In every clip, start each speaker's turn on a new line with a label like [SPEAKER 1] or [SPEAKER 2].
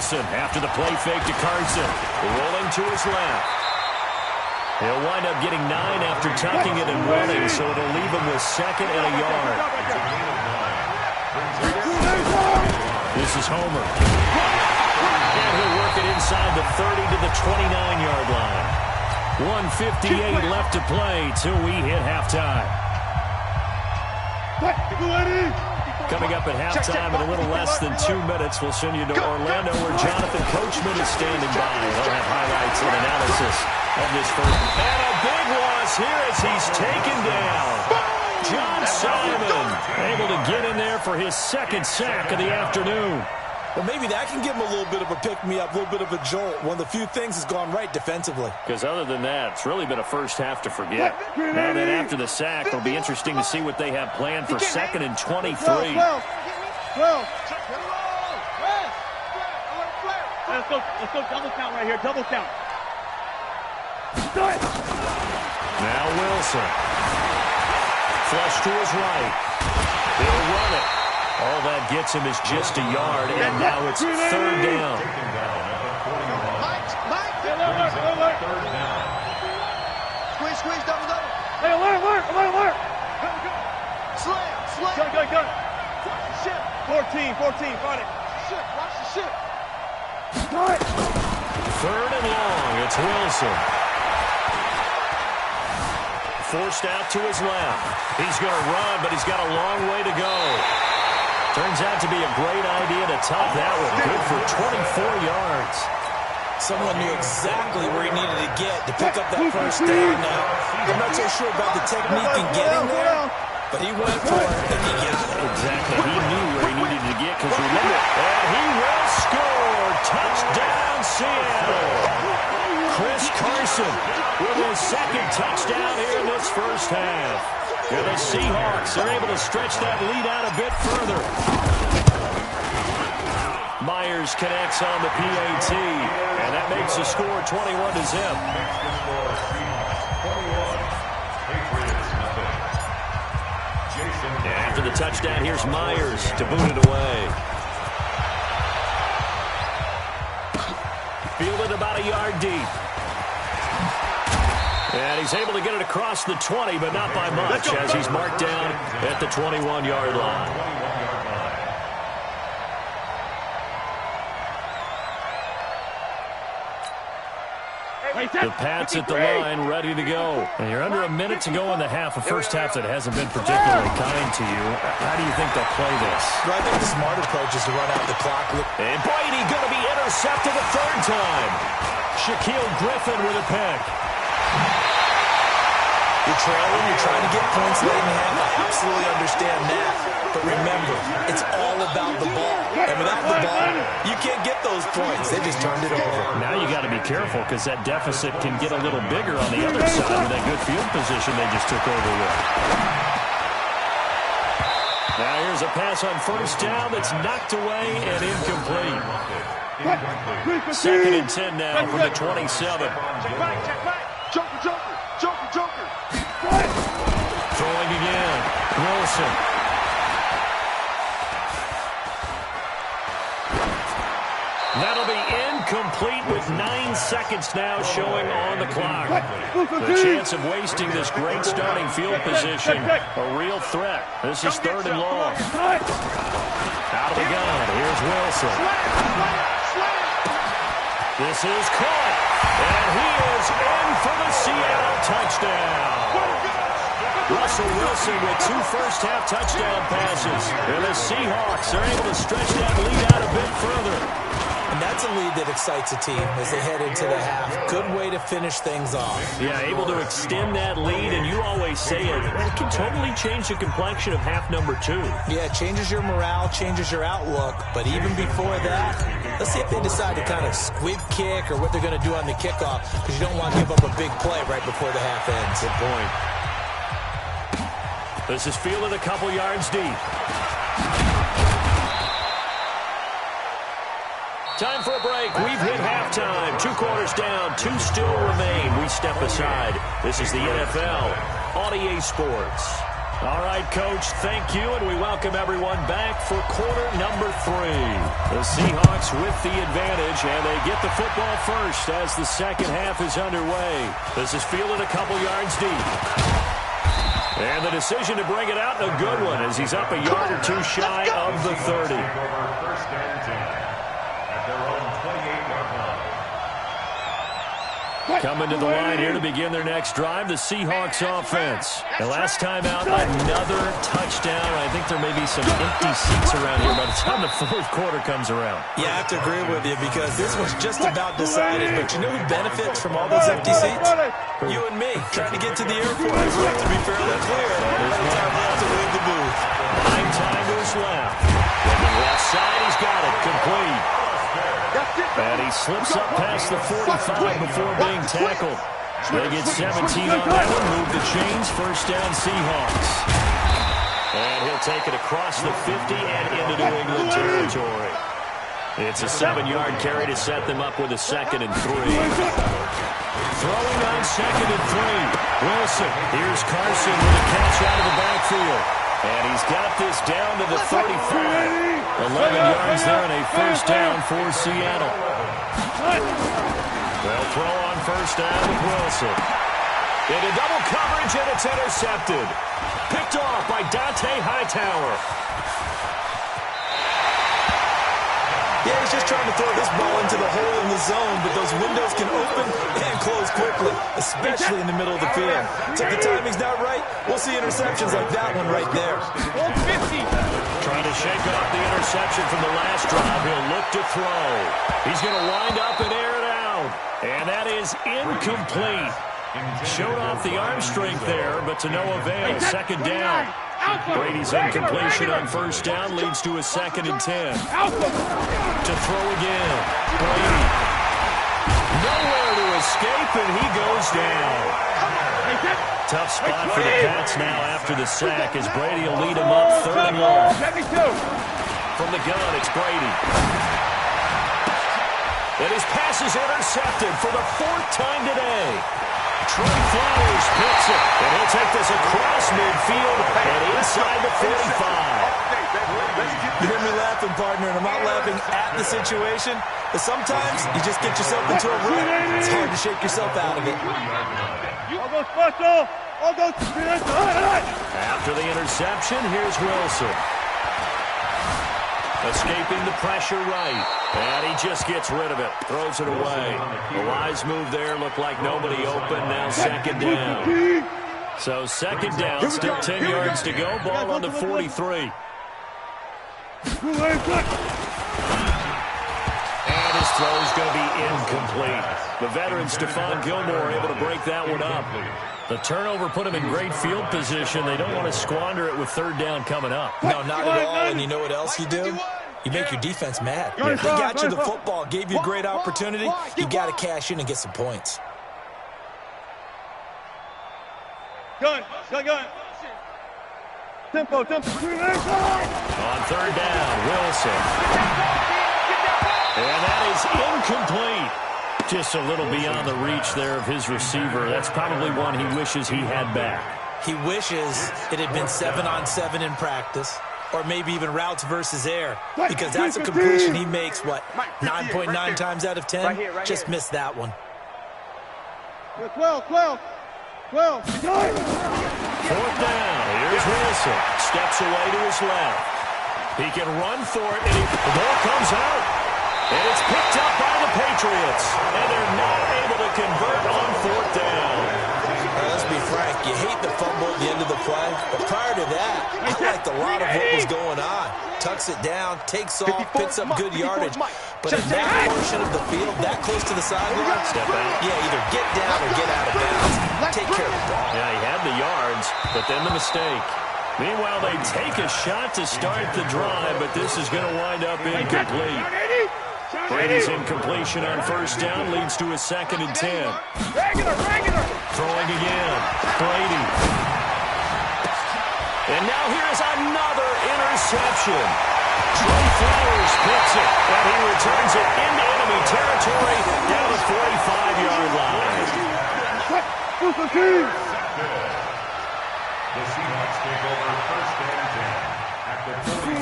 [SPEAKER 1] Wilson after the play fake to Carson. Rolling to his left. He'll wind up getting 9 after tucking it and running, so it'll leave him with 2nd and a yard. This is Homer. And he'll work it inside the 30 to the 29-yard line. 1:58 left to play till we hit halftime. Coming up at halftime in a little less than 2 minutes, we'll send you to Orlando where Jonathan Coachman is standing by. He'll have highlights and analysis of this first. And a big loss here as he's taken down. John Simon able to get in there for his 2nd sack of the afternoon.
[SPEAKER 2] Well, maybe that can give him a little bit of a pick-me-up, a little bit of a jolt. One of the few things has gone right defensively.
[SPEAKER 1] Because other than that, it's really been a first half to forget. Now then, after the sack, it'll be interesting to see what they have planned for 2nd and 23.
[SPEAKER 3] Let's go double count right here, double count.
[SPEAKER 1] Now Wilson. Flush to his right. He'll run it. All that gets him is just a yard, and now it's 3rd down.
[SPEAKER 3] Squeeze, double. Hey, alert. Slam. Go. 14, fight it. Watch the shit.
[SPEAKER 1] 3rd and long, it's Wilson. Forced out to his left. He's going to run, but he's got a long way to go. Turns out to be a great idea to top that one. Good for 24 yards.
[SPEAKER 2] Someone knew exactly where he needed to get to pick up that first down. Now, I'm not so sure about the technique in getting there, but he went for it and he got it.
[SPEAKER 1] Exactly. He knew where he needed to get because remember, and he will score. Touchdown, Seattle. Chris Carson with his 2nd touchdown here in this first half. And the Seahawks are able to stretch that lead out a bit further. Myers connects on the PAT, and that makes the score 21-0. After the touchdown, here's Myers to boot it away. Fielded about a yard deep. And he's able to get it across the 20, but not by much, as he's marked down at the 21-yard line. The Pats at the line, ready to go. And you're under a minute to go in the half, a first half that hasn't been particularly kind to you. How do you think they'll play this?
[SPEAKER 2] Well, I think the smart approach is to run out the clock.
[SPEAKER 1] And Brady going to be intercepted the 3rd time. Shaquille Griffin with a pick.
[SPEAKER 2] You're trailing, you're trying to get points late in the half. I absolutely understand that. But remember, it's all about the ball. And without the ball, you can't get those points. They just turned it over.
[SPEAKER 1] Now you got to be careful because that deficit can get a little bigger on the other side with that good field position they just took over with. Now here's a pass on first down that's knocked away and incomplete. 2nd and 10 now from the 27.
[SPEAKER 3] Check back. Joker.
[SPEAKER 1] Throwing again. Wilson. That'll be incomplete with 9 seconds now showing on the clock. The chance of wasting this great starting field position, a real threat. This is 3rd and long. Out of the gun, here's Wilson. This is caught, and he is in for the Seattle touchdown. Russell Wilson with 2 first-half touchdown passes. And the Seahawks are able to stretch that lead out a bit further.
[SPEAKER 2] And that's a lead that excites a team as they head into the half. Good way to finish things off.
[SPEAKER 1] Yeah, able to extend that lead, and you always say it can totally change the complexion of half number 2.
[SPEAKER 2] Yeah, it changes your morale, changes your outlook. But even before that, let's see if they decide to kind of squib kick or what they're going to do on the kickoff, because you don't want to give up a big play right before the half ends.
[SPEAKER 1] Good point. This is fielded a couple yards deep. Time for a break. We've hit halftime. 2 quarters down. 2 still remain. We step aside. This is the NFL on EA Sports. All right, Coach, thank you, and we welcome everyone back for quarter number 3. The Seahawks with the advantage, and they get the football first as the second half is underway. This is fielded a couple yards deep. And the decision to bring it out, a good one, as he's up a yard or two shy of the 30.
[SPEAKER 4] First and 10 at their own 28-yard line.
[SPEAKER 1] Coming to the line here to begin their next drive, the Seahawks offense. The last time out, another touchdown. I think there may be some empty seats around here by the time the fourth quarter comes around.
[SPEAKER 2] Yeah, I have to agree with you because this was just about decided. But you know who benefits from all those empty seats? You and me, trying to get to the airport. We have to be fairly clear. By the time we have to leave the booth.
[SPEAKER 1] 9 timers left. Looking left side, he's got it. Complete. And he slips up past the 45 before being tackled. They get 17 on that one. Move the chains. First down, Seahawks. And he'll take it across the 50 and into New England territory. It's a 7-yard carry to set them up with a 2nd and 3. Throwing on 2nd and 3. Wilson. Here's Carson with a catch out of the backfield. And he's got this down to the 35. 11 yards there and a first down for Seattle. They'll throw on first down with Wilson. Into double coverage, and it's intercepted. Picked off by Dante Hightower.
[SPEAKER 2] Yeah, he's just trying to throw this ball into the hole in the zone, but those windows can open and close quickly, especially in the middle of the field. So if the timing's not right, we'll see interceptions like that one right there.
[SPEAKER 1] Trying to shake off the interception from the last drive. He'll look to throw. He's going to wind up and air it out. And that is incomplete. Showed off the arm strength there, but to no avail. 2nd down. Brady's incompletion on first down leads to a 2nd and 10. To throw again. Brady. Nowhere to escape, and he goes down. Tough spot for the Pats now after the sack as Brady will lead him up 3rd and long. From the gun, it's Brady. And his pass is intercepted for the 4th time today. Trey Flowers picks it, and he'll take this across midfield and inside the 45.
[SPEAKER 2] You hear me laughing, partner, and I'm not laughing at the situation, but sometimes you just get yourself into a rut. It's hard to shake yourself out of it.
[SPEAKER 1] After the interception, here's Wilson. Escaping the pressure right. And he just gets rid of it. Throws it away. A wise move there. Looked like nobody open. Now 2nd down. So 2nd down. Still 10 yards to go. Ball on the 43. And his throw's going to be incomplete. The veteran Stephon Gilmore able to break that one up. The turnover put him in great field position. They don't want to squander it with 3rd down coming up.
[SPEAKER 2] No, not at all. And you know what else you do? You make your defense mad. They got you the football, gave you a great opportunity. You got to cash in and get some points.
[SPEAKER 3] Gun. Tempo.
[SPEAKER 1] On 3rd down, Wilson. And that is incomplete. Just a little beyond the reach there of his receiver. That's probably one he wishes he had back.
[SPEAKER 2] He wishes it had been 7-on-7 in practice, or maybe even routes versus air, because that's a completion he makes, 9.9 times out of 10? Just missed that one.
[SPEAKER 3] 12.
[SPEAKER 1] 4th down. Here's Wilson. Steps away to his left. He can run for it, and the ball comes out. And it's picked up by the Patriots. And they're not able to convert on 4th down.
[SPEAKER 2] Let's be frank, you hate the fumble at the end of the play, but prior to that, I liked a lot of what was going on. Tucks it down, takes off, picks up good yardage. But in that portion of the field, that close to the sideline,
[SPEAKER 1] step out.
[SPEAKER 2] Yeah, either get down or get out of bounds. Take care of the ball.
[SPEAKER 1] Yeah, he had the yards, but then the mistake. Meanwhile, they take a shot to start the drive, but this is going to wind up incomplete. Brady's incompletion on first down leads to a 2nd and 10. Throwing again. Brady. And now here's another interception. Trey Flowers picks it, and he returns it into enemy territory down the 45-yard line.
[SPEAKER 4] The Seahawks take over first and 10 at the 40.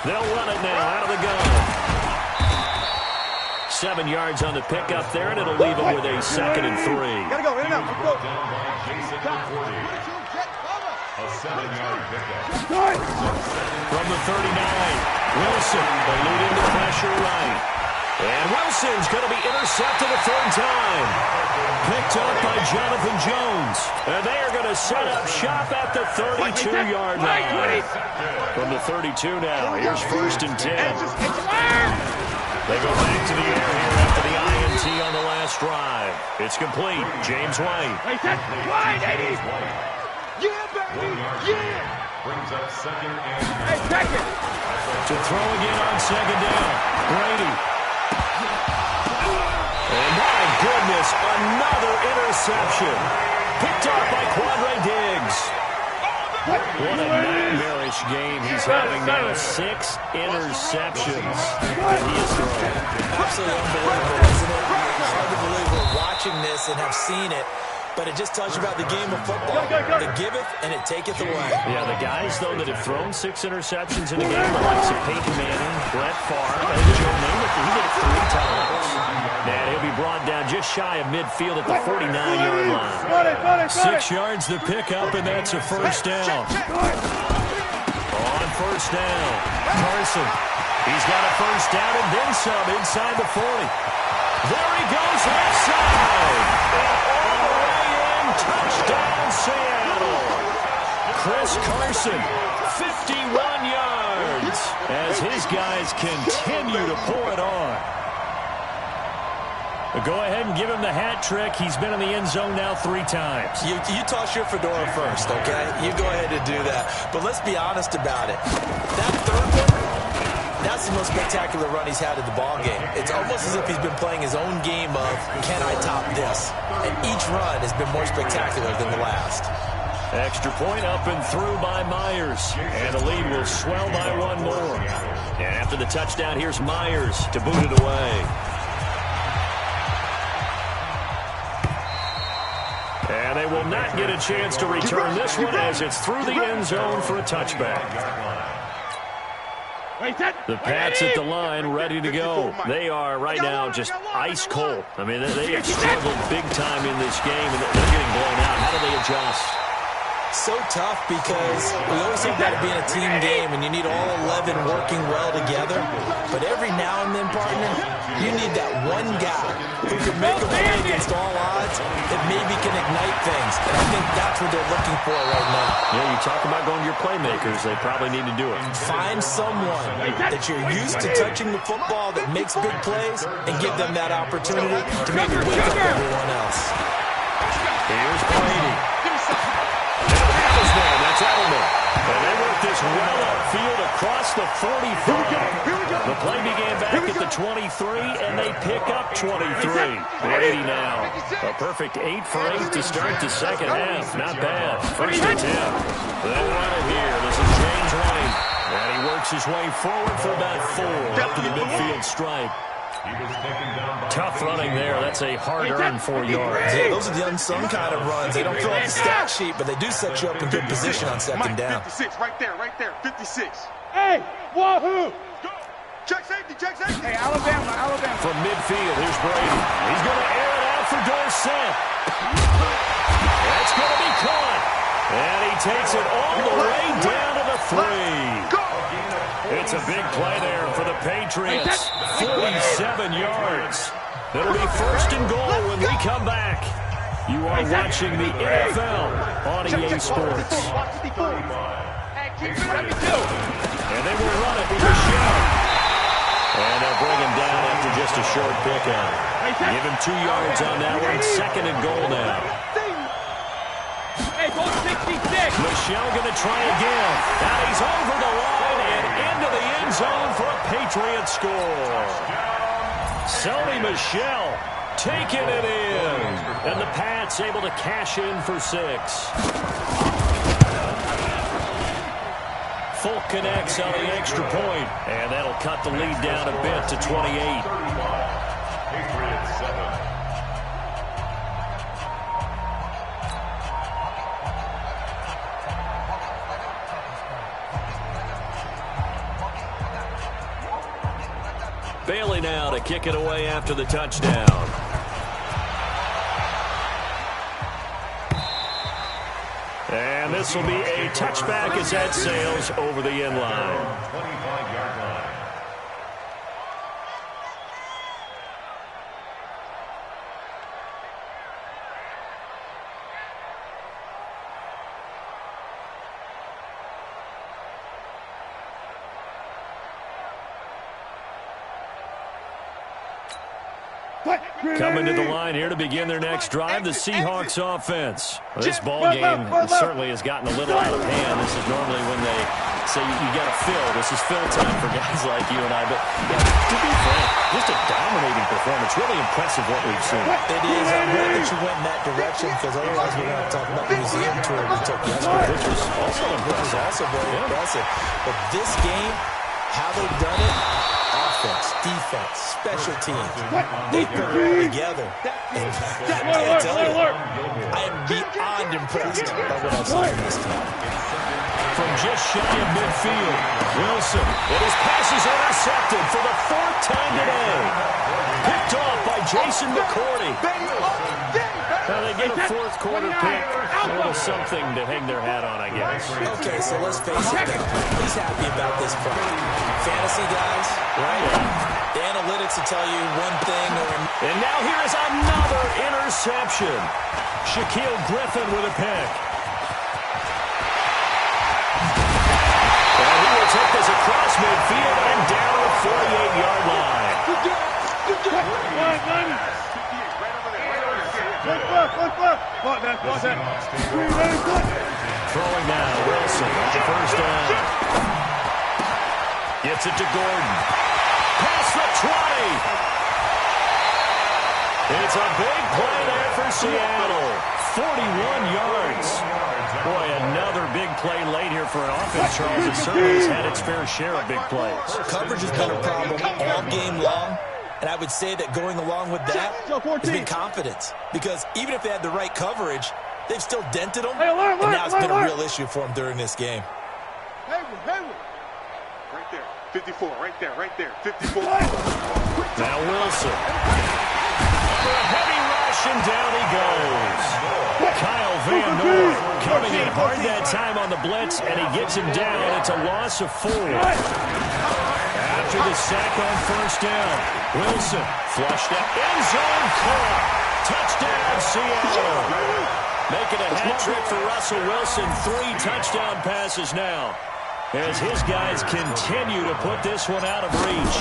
[SPEAKER 1] They'll run it now out of the gun. 7 yards on the pickup there, and it'll leave them with a 2nd and 3.
[SPEAKER 3] Gotta go, in and out. Let's go.
[SPEAKER 4] Down by Jason at 40. A 7-yard pickup.
[SPEAKER 1] From the 39, Wilson eluding the pressure right. And Wilson's going to be intercepted a 3rd time. Picked up by Jonathan Jones. And they are going to set up shop at the 32-yard line. From the 32 now, here's 1st and 10. They go back to the air here after the INT on the last drive. It's complete. James White.
[SPEAKER 3] Yeah, baby. Yeah.
[SPEAKER 4] Brings up 2nd and 9.
[SPEAKER 3] Hey, take it.
[SPEAKER 1] To throw again on 2nd down. Brady. And my goodness, another interception. Picked off by Quandre Diggs. What a nightmarish game he's having now. 6 interceptions that he has thrown.
[SPEAKER 2] Absolutely unbelievable, isn't it? It's hard to believe we're watching this and have seen it, but it just tells you about the game of football. It giveth and it taketh away.
[SPEAKER 1] Yeah, the guys, though, that have thrown 6 interceptions in a game, the likes of Peyton Manning, Brett Favre, and Joe Namath, he did it 3 times. And he'll be brought down just shy of midfield at the 49-yard line. 6 yards the pickup, and that's a 1st down. On 1st down, Carson. He's got a 1st down and then some inside the 40. There he goes, left side. And all the way in, touchdown Seattle. Chris Carson, 51 yards, as his guys continue to pour it on. Go ahead and give him the hat trick. He's been in the end zone now 3 times.
[SPEAKER 2] You toss your fedora first, okay? You go ahead and do that. But let's be honest about it. That 3rd one, that's the most spectacular run he's had in the ballgame. It's almost as if he's been playing his own game of, can I top this? And each run has been more spectacular than the last.
[SPEAKER 1] Extra point up and through by Myers. And the lead will swell by 1 more. And after the touchdown, here's Myers to boot it away. And they will not get a chance to return this one as it's through the end zone for a touchback. The Pats at the line, ready to go. They are right now just ice cold. I mean, they have struggled big time in this game, and they're getting blown out. How do they adjust?
[SPEAKER 2] So tough because we always talk about it being a team game and you need all 11 working well together. But every now and then, partner, you need that one guy who can make a play against all odds that maybe can ignite things. And I think that's what they're looking for right now.
[SPEAKER 1] Yeah, you talk about going to your playmakers. They probably need to do it.
[SPEAKER 2] Find someone that you're used to touching the football that makes big plays and give them that opportunity to maybe wake up everyone else.
[SPEAKER 1] Here's Brady. That's Edelman. And they work this well upfield across the 45. The play began back at the 23, and they pick up 23. Brady now. A perfect 8 for 8 to start the 2nd half. Not bad. 1st and 10. They'll run it here. This is James White. And he works his way forward for about 4 up to the midfield stripe. Tough running there. That's a hard-earned 4 yards.
[SPEAKER 2] Yeah, those are the unsung kind of runs. They don't fill out the stat sheet, but they do set you up in good position on 2nd down.
[SPEAKER 3] 56, right there, 56. Hey, wahoo! Check safety, check safety. Hey, Alabama.
[SPEAKER 1] From midfield, here's Brady. He's going to air it out for Dorsett. That's going to be caught. And he takes it all the way down to the 3. It's a big play there for the Patriots. 47 yards. It'll be 1st and goal when we come back. You are watching the NFL on EA Sports. And they will run it with Michelle. And they'll bring him down after just a short pickup. Give him 2 yards on that one. 2nd and goal now. Michelle going to try again. Now he's over the line and into the end zone for a Patriot score. Sony Michel taking it in. And the Pats able to cash in for 6. Folk connects on the extra point. And that'll cut the lead down a bit to 28.
[SPEAKER 4] Patriots 7.
[SPEAKER 1] Riley now to kick it away after the touchdown. And this will be a touchback as that sails over the end line.
[SPEAKER 4] 25-yard line.
[SPEAKER 1] Coming to the line here to begin their next drive, the Seahawks offense. Well, this ball game certainly has gotten a little out of hand. This is normally when they say you got to fill. This is fill time for guys like you and I. But yeah, to be frank, just a dominating performance. Really impressive what we've seen.
[SPEAKER 2] It is. I'm glad that you went in that direction because otherwise we're going to talk about the museum tour we took yesterday.
[SPEAKER 1] Which was also impressive.
[SPEAKER 2] Also very impressive. But this game, how they've done it, offense, defense, special teams, they put it all together. And I tell you, I am beyond impressed by what I've seen from this team.
[SPEAKER 1] From just shy of midfield, Wilson, and his pass is intercepted for the fourth time today. Picked off by Jason McCourty. Now they get a fourth quarter pick. A little something to hang their hat on, I guess.
[SPEAKER 2] Okay, so let's face it now. He's happy about this product. Fantasy guys, right? The analytics will tell you one thing or another.
[SPEAKER 1] And now here is another interception. Shaquille Griffin with a pick. And he will take this across midfield and down the 48-yard line. Throwing now, Wilson on the first down. Gets it to Gordon. Past the 20. It's a big play there for Seattle. 41 yards. Boy, another big play late here for an offense, Charles. It certainly has had its fair share of big plays.
[SPEAKER 2] Coverage has been a problem all game long. And I would say that going along with that has been confidence. Because even if they had the right coverage, they've still dented them. And now it's been a real issue for them during this game.
[SPEAKER 3] Right there. 54, right there. 54.
[SPEAKER 1] Now Wilson. For a heavy rush, and down he goes. Kyle Van Noy coming in hard that time on the blitz, and he gets him down. It's a loss of 4. After the sack on first down, Wilson flushed out. End zone caught. Touchdown, Seattle. Making a hat trick for Russell Wilson. 3 touchdown passes now, as his guys continue to put this one out of reach.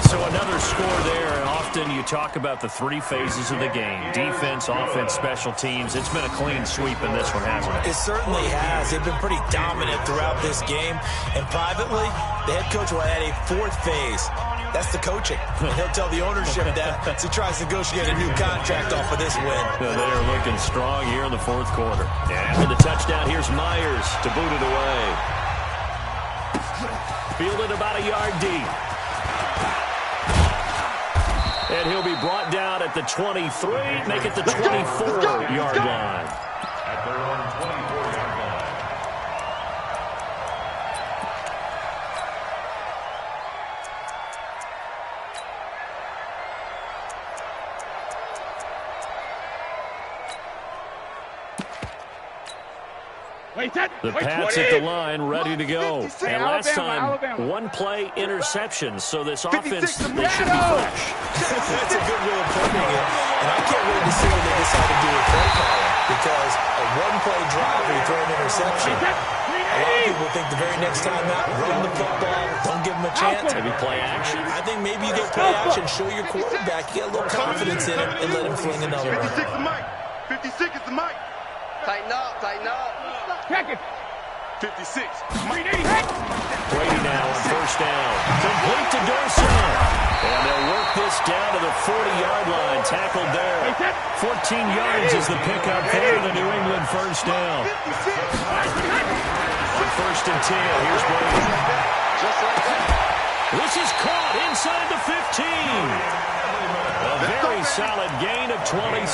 [SPEAKER 1] So another score there, and often you talk about the 3 phases of the game. Defense, offense, special teams. It's been a clean sweep in this one, hasn't it?
[SPEAKER 2] It certainly has. They've been pretty dominant throughout this game. And privately, the head coach will add a 4th phase. That's the coaching. And he'll tell the ownership that as he tries to negotiate a new contract off of this win.
[SPEAKER 1] They are looking strong here in the 4th quarter. And for the touchdown, here's Myers to boot it away. Fielded about a yard deep. And he'll be brought down at the 23, make it the 24-yard line.
[SPEAKER 4] At their own 24-yard line.
[SPEAKER 1] The Pats at the line, ready to go. And last time, 1-play interception. So this offense, they should be fresh.
[SPEAKER 2] That's a good way of putting it. And I can't wait to see what they decide to do with play calling. Because a 1-play drive where you throw an interception, a lot of people think the very next time out, run the football, don't give them a chance.
[SPEAKER 1] Maybe play action.
[SPEAKER 2] I think maybe you get play action, show your quarterback, you get a little confidence in him, and let him fling another one.
[SPEAKER 3] 56 is Mike. 56 is the Mike.
[SPEAKER 5] Tighten up, tighten up.
[SPEAKER 3] 56.
[SPEAKER 1] Brady now on first down. Complete to Dorsey. And they'll work this down to the 40-yard line. Tackled there. 14 yards is the pickup for the New England first down. On first and 10, here's Brady.
[SPEAKER 5] Just like that.
[SPEAKER 1] This is caught inside the 15. A very solid gain of 27.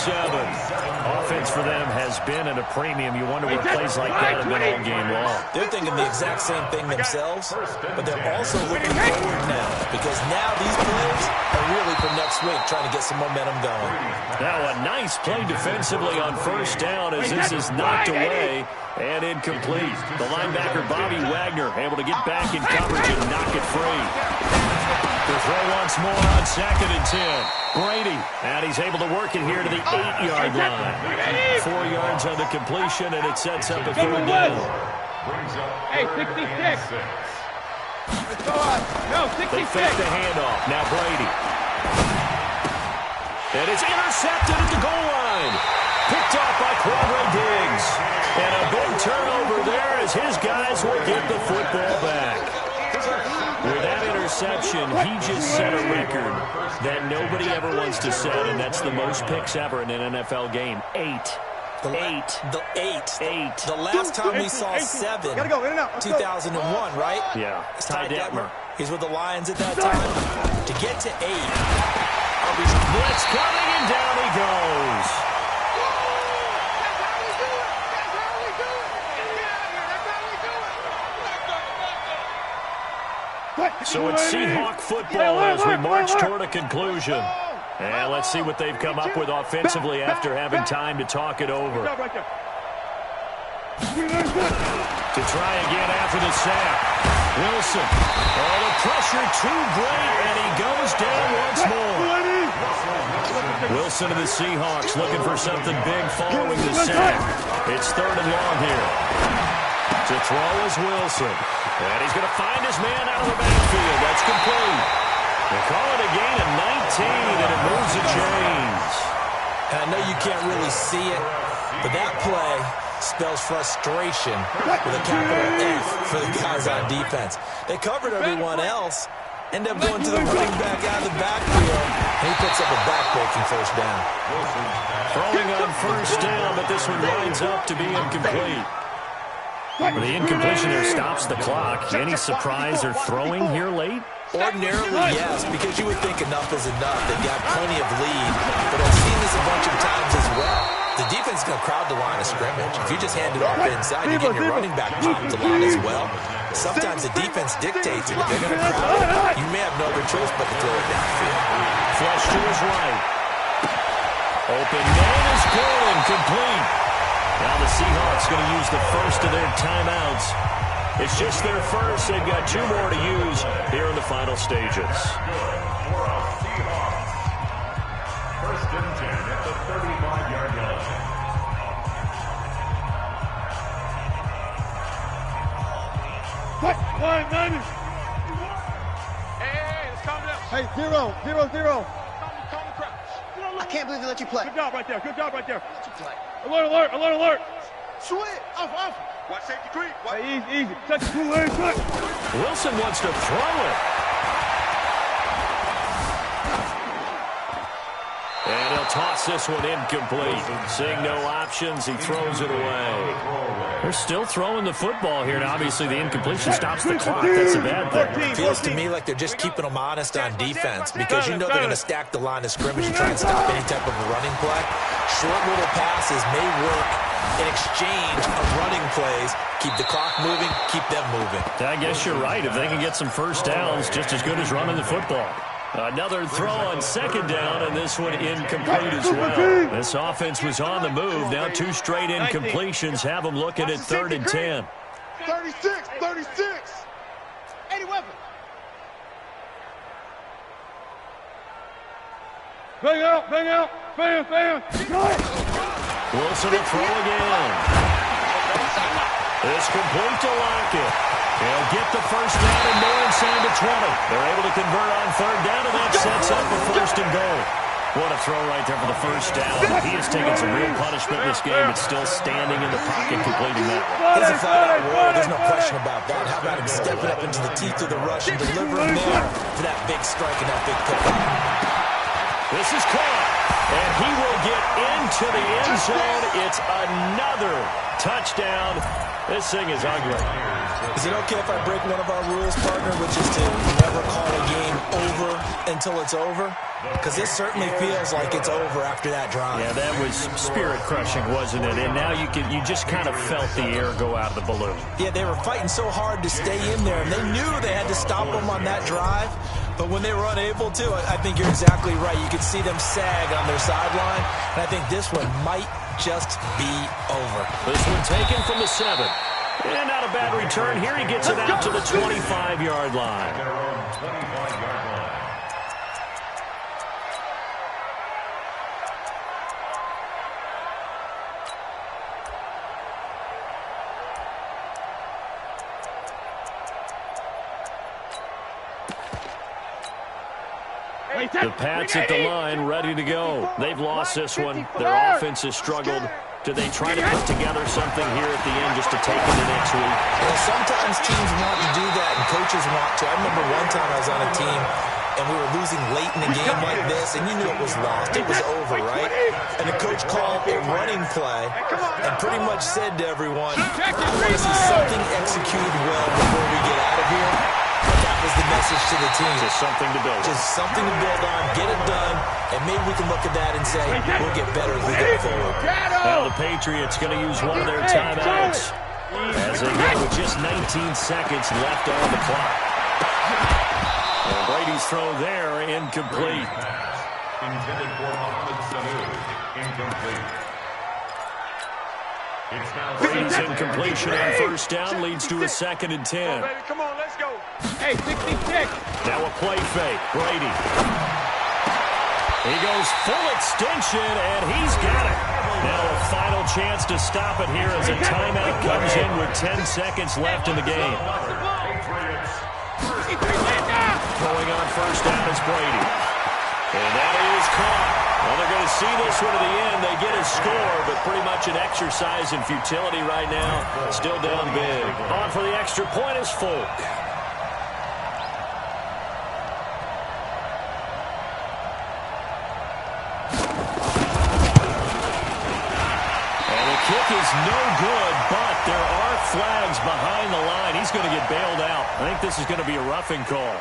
[SPEAKER 1] Offense for them has been at a premium. You wonder what plays like that have been all game long.
[SPEAKER 2] They're thinking the exact same thing themselves, but they're also looking forward now because now these plays are really for next week, trying to get some momentum going.
[SPEAKER 1] Now a nice play defensively on first down as this is knocked away and incomplete. The linebacker Bobby Wagner able to get back in coverage and knock it free. The throw once more on 2nd and 10. Brady, and he's able to work it here to the 8-yard line. 4 yards on the completion, and it sets up a 3rd down.
[SPEAKER 6] Hey, 66. No, 66.
[SPEAKER 1] They fake the handoff. Now Brady. And it's intercepted at the goal line. Picked off by Quadre Diggs. And a big turnover there as his guys will get the football back. With that interception, he just set a record that nobody ever wants to set, and that's the most picks ever in an NFL game. 8. The last time we saw 7, 2001, right? Yeah.
[SPEAKER 2] Ty Detmer. He's with the Lions at that time. To get to 8.
[SPEAKER 1] Blitz coming, and down he goes. So it's Seahawk football as we march toward a conclusion. And let's see what they've come up with offensively after having time to talk it over. To try again after the sack. Wilson. Oh, the pressure too great, and he goes down once more. Wilson of the Seahawks looking for something big following the sack. It's 3rd and long here. To throw is Wilson. And he's going to find his man out of the backfield. That's complete. They call it a gain of 19, and it moves the chains.
[SPEAKER 2] And I know you can't really see it, but that play spells frustration with a capital F for the guys on defense. They covered everyone else, end up going to the running back out of the backfield, and he picks up a back-breaking 1st down.
[SPEAKER 1] Throwing on 1st down, but this one winds up to be incomplete. The incompletion there stops the clock. Any surprise or throwing here late?
[SPEAKER 2] Ordinarily, yes, because you would think enough is enough. They've got plenty of lead, but I've seen this a bunch of times as well. The defense is going to crowd the line of scrimmage. If you just hand it off inside, you get your running back popped a lot as well. Sometimes the defense dictates it. If they're going to crowd it, you may have no other choice but to throw it downfield.
[SPEAKER 1] Flush to his right. Open man is good and complete. Now the Seahawks going to use the first of their timeouts. It's just their first. They've got 2 more to use here in the final stages.
[SPEAKER 4] 1st and 10 at the 35-yard line.
[SPEAKER 3] Hey, let's calm down.
[SPEAKER 6] Hey, 0, 0, 0.
[SPEAKER 3] Calm the crowd.
[SPEAKER 5] I can't believe they let you play.
[SPEAKER 6] Good job right there. Good job right there.
[SPEAKER 5] Let you play.
[SPEAKER 6] Alert, alert, alert, alert.
[SPEAKER 3] Switch. Off. Watch safety creep.
[SPEAKER 6] Hey, easy. Touch the 2 lanes.
[SPEAKER 1] Wilson wants to throw it. And he'll toss this one incomplete. Seeing no options, he throws it away. They're still throwing the football here, and obviously the incompletion stops the clock. That's a bad thing.
[SPEAKER 2] Feels to me like they're just keeping them honest on defense because you know they're going to stack the line of scrimmage and try and stop any type of a running play. Short little passes may work in exchange of running plays. Keep the clock moving, keep them moving.
[SPEAKER 1] I guess you're right. If they can get some first downs, just as good as running the football. Another throw on 2nd down, and this one incomplete as well. This offense was on the move. Now 2 straight incompletions have them looking at 3rd and 10.
[SPEAKER 3] 36. 80 weapon.
[SPEAKER 6] Bang out. Bam.
[SPEAKER 1] Wilson will throw again. It's complete to Lockett. They'll get the first down and more inside the 20. They're able to convert on 3rd down, and that sets up a 1st and goal. What a throw right there for the first down. He has taken some real punishment in this game, but still standing in the pocket completing that one.
[SPEAKER 2] He's a flat-out roll. There's no question about that. How about him stepping up into the teeth of the rush and delivering there for that big strike and that big pickup.
[SPEAKER 1] This is caught, and he will get into the end zone. It's another touchdown This thing is ugly.
[SPEAKER 2] Is it okay if I break one of our rules, partner, which is to never call a game over until it's over? Because this certainly feels like it's over after that drive.
[SPEAKER 1] Yeah, that was spirit-crushing, wasn't it? And now you just kind of felt the air go out of the balloon.
[SPEAKER 2] Yeah, they were fighting so hard to stay in there, and they knew they had to stop them on that drive. But when they were unable to, I think you're exactly right. You could see them sag on their sideline, and I think this one might just be over.
[SPEAKER 1] This one taken from the 7. And not a bad return. Here he gets it out to the 25-yard line.
[SPEAKER 4] Their own 25-yard line.
[SPEAKER 1] The Pats at the line, ready to go. They've lost this one. Their offense has struggled. Do they try to put together something here at the end just to take into next week?
[SPEAKER 2] Well, sometimes teams want to do that, and coaches want to. I remember one time I was on a team, and we were losing late in a game like this, and you knew it was lost. It was over, right? And the coach called a running play and pretty much said to everyone, I want to see something executed well before we get out of here. But that was the message to the team.
[SPEAKER 1] Just something to build on.
[SPEAKER 2] Just something to build on, get it done, and maybe we can look at that and say, we'll get better as we go forward.
[SPEAKER 1] Now the Patriots going to use one of their timeouts as they go with just 19 seconds left on the clock. And Brady's throw there, incomplete.
[SPEAKER 4] Intended for Mohamed Sanu, incomplete. It's now
[SPEAKER 1] Brady's incompletion on first down leads to a 2nd and 10.
[SPEAKER 3] Baby, come on, let's go.
[SPEAKER 6] Hey, 66.
[SPEAKER 1] Now a play fake. Brady. He goes full extension, and he's got it. Now a final chance to stop it here as a timeout comes in with 10 seconds left in the game. Throwing on first down is Brady. And that is caught. Well, they're going to see this one to the end. They get a score, but pretty much an exercise in futility right now. Still down big. On for the extra point is Folk. And the kick is no good, but there are flags behind the line. He's going to get bailed out. I think this is going to be a roughing call.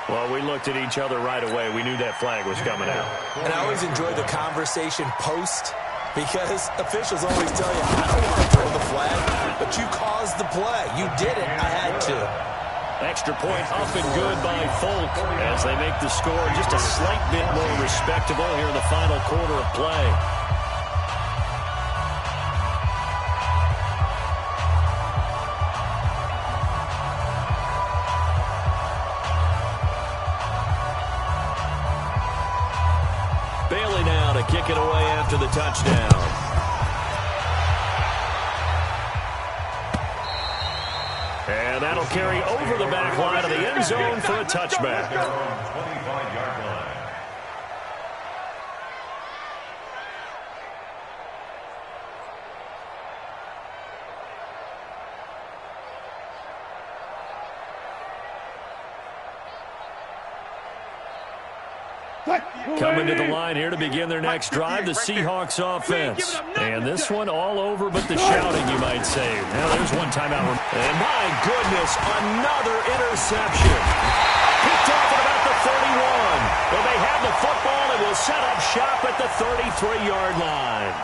[SPEAKER 1] Well, we looked at each other right away. We knew that flag was coming out.
[SPEAKER 2] And I always enjoy the conversation post because officials always tell you, I don't want to throw the flag, but you caused the play. You did it. I had to.
[SPEAKER 1] Extra point up and good by Folk as they make the score just a slight bit more respectable here in the final quarter of play. Bailey now to kick it away after the touchdown. And that'll carry over the back line of the end zone for a touchback.
[SPEAKER 4] 25-yard line.
[SPEAKER 1] Coming to the line here to begin their next drive, the Seahawks offense. And this one all over but the shouting, you might say. Now there's one timeout. And my goodness, another interception. Picked off at about the 31. Well, they have the football and will set up shop at the 33-yard line.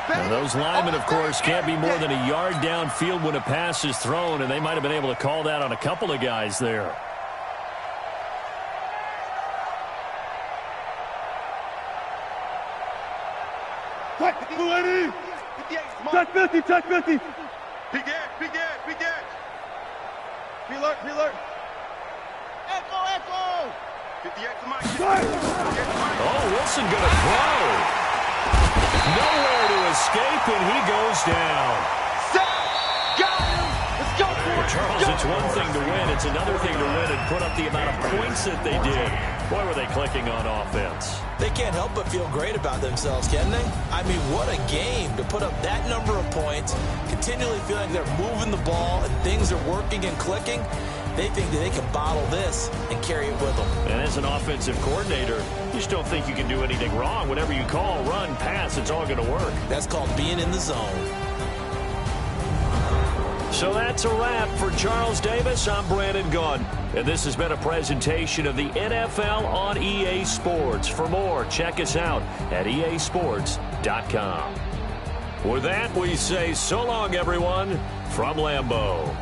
[SPEAKER 1] Now those linemen, of course, can't be more than a yard downfield when a pass is thrown, and they might have been able to call that on a couple of guys there.
[SPEAKER 6] Touch 50, touch 50.
[SPEAKER 3] Big ass, big ass, big ass.
[SPEAKER 6] Preload, preload.
[SPEAKER 3] Echo, echo. 58 to Mike.
[SPEAKER 1] Oh, Wilson going to throw. Nowhere to escape, and he goes down.
[SPEAKER 3] Got him. Let's go for it.
[SPEAKER 1] Charles, it's one thing to win. It's another thing to win and put up the amount of points that they did. Boy, were they clicking on offense.
[SPEAKER 2] They can't help but feel great about themselves, can they? I mean, what a game to put up that number of points, continually feeling they're moving the ball and things are working and clicking. They think that they can bottle this and carry it with them.
[SPEAKER 1] And as an offensive coordinator, you just don't think you can do anything wrong. Whatever you call, run, pass, it's all going to work.
[SPEAKER 2] That's called being in the zone.
[SPEAKER 1] So that's a wrap. For Charles Davis, I'm Brandon Gunn. And this has been a presentation of the NFL on EA Sports. For more, check us out at easports.com. With that, we say so long, everyone, from Lambeau.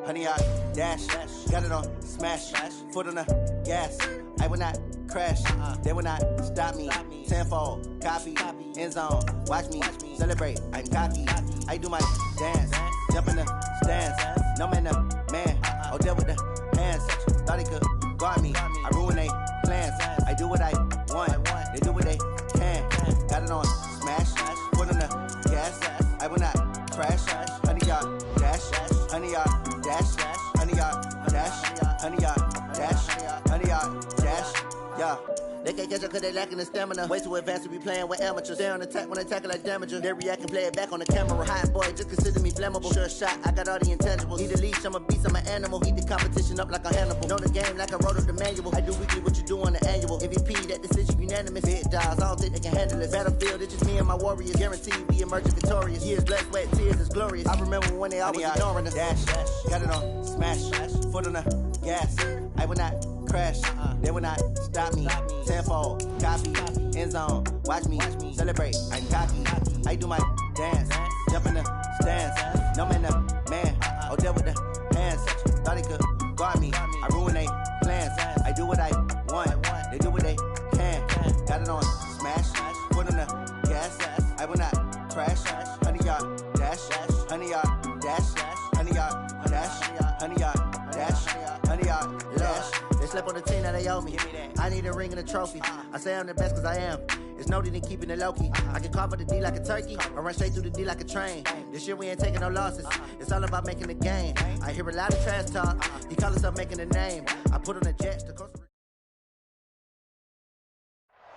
[SPEAKER 7] honey, I dash. Got it on smash. Foot on the gas. I will not crash. They will not stop me. Tenfold, copy, end zone. Watch me celebrate. I'm cocky. I do my dance. Jump in the stands. No man, the man. Oh, there with the hands. Thought he could guard me. I ruin they plans. I do what I want. They do what they can. Got it on smash. Foot on the gas. I will not crash. Honey, y'all dash. Honey, y'all dash. Honey, y'all dash. Honey, y'all dash. Honey, y'all dash. Yeah. They can't catch up cause they lacking the stamina. Way too advanced to be playing with amateurs. Stay on attack when they tackle like damager. They react and play it back on the camera. Hot boy, just consider me flammable. Sure shot, I got all the intangibles. Need a leash, I'm a beast, I'm an animal. Eat the competition up like a Hannibal. Know the game like I wrote up the manual. I do weekly what you do on the annual. MVP, that decision unanimous. Big dials, I don't think they can handle it. Battlefield, it's just me and my warriors. Guaranteed we emerging victorious. Years, blood, sweat, tears, it's glorious. I remember when they always ignoring us. Dash, got it on smash. Foot on the gas. I will not crash. They will not stop me. Tenfold, copy, end zone. Watch me celebrate. I'm cocky. I do my dance. Jump in the stands. No man, the man. Oh, there with the hands. Thought he could guard me. I ruin they plans. I do what I want. They do what they can. Got it on smash. Foot on the gas. I will not crash. Honey, y'all dash. Honey, y'all dash. Honey, y'all dash. Honey, y'all dash. Honey, y'all dash. They slept on the team that they owe me. I need a ring and a trophy. I say I'm the best cause I am. It's no need in keeping it low-key. I can carve up the D like a turkey or run straight through the D like a train. This year we ain't taking no losses. It's all about making the game. I hear a lot of trash talk. He call himself making a name. I put on the Jets to Costa Rica.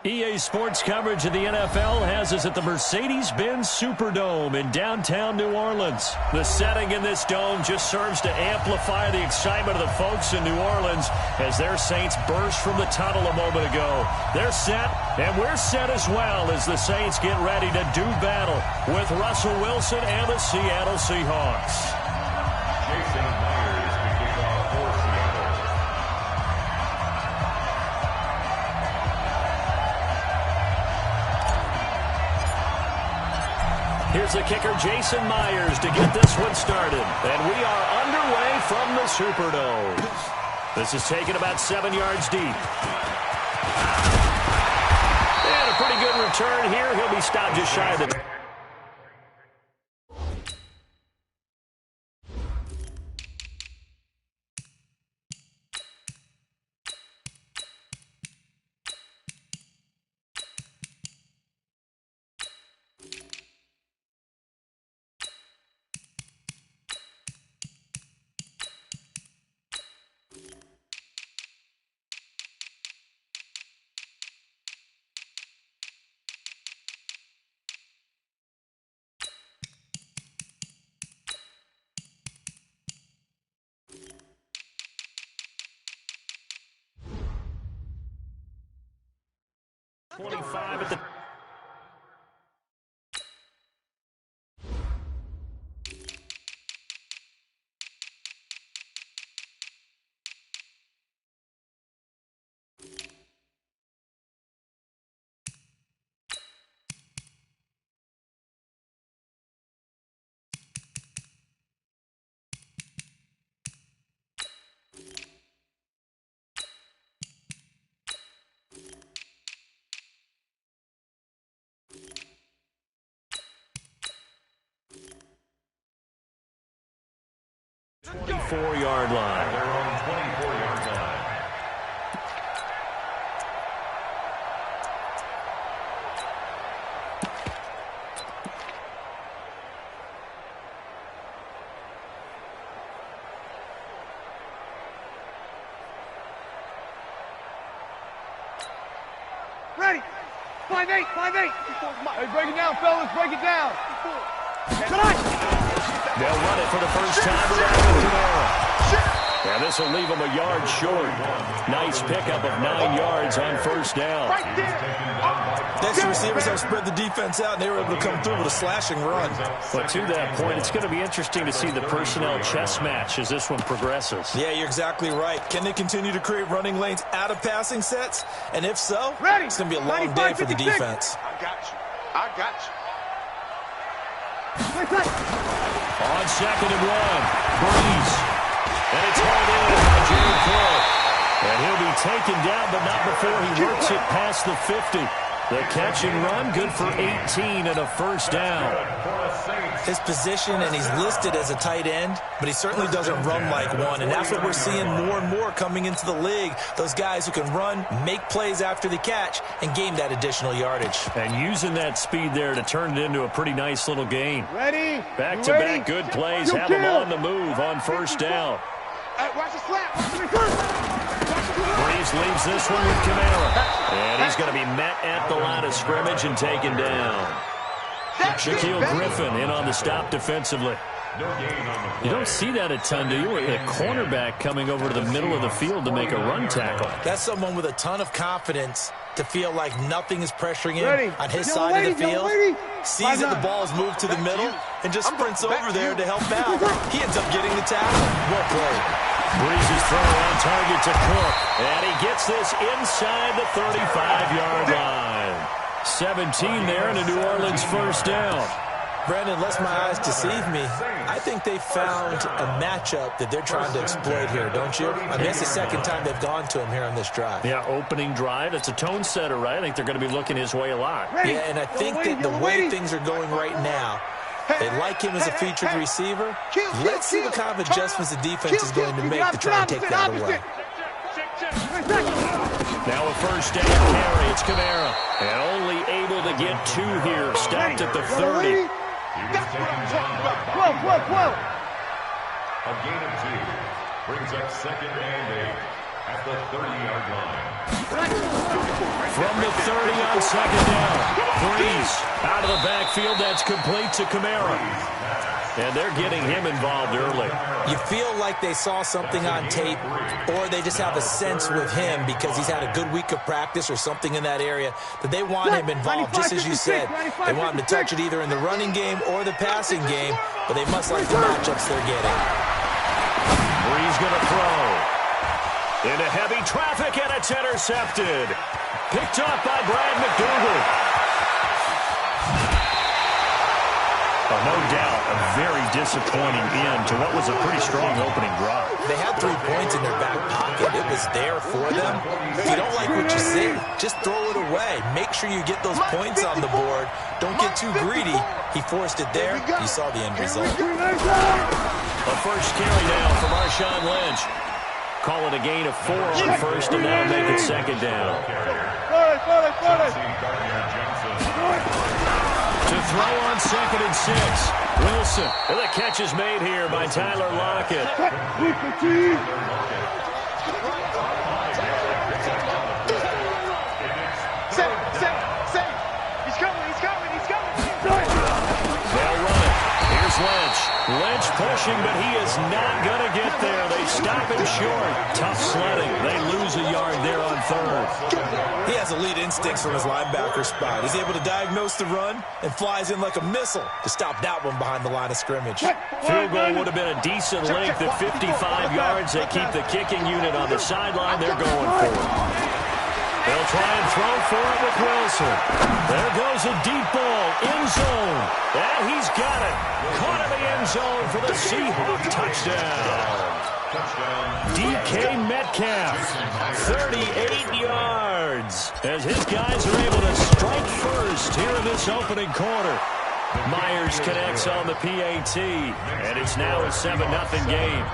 [SPEAKER 1] EA Sports coverage of the NFL has us at the Mercedes-Benz Superdome in downtown New Orleans. The setting in this dome just serves to amplify the excitement of the folks in New Orleans as their Saints burst from the tunnel a moment ago. They're set, and we're set as well as the Saints get ready to do battle with Russell Wilson and the Seattle Seahawks.
[SPEAKER 4] Jason Myers to kick off for Seattle.
[SPEAKER 1] Here's the kicker, Jason Myers, to get this one started. And we are underway from the Superdome. This is taken about 7 yards deep. And a pretty good return here. He'll be stopped just shy of the... .25 at the... .24-yard line.
[SPEAKER 4] Their own 24-yard line.
[SPEAKER 6] Ready. 5-8, 5-8. Hey, break it down, fellas. Break it down.
[SPEAKER 1] They'll run it for the first time around with Kamara. And this will leave them a yard short. Nice pickup of 9 yards on first down.
[SPEAKER 2] Next receivers have spread the defense out, and they were able to come through with a slashing run.
[SPEAKER 1] But to that point, it's going to be interesting to see the personnel chess match as this one progresses.
[SPEAKER 2] Yeah, you're exactly right. Can they continue to create running lanes out of passing sets? And if so, it's going to be a long day for the defense.
[SPEAKER 3] I got you. I got you.
[SPEAKER 1] On 2nd and 1, Breeze And it's hauled in by Jared Cook. And he'll be taken down, but not before he works it past the 50. The catch and run, good for 18 and a first down.
[SPEAKER 2] His position, and he's listed as a tight end, but he certainly doesn't run like one, and that's what we're seeing more and more coming into the league. Those guys who can run, make plays after the catch, and gain that additional yardage.
[SPEAKER 1] And using that speed there to turn it into a pretty nice little gain.
[SPEAKER 6] Ready?
[SPEAKER 1] Back-to-back good plays, have him on the move on first down.
[SPEAKER 6] Watch the slap.
[SPEAKER 1] Breeze leaves this one with Kamara. And he's going to be met at the line of scrimmage and taken down. Shaquille Griffin in on the stop defensively. You don't see that a ton, do you? A cornerback coming over to the middle of the field to make a run tackle.
[SPEAKER 2] That's someone with a ton of confidence to feel like nothing is pressuring him on his side of the field. Sees that the ball's moved to the middle and just sprints over there to help out. He ends up getting the tackle. Well played.
[SPEAKER 1] Breeze's throw on target to Cook. And he gets this inside the 35-yard line. 17 there and a New Orleans first down.
[SPEAKER 2] Brandon, unless my eyes deceive me, I think they found a matchup that they're trying to exploit here, don't you? I mean, it's the second time they've gone to him here on this drive.
[SPEAKER 1] Yeah, opening drive. It's a tone setter, right? I think they're going to be looking his way a lot.
[SPEAKER 2] Yeah, and I think that the way things are going right now, they like him as a featured receiver. Let's see what kind of adjustments the defense is going to make to try and take that away.
[SPEAKER 1] Now a first down carry. It's Kamara. And only able to get two here. Stopped at the 30.
[SPEAKER 4] That's what I'm talking about. A gain of 2 brings up second and 8 at the 30-yard line.
[SPEAKER 1] From the 30 on second down. Breeze out of the backfield. That's complete to Kamara. And they're getting him involved early.
[SPEAKER 2] You feel like they saw something on tape, or they just have a sense with him because he's had a good week of practice or something in that area that they want him involved, just as you said. They want him to touch it either in the running game or the passing game, but they must like the matchups they're getting.
[SPEAKER 1] Breeze going to throw. Into heavy traffic, and it's intercepted. Picked up by Brad McDougal. No doubt, a very disappointing end to what was a pretty strong opening drive.
[SPEAKER 2] They had 3 points in their back pocket. It was there for them. If you don't like what you see, just throw it away. Make sure you get those points on the board. Don't get too greedy. He forced it there. You saw the end result.
[SPEAKER 1] A first carry now from Marshawn Lynch. Call it a gain of 4 on first, and now make it second down. To throw on second and 6. Wilson. And the catch is made here by Tyler Lockett.
[SPEAKER 6] He's coming.
[SPEAKER 1] They'll run it. Here's Lynch. Lynch pushing, but he is not going to get there. They stop him short. Tough sledding. They lose a yard there on third.
[SPEAKER 2] He has elite instincts from his linebacker spot. He's able to diagnose the run and flies in like a missile to stop that one behind the line of scrimmage.
[SPEAKER 1] Field goal would have been a decent length at 55 yards. They keep the kicking unit on the sideline. They're going for it. They'll try and throw for it with Wilson. There goes a deep ball. End zone. And he's got it. Caught in the end zone for the Seahawks touchdown. DK Metcalf, 38 yards, as his guys are able to strike first here in this opening quarter. Myers connects on the PAT, and it's now a 7-0 game.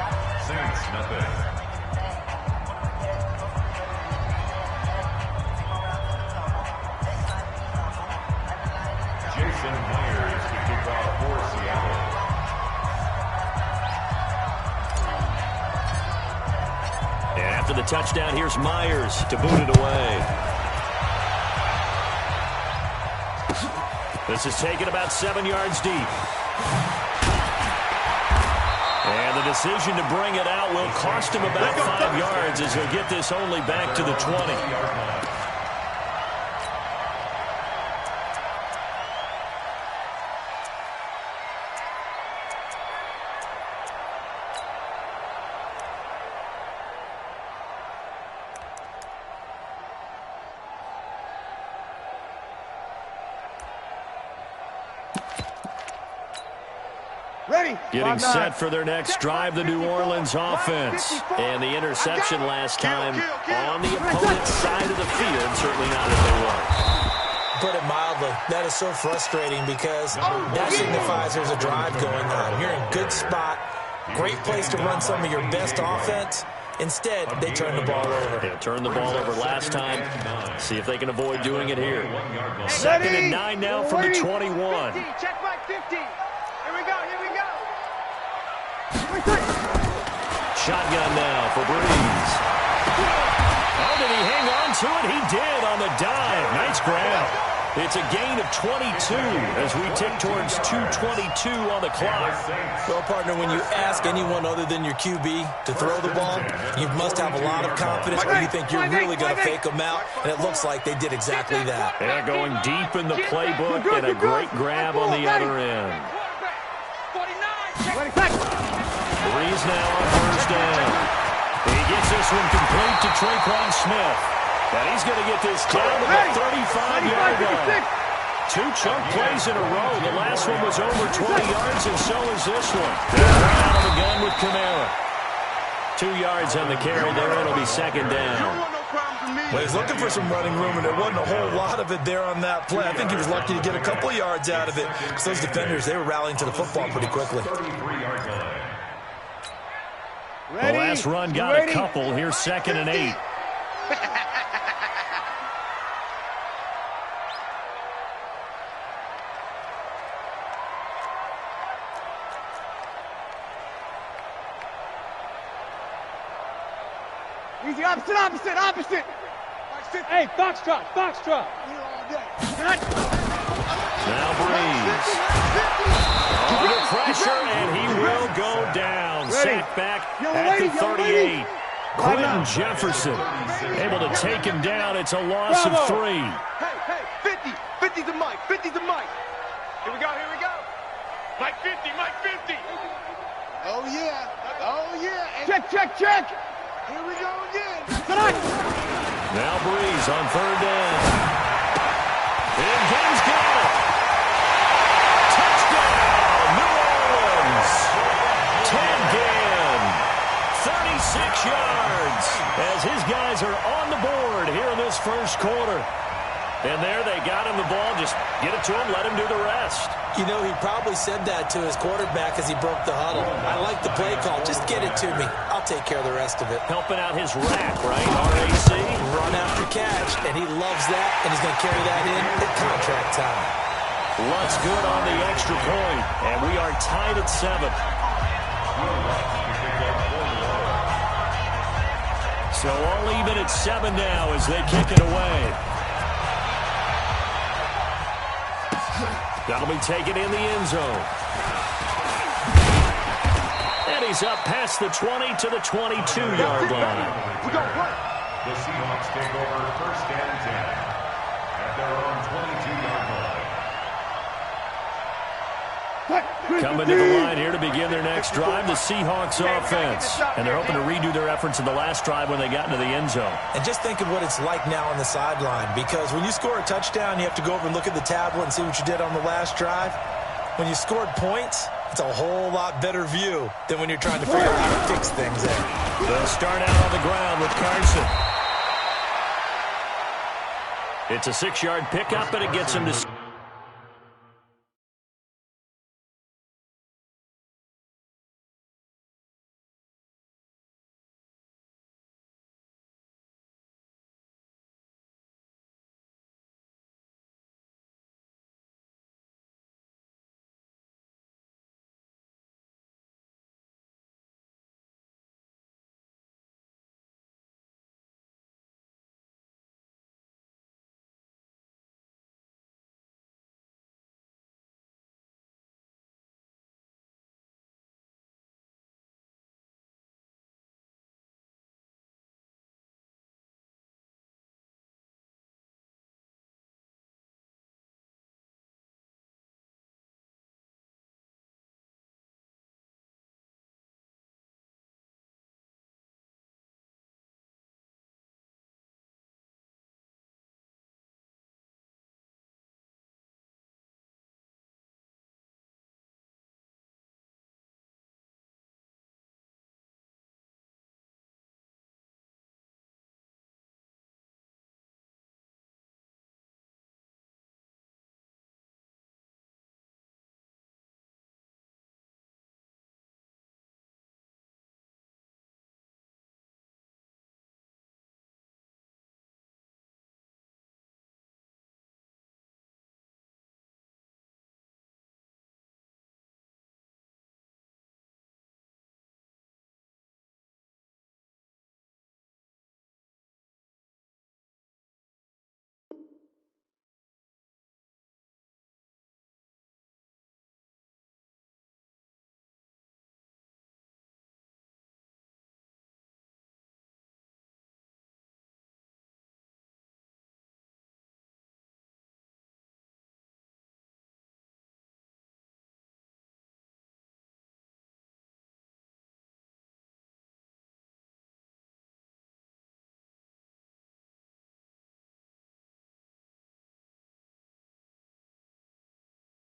[SPEAKER 4] Saints nothing. Jason Myers to kick off for Seattle.
[SPEAKER 1] And after the touchdown, here's Myers to boot it away. This is taken about 7 yards deep. And the decision to bring it out will cost him about 5 yards as he'll get this only back to the 20.
[SPEAKER 6] Ready.
[SPEAKER 1] Getting set for their next drive, the New Orleans offense. And the interception last time on the opponent's side of the field. Certainly not as they were.
[SPEAKER 2] Put it mildly, that is so frustrating because that signifies there's a drive going on. You're in a good spot, great place to run some of your best offense. Instead, they turn the ball over.
[SPEAKER 1] Yeah, turned the ball over last time. See if they can avoid doing it here. 2nd and 9 now from the 21.
[SPEAKER 6] Check my 50. Here we go, here we go.
[SPEAKER 1] Shotgun now for Breeze. Oh, did he hang on to it? He did on the dive. Nice grab. It's a gain of 22 as we tick towards 2:22 on the clock.
[SPEAKER 2] Well, partner, when you ask anyone other than your QB to throw the ball, you must have a lot of confidence or you think you're really going to fake them out, and it looks like they did exactly that.
[SPEAKER 1] Yeah, going deep in the playbook and a great grab on the other end. Breeze now on first down. He gets this one complete to Traquan Smith. And he's going to get this down to the 35-yard line. 2 chunk plays in a row. The last one was over 20 yards, and so is this one. Out of the gun with Kamara. 2 yards on the carry there. It'll be 2nd down.
[SPEAKER 2] Well, he's looking for some running room, and there wasn't a whole lot of it there on that play. I think he was lucky to get a couple of yards out of it because those defenders, they were rallying to the football pretty quickly.
[SPEAKER 1] The last run got a couple. Here's 2nd and 8.
[SPEAKER 6] Easy, opposite. Hey, foxtrot.
[SPEAKER 1] Now Breeze. Under pressure, and he will go down. Sacked back at the 38. Quentin Jefferson able to take him down. It's a loss of 3.
[SPEAKER 3] Hey, 50. 50's the mic. 50's the mic. Here we go. Mike 50.
[SPEAKER 5] Oh, yeah. And
[SPEAKER 6] Check.
[SPEAKER 5] here we go again.
[SPEAKER 1] Now Breeze on 3rd down. And he's got it. Touchdown, New Orleans. Ted Ginn, 36 yards as his guys are on the board here in this first quarter. And there they got him the ball. Just get it to him, let him do the rest.
[SPEAKER 2] You know, he probably said that to his quarterback as he broke the huddle. I like the play call. Just get it to me. I'll take care of the rest of it.
[SPEAKER 1] Helping out his rack, right? RAC.
[SPEAKER 2] Run after catch, and he loves that, and he's going to carry that in at contract time.
[SPEAKER 1] What's good on the extra point, and we are tied at 7. So all even at 7 now as they kick it away. That'll be taken in the end zone. And he's up past the 20 to the 22-yard line.
[SPEAKER 4] The Seahawks take over 1st and 10 at their own 22-yard line.
[SPEAKER 1] Coming to the line here to begin their next drive, the Seahawks offense. And they're hoping to redo their efforts in the last drive when they got into the end zone.
[SPEAKER 2] And just think of what it's like now on the sideline, because when you score a touchdown, you have to go over and look at the tablet and see what you did on the last drive. When you scored points, it's a whole lot better view than when you're trying to figure out how to fix things there.
[SPEAKER 1] They'll start out on the ground with Carson. It's a 6-yard pickup, and it gets him to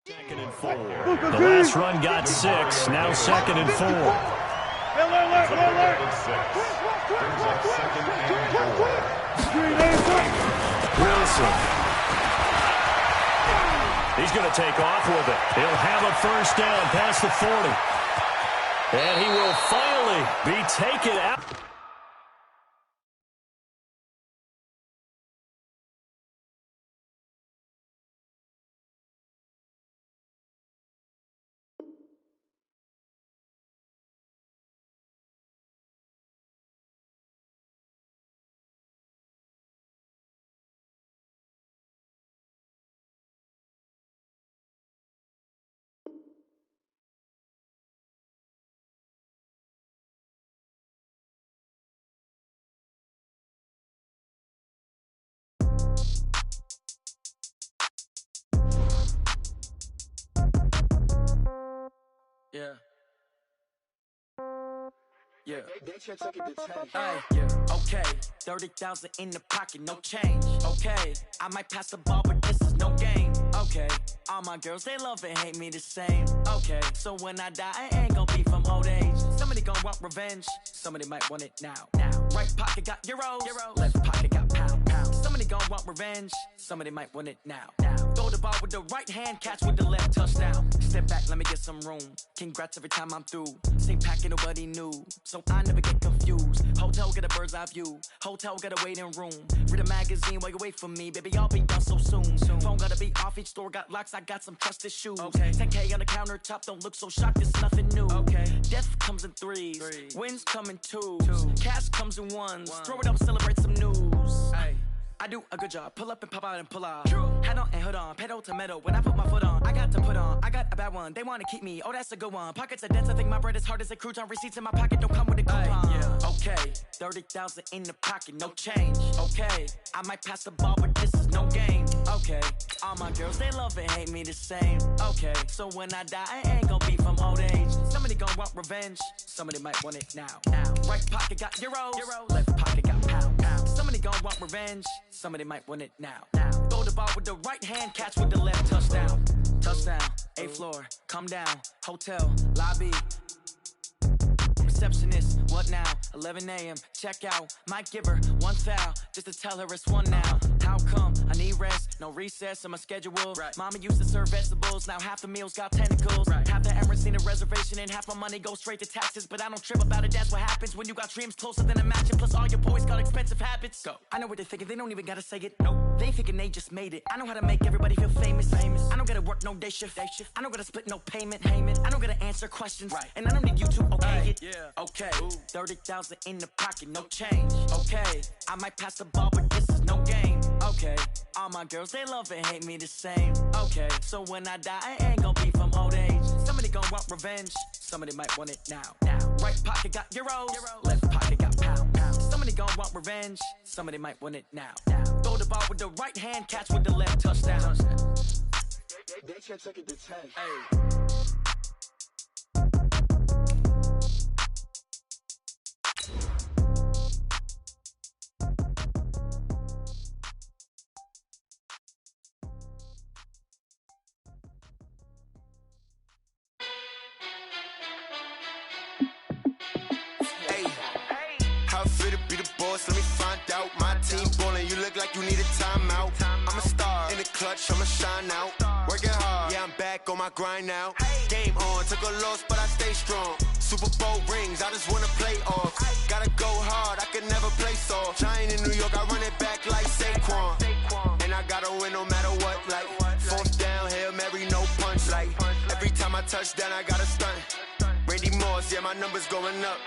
[SPEAKER 1] Second and 4. The last run got 6. Now second and 4. Wilson. He's going to take off with it. He'll have a first down past the 40. And he will finally be taken out.
[SPEAKER 8] Yeah. Yeah. Yeah. Okay. 30,000 in the pocket, no change. Okay. I might pass the ball, but this is no game. Okay. All my girls, they love and hate me the same. Okay. So when I die, I ain't gonna be from old age. Somebody gonna want revenge. Somebody might want it now. Right pocket got euros. Left pocket got pound. Somebody gonna want revenge. Somebody might want it now. Throw the ball with the right hand, catch with the left, touchdown. Step back, let me get some room. Congrats every time I'm through. Same packet, nobody knew. So I never get confused. Hotel get a bird's eye view. Hotel got a waiting room. Read a magazine while you wait for me. Baby, I'll be done so soon. Phone gotta be off, each store got locks. I got some trusted shoes. Okay. 10K on the countertop, don't look so shocked, it's nothing new. Okay. Death comes in threes. Wins come in twos. Cash comes in ones. Throw it up, celebrate some news. Ay. I do a good job, pull up and pop out and pull off. Hat on and hood on, pedal to metal. When I put my foot on, I got to put on. I got a bad one, they wanna keep me. Oh, that's a good one. Pockets are dense, I think my bread is hard as a crouton. Receipts in my pocket don't come with a coupon. Yeah. Okay, 30,000 in the pocket, no change. Okay, I might pass the ball, but this is no game. Okay, all my girls, they love and hate me the same. Okay, so when I die, I ain't gonna be from old age. Somebody gonna want revenge, somebody might want it now. Right pocket got euros. Left pocket got pound. Somebody gonna want revenge, somebody might want it now. Throw the ball with the right hand, catch with the left, touchdown. Touchdown, 8th floor, come down, hotel, lobby. Receptionist, what now? 11 a.m., check out. Might give her one foul, just to tell her it's one now. How come? I need rest, no recess in my schedule. Right. Mama used to serve vegetables, now half the meals got tentacles. Right. Half the Emirates need a reservation and half my money goes straight to taxes. But I don't trip about it, that's what happens when you got dreams closer than a match. And plus all your boys got expensive habits. Go. I know what they're thinking, they don't even gotta say it. Nope. They thinking they just made it. I know how to make everybody feel famous. I don't gotta work no day shift. I don't gotta split no payment. I don't gotta answer questions. Right. And I don't need you to okay it. Yeah. Okay, 30,000 in the pocket, no change. Okay, I might pass the ball, but this is no game. Okay, all my girls, they love and hate me the same. Okay, so when I die, I ain't gonna be from old age. Somebody gonna want revenge, somebody might want it now. Right pocket got euros. Left pocket got pound. Somebody gonna want revenge, somebody might want it now. Throw the ball with the right hand, catch with the left, touchdown.
[SPEAKER 5] They can't take it to 10.
[SPEAKER 8] Hey.
[SPEAKER 9] Let me find out. My team ballin', you look like you need a timeout. I'm a star in the clutch, I'ma shine out. Working hard, yeah, I'm back on my grind now. Game on, took a loss, but I stay strong. Super Bowl rings, I just wanna play off. Gotta go hard, I could never play soft. Giant in New York, I run it back like Saquon. And I gotta win no matter what, like 4th down, Hail Mary, no punch. Like every time I touch down, I gotta stunt. Randy Moss, yeah, my numbers going up.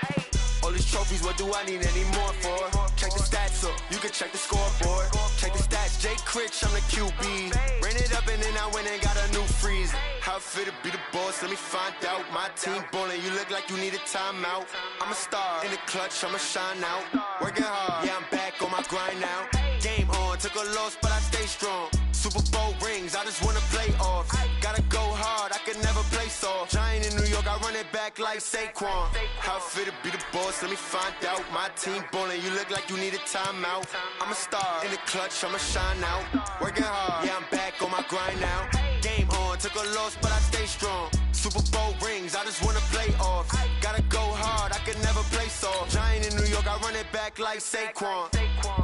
[SPEAKER 9] All these trophies, what do I need any more for? Check the stats up, you can check the scoreboard. Check the stats, Jay Critch, I'm the QB. Ran it up and then I went and got a new freeze. How it feel to be the boss, let me find out. My team ballin', you look like you need a timeout. I'm a star in the clutch, I'ma shine out. Working hard, yeah, I'm back on my grind now. Game on, took a loss, but I stay strong. Super Bowl rings, I just wanna play off. Gotta go hard, I could never play soft. Giant in New York, I run it back like Saquon. How it feel to be the boss, let me find out. My team ballin', you look like you need a timeout. I'm a star in the clutch, I'ma shine out. Working hard, yeah, I'm back on my grind now. Game on, took a loss, but I stay strong. Super Bowl rings, I just wanna play off. Gotta go hard, I could never play soft. Giant in New York, I run it back like Saquon.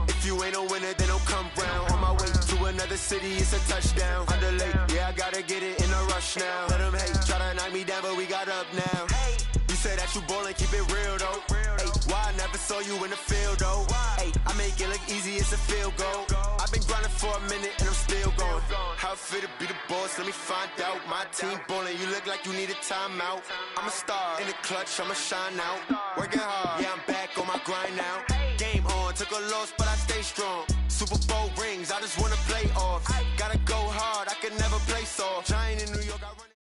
[SPEAKER 9] If you ain't a winner, then don't come round. On my way to another city, it's a touchdown. Underlay, yeah, I gotta get it in a rush now. Let them hate, try to knock me down, but we got up now. You say that you ballin', keep it real though. Hey, why I never saw you in the field though? Hey, I make it look easy, it's a field goal. I've been grinding for a minute and I'm still going. How it feel to be the boss, let me find out. My team ballin', you look like you need a timeout. I'm a star in the clutch, I'ma shine out. Working hard, yeah, I'm back on my grind now. Game on, took a loss, but I stay strong. Super Bowl rings, I just wanna play off. Gotta go hard, I could never play soft. Giant in New York, I run it.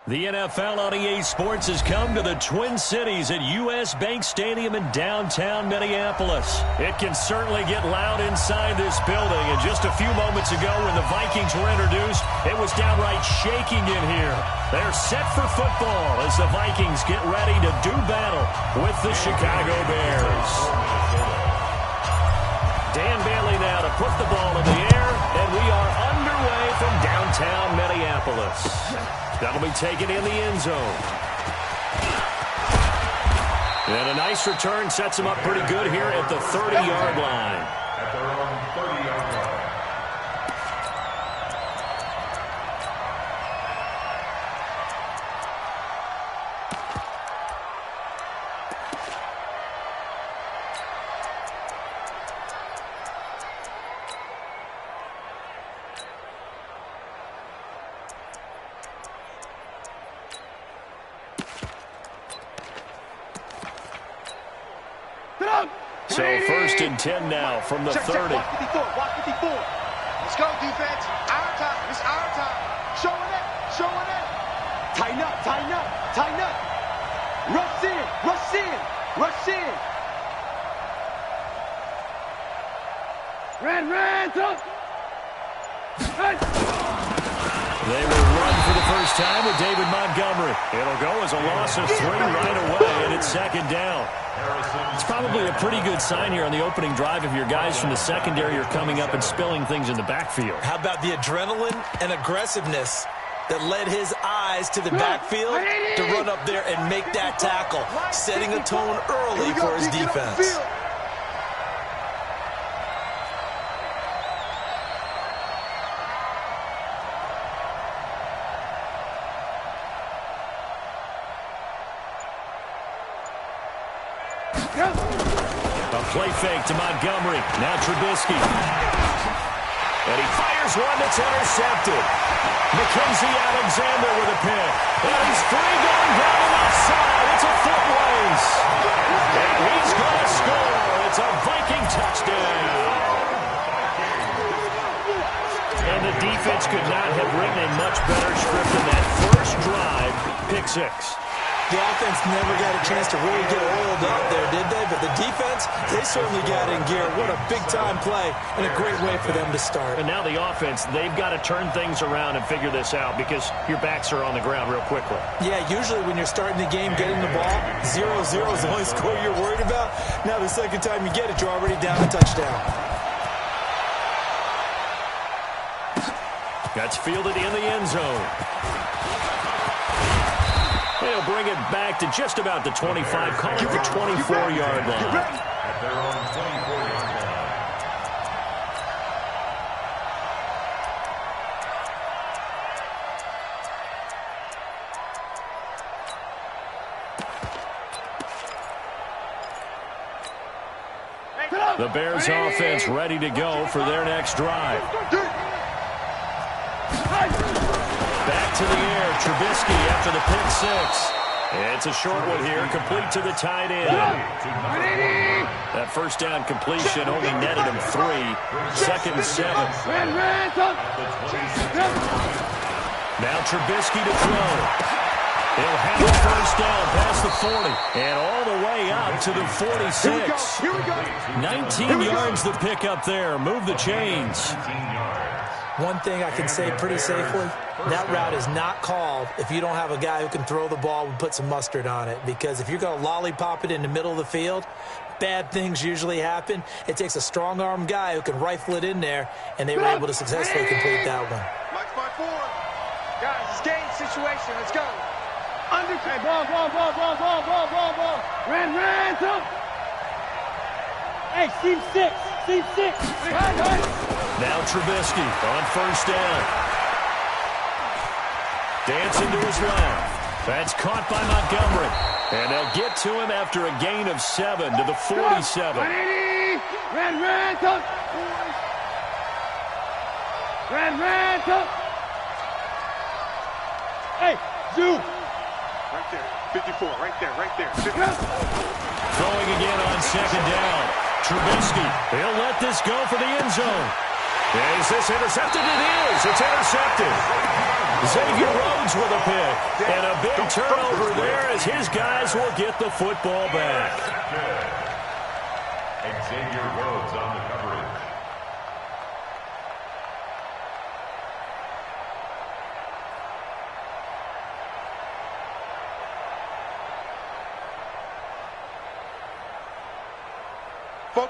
[SPEAKER 1] The NFL on EA Sports has come to the Twin Cities at U.S. Bank Stadium in downtown Minneapolis. It can certainly get loud inside this building. And just a few moments ago when the Vikings were introduced, it was downright shaking in here. They're set for football as the Vikings get ready to do battle with the Chicago Bears. Dan Bailey now to put the ball in the air, and we are underway from downtown Minneapolis. That'll be taken in the end zone. And a nice return sets him up pretty good here at the 30-yard line.
[SPEAKER 4] At their own 30-yard line.
[SPEAKER 1] So 1st and 10 now from the 30.
[SPEAKER 3] Watch 54, watch 54. Let's go, defense. Our time, it's our time. Showing it, showing it. Tighten up, tighten up, tighten up. Rush in, rush in, rush in. Ran, up.
[SPEAKER 1] They will run for the first time with David Montgomery. It'll go as a loss of 3 right away, and it's 2nd down. It's probably a pretty good sign here on the opening drive if your guys from the secondary are coming up and spilling things in the backfield.
[SPEAKER 2] How about the adrenaline and aggressiveness that led his eyes to the backfield to run up there and make that tackle, setting a tone early for his defense.
[SPEAKER 1] A play fake to Montgomery. Now Trubisky. And he fires one that's intercepted. Mackenzie Alexander with a pick. And he's free going down the left side. It's a foot race. And he's going to score. It's a Viking touchdown. And the defense could not have written a much better script in that first drive. Pick 6.
[SPEAKER 2] The offense never got a chance to really get oiled up there, did they? But the defense, they certainly got in gear. What a big-time play and a great way for them to start.
[SPEAKER 1] And now the offense, they've got to turn things around and figure this out because your backs are on the ground real quickly.
[SPEAKER 2] Yeah, usually when you're starting the game, getting the ball, 0-0 is the only score you're worried about. Now the second time you get it, you're already down a touchdown.
[SPEAKER 1] That's fielded in the end zone. They'll bring it back to just about the 25, call it the 24-yard line.
[SPEAKER 4] At their own 24-yard
[SPEAKER 1] line. The Bears offense ready to go for their next drive. Back to the air, Trubisky after the pick 6. It's a short one here, complete to the tight end. That first down completion only netted him 3. 2nd and 7. Now Trubisky to throw. He'll have the first down past the 40 and all the way up to the 46. 19 yards the pick up there. Move the chains.
[SPEAKER 2] One thing I can say pretty safely, that route is not called if you don't have a guy who can throw the ball and put some mustard on it. Because if you're going to lollipop it in the middle of the field, bad things usually happen. It takes a strong-arm guy who can rifle it in there, and they were able to successfully complete that one.
[SPEAKER 3] Mike's by 4. Guys, it's game situation. Let's go.
[SPEAKER 6] Under. Hey, ball. Ran, up. Hey, seam 6.
[SPEAKER 1] Now Trubisky on first down. Dancing to his left. That's caught by Montgomery. And they'll get to him after a gain of 7 to the 47.
[SPEAKER 6] Ran, up. Ran, up. Hey, Zoo.
[SPEAKER 3] Right there. 54. Right there. 54.
[SPEAKER 1] Throwing again on second down. Trubisky, he'll let this go for the end zone. Is this intercepted? It is. It's intercepted. Xavier Rhodes with a pick. And a big turnover there as his guys will get the football back.
[SPEAKER 4] Xavier Rhodes on the coverage.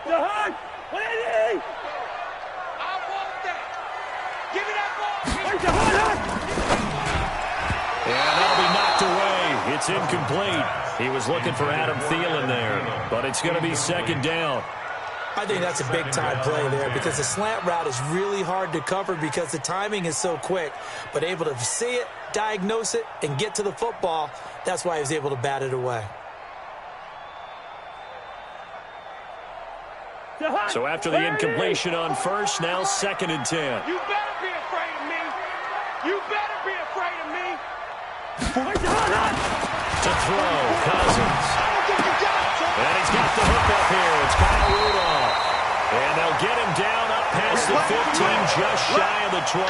[SPEAKER 6] The hunt! 180!
[SPEAKER 3] I want that. Give me that ball.
[SPEAKER 6] Where's the hunt?
[SPEAKER 1] And that'll be knocked away. It's incomplete. He was looking for Adam Thielen there, but it's going to be second down.
[SPEAKER 2] I think that's a big-time play there because the slant route is really hard to cover because the timing is so quick. But able to see it, diagnose it, and get to the football, that's why he was able to bat it away.
[SPEAKER 1] So after the incompletion on first, now 2nd and 10.
[SPEAKER 3] You better be afraid of me. You better be afraid of me.
[SPEAKER 1] To throw, Cousins. And he's got the hook up here. It's Kyle Rudolph. And they'll get him down up past the 15, just shy of the 20.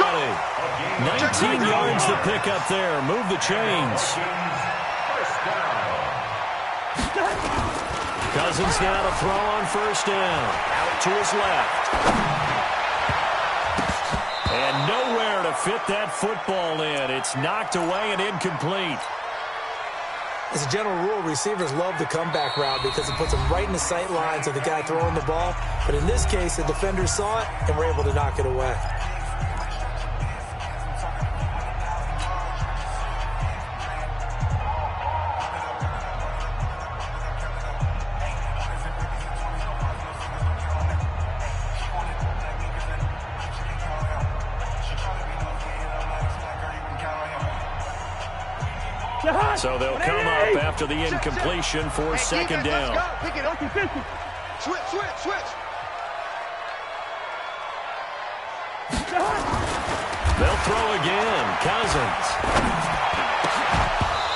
[SPEAKER 1] 19 yards to pick up there. Move the chains. Cousins now to throw on first down. Out to his left. And nowhere to fit that football in. It's knocked away and incomplete.
[SPEAKER 2] As a general rule, receivers love the comeback route because it puts them right in the sight lines of the guy throwing the ball. But in this case, the defender saw it and were able to knock it away.
[SPEAKER 1] So they'll come up after the incompletion for second down.
[SPEAKER 3] Pick it up. Switch.
[SPEAKER 1] They'll throw again. Cousins.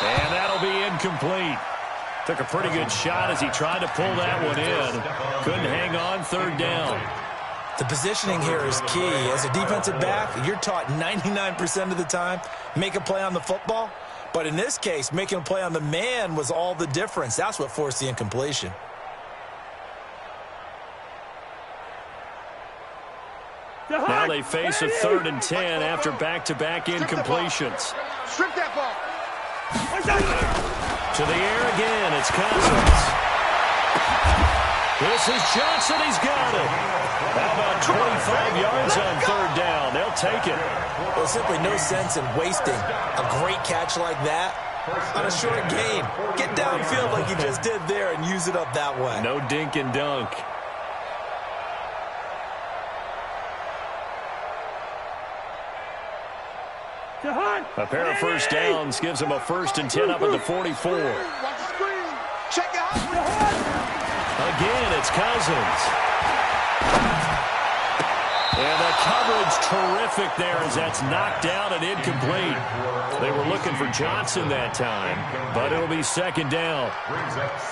[SPEAKER 1] And that'll be incomplete. Took a pretty good shot as he tried to pull that one in. Couldn't hang on, third down.
[SPEAKER 2] The positioning here is key. As a defensive back, you're taught 99% of the time, make a play on the football. But in this case, making a play on the man was all the difference. That's what forced the incompletion.
[SPEAKER 1] Now they face a 3rd and 10 after back-to-back incompletions.
[SPEAKER 3] Strip that ball.
[SPEAKER 1] To the air again, it's Cousins. This is Johnson, he's got it. How about 25 yards on third down? They'll take it.
[SPEAKER 2] There's simply no sense in wasting a great catch like that on a short gain. Get downfield like you just did there and use it up that way.
[SPEAKER 1] No dink and dunk. A pair of first downs gives them a 1st and 10 up at the 44.
[SPEAKER 3] Watch the screen. Check it out.
[SPEAKER 1] Again, it's Cousins. And the coverage terrific there as that's knocked down and incomplete. They were looking for Johnson that time, but it'll be second down.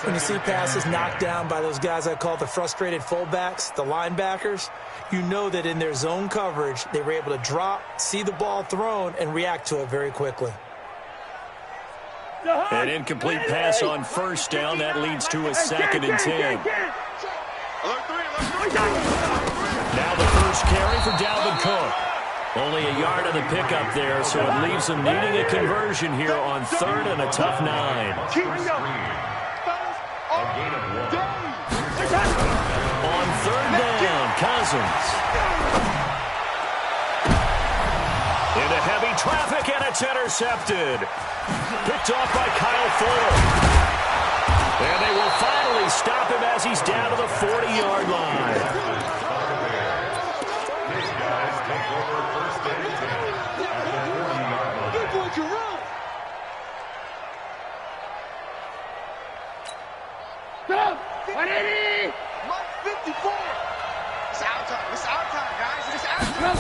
[SPEAKER 2] When you see passes knocked down by those guys I call the frustrated fullbacks, the linebackers, you know that in their zone coverage, they were able to drop, see the ball thrown, and react to it very quickly.
[SPEAKER 1] An incomplete pass on first down. That leads to a 2nd and 10. Now the first carry for Dalvin Cook. Only a yard of the pickup there, so it leaves them needing a conversion here on 3rd and a tough 9. Cousins. Into heavy traffic, and it's intercepted. Picked off by Kyle Fuller. And they will finally stop him as he's down to the 40-yard line.
[SPEAKER 4] These guys take over first and 10 at the 40-yard line.
[SPEAKER 3] You're going to run.
[SPEAKER 6] Go! 180!
[SPEAKER 3] Mike 54. It's our time. It's our time, guys. It's our time.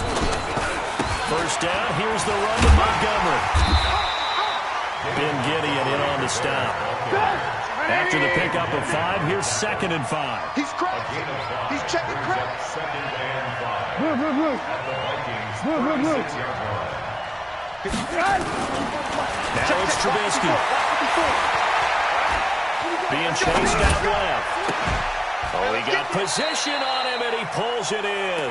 [SPEAKER 1] First down, here's the run to Montgomery. Ben Gideon in on the stop. After the pickup of 5, here's 2nd and 5.
[SPEAKER 3] He's cracked. He's checking cracks.
[SPEAKER 4] Second and 5.
[SPEAKER 6] Move, move, move.
[SPEAKER 4] At the Vikings'
[SPEAKER 6] Move, move, move.
[SPEAKER 4] 36-yard line.
[SPEAKER 1] Now it's Trubisky. Being chased out left. Oh, he got position on him, and he pulls it in.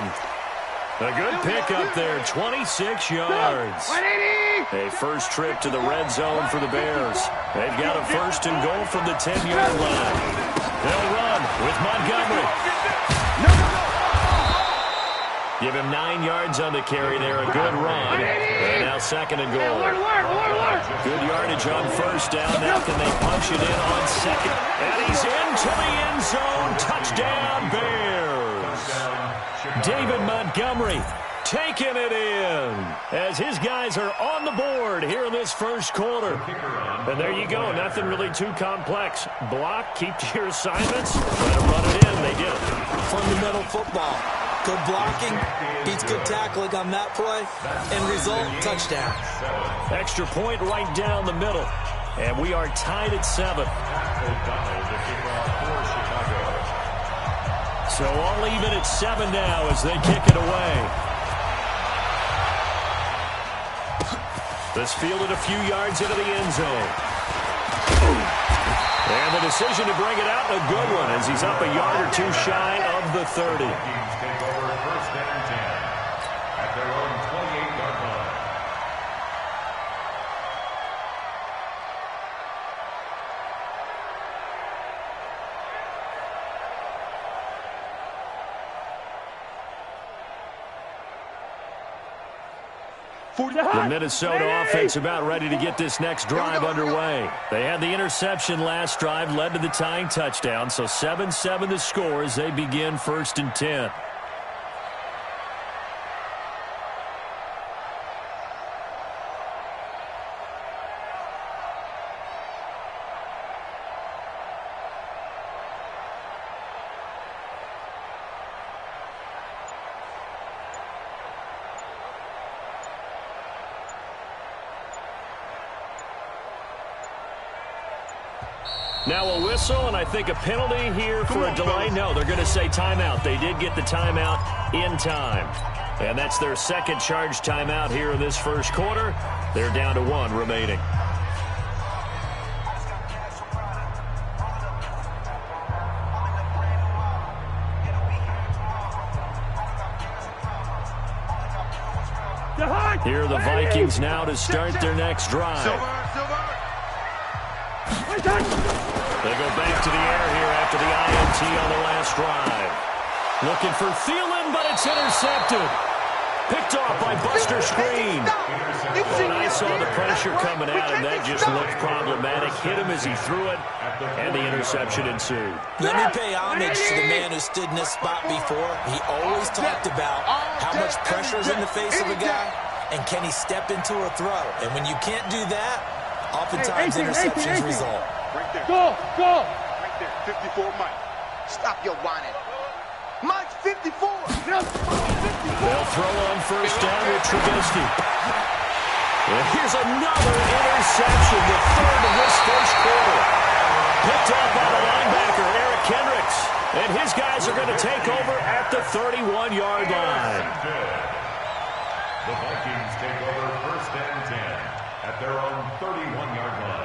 [SPEAKER 1] A good pickup there, 26 yards.
[SPEAKER 6] 180!
[SPEAKER 1] A first trip to the red zone for the Bears. They've got a first and goal from the 10-yard line. They'll run with Montgomery. Give him 9 yards on the carry there, a good run. And now 2nd and goal. Good yardage on first down. Now can they punch it in on 2nd? And he's into the end zone. Touchdown, Bears. David Montgomery taking it in as his guys are on the board here in this first quarter. And there you go. Nothing really too complex. Block, keep to your assignments, try to run it in. They did it.
[SPEAKER 2] Fundamental football. Good blocking beats good tackling on that play. End result, touchdown.
[SPEAKER 1] Extra point right down the middle. And we are tied at 7. So all even at 7 now as they kick it away. This fielded a few yards into the end zone. And the decision to bring it out, a good one, as he's up a yard or two shy of the 30.
[SPEAKER 4] Vikings take over first and 10 at their own 28-yard line.
[SPEAKER 1] The Minnesota offense about ready to get this next drive underway. They had the interception last drive, led to the tying touchdown, so 7-7 the score as they begin first and 10. Now a whistle, and I think a penalty here for a delay. No, they're going to say timeout. They did get the timeout in time. And that's their second charge timeout here in this first quarter. They're down to 1 remaining. Here are the Vikings now to start their next drive. They go back to the air here after the INT on the last drive. Looking for Thielen, but it's intercepted. Picked off by Buster Screen. And I saw the pressure coming out, and that just looked problematic. Hit him as he threw it, and the interception ensued.
[SPEAKER 2] Let me pay homage to the man who stood in this spot before. He always talked about how much pressure is in the face of a guy, and can he step into a throw. And when you can't do that, oftentimes interceptions result.
[SPEAKER 3] Right there.
[SPEAKER 6] Go!
[SPEAKER 3] Right there. 54 Mike. Stop your whining. Mike 54.
[SPEAKER 1] They'll throw on first down with Trubisky. And here's another interception, the third of this first quarter. Picked up by the linebacker, Eric Kendricks. And his guys are going to take over at the 31-yard line.
[SPEAKER 4] The Vikings take over first and 10 at their own 31-yard line.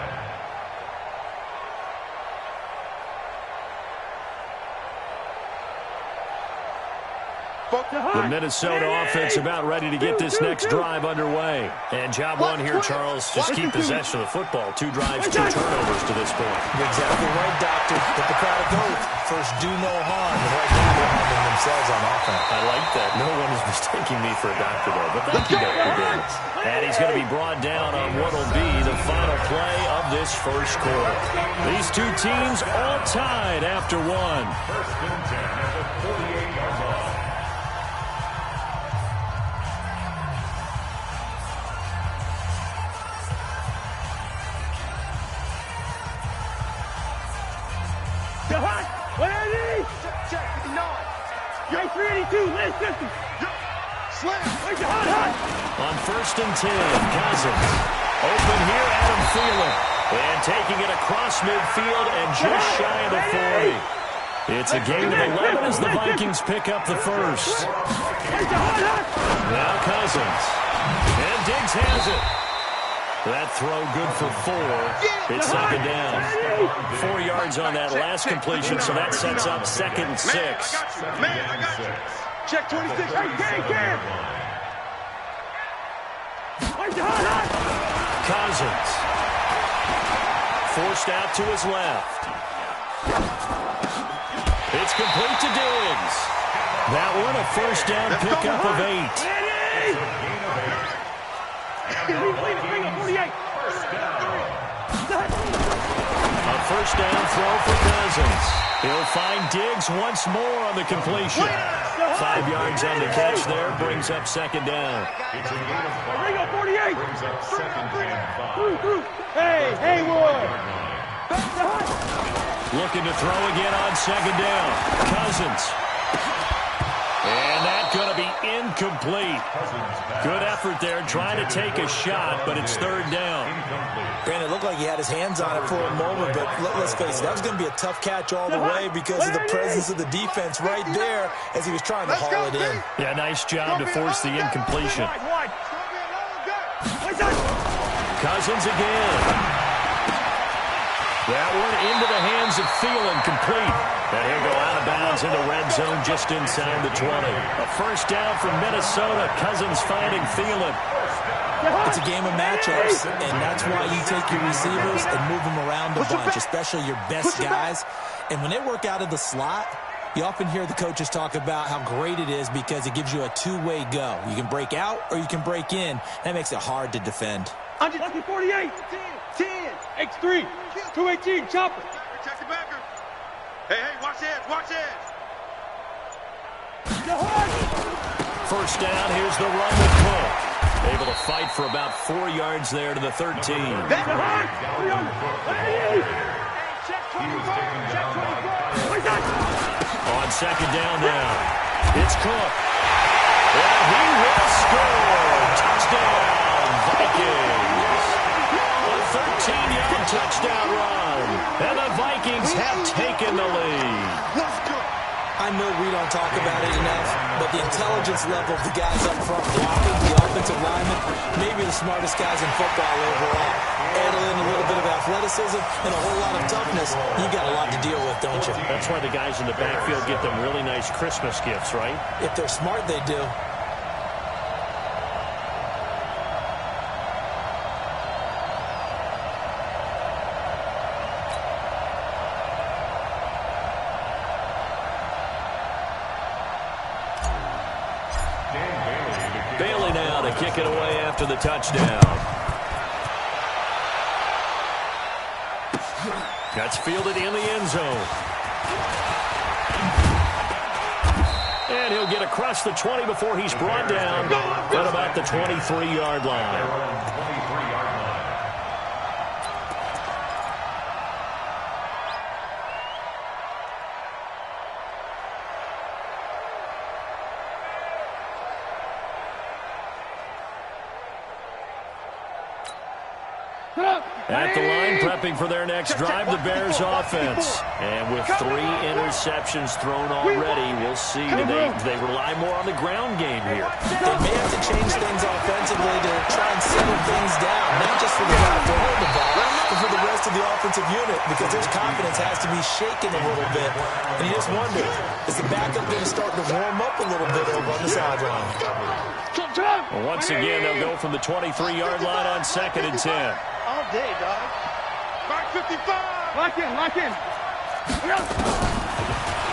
[SPEAKER 1] The Minnesota offense about ready to get this next drive underway. And job one here, Charles. Just keep possession of the football. 2 drives, 2 turnovers to this point.
[SPEAKER 2] You're exactly right, Doctor. Get the crowd to go. First, do no harm. And right now, they're harming themselves on offense.
[SPEAKER 1] I like that. No one is mistaking me for a doctor, though. But thank you, Dr. Ben. And he's going to be brought down on what will be the final play of this first quarter. These 2 teams all tied after 1.
[SPEAKER 4] First and 10 at the 48-yard line.
[SPEAKER 6] Check, 382, last distance.
[SPEAKER 3] Slam.
[SPEAKER 1] On first and 10, Cousins. Open here, Adam Thielen. And taking it across midfield and just shy of the 40. It's a gain of 11 as the Vikings pick up the first. Now Cousins. And Diggs has it. That throw good for 4. It's second down. 4 yards on that last completion, so that sets up second and 6.
[SPEAKER 3] Man, I got you. Check 26.
[SPEAKER 1] Cousins. Forced out to his left. It's complete to Diggs. That one a first down pickup of 8. A first down throw for Cousins. He'll find Diggs once more on the completion. 5 yards on the catch there, brings up second down.
[SPEAKER 4] It's a gain of 5.
[SPEAKER 6] 48.
[SPEAKER 4] Brings up second and 5.
[SPEAKER 6] Hey, Haywood.
[SPEAKER 1] Looking to throw again on second down. Cousins. And that's going to be incomplete. Good effort there, trying to take a shot, but it's third down.
[SPEAKER 2] Granted, it looked like he had his hands on it for a moment, but let's face it, that was going to be a tough catch all the way because of the presence of the defense right there as he was trying to haul it in.
[SPEAKER 1] Yeah, nice job to force the incompletion. Cousins again. That one into the hands of Thielen, complete. And he'll go out of bounds in the red zone just inside the 20. A first down from Minnesota. Cousins finding Thielen.
[SPEAKER 2] It's a game of matchups, and that's why you take your receivers and move them around a bunch, especially your best guys. And when they work out of the slot, you often hear the coaches talk about how great it is because it gives you a two-way go. You can break out or you can break in. That makes it hard to defend.
[SPEAKER 6] 148. 10. X3. 218. Chopper.
[SPEAKER 3] Check the backer. Hey, watch this.
[SPEAKER 1] First down, here's the run with Cook. Able to fight for about 4 yards there to the 13.
[SPEAKER 3] Check 24.
[SPEAKER 1] On second down now, it's Cook. And he will score. Touchdown, Vikings. A 13-yard touchdown run. And the Vikings have taken the lead.
[SPEAKER 3] Let's go.
[SPEAKER 2] I know we don't talk about it enough, but the intelligence level of the guys up front blocking, the offensive linemen, maybe the smartest guys in football overall. Add in a little bit of athleticism and a whole lot of toughness, you got a lot to deal with, don't you?
[SPEAKER 1] That's why the guys in the backfield get them really nice Christmas gifts, right?
[SPEAKER 2] If they're smart, they do.
[SPEAKER 1] Bailey now to kick it away after the touchdown. That's fielded in the end zone. And he'll get across the 20 before he's brought down at about the 23-yard line. At the line, prepping for their next drive, the Bears offense. And with 3 interceptions thrown already, we'll see. Do they rely more on the ground game here?
[SPEAKER 2] They may have to change things offensively to try and settle things down, not just for the guy throwing the ball, but for the rest of the offensive unit, because their confidence has to be shaken a little bit. And you just wonder, is the backup going to start to warm up a little bit over on the sideline?
[SPEAKER 1] Well, once again, they'll go from the 23-yard line on 2nd and 10.
[SPEAKER 3] All day, dog. Mark 55.
[SPEAKER 6] Lock in.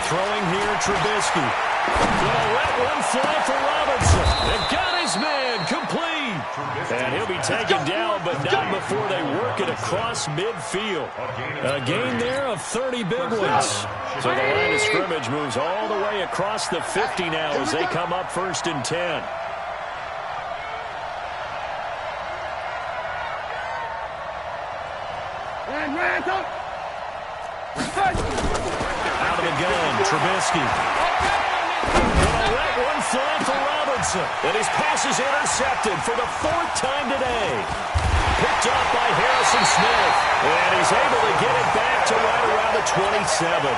[SPEAKER 1] Throwing here, Trubisky. Gonna let one fly for Robinson. It got his man complete. And he'll be taken down, but not before they work it across midfield. A gain there of 30 big ones. So the line of scrimmage moves all the way across the 50 now as they come up 1st and 10. Out of the gun, Trubisky. Gonna let one fly for Robinson. And his pass is intercepted for the 4th time today. Picked up by Harrison Smith. And he's able to get it back to right around the 27.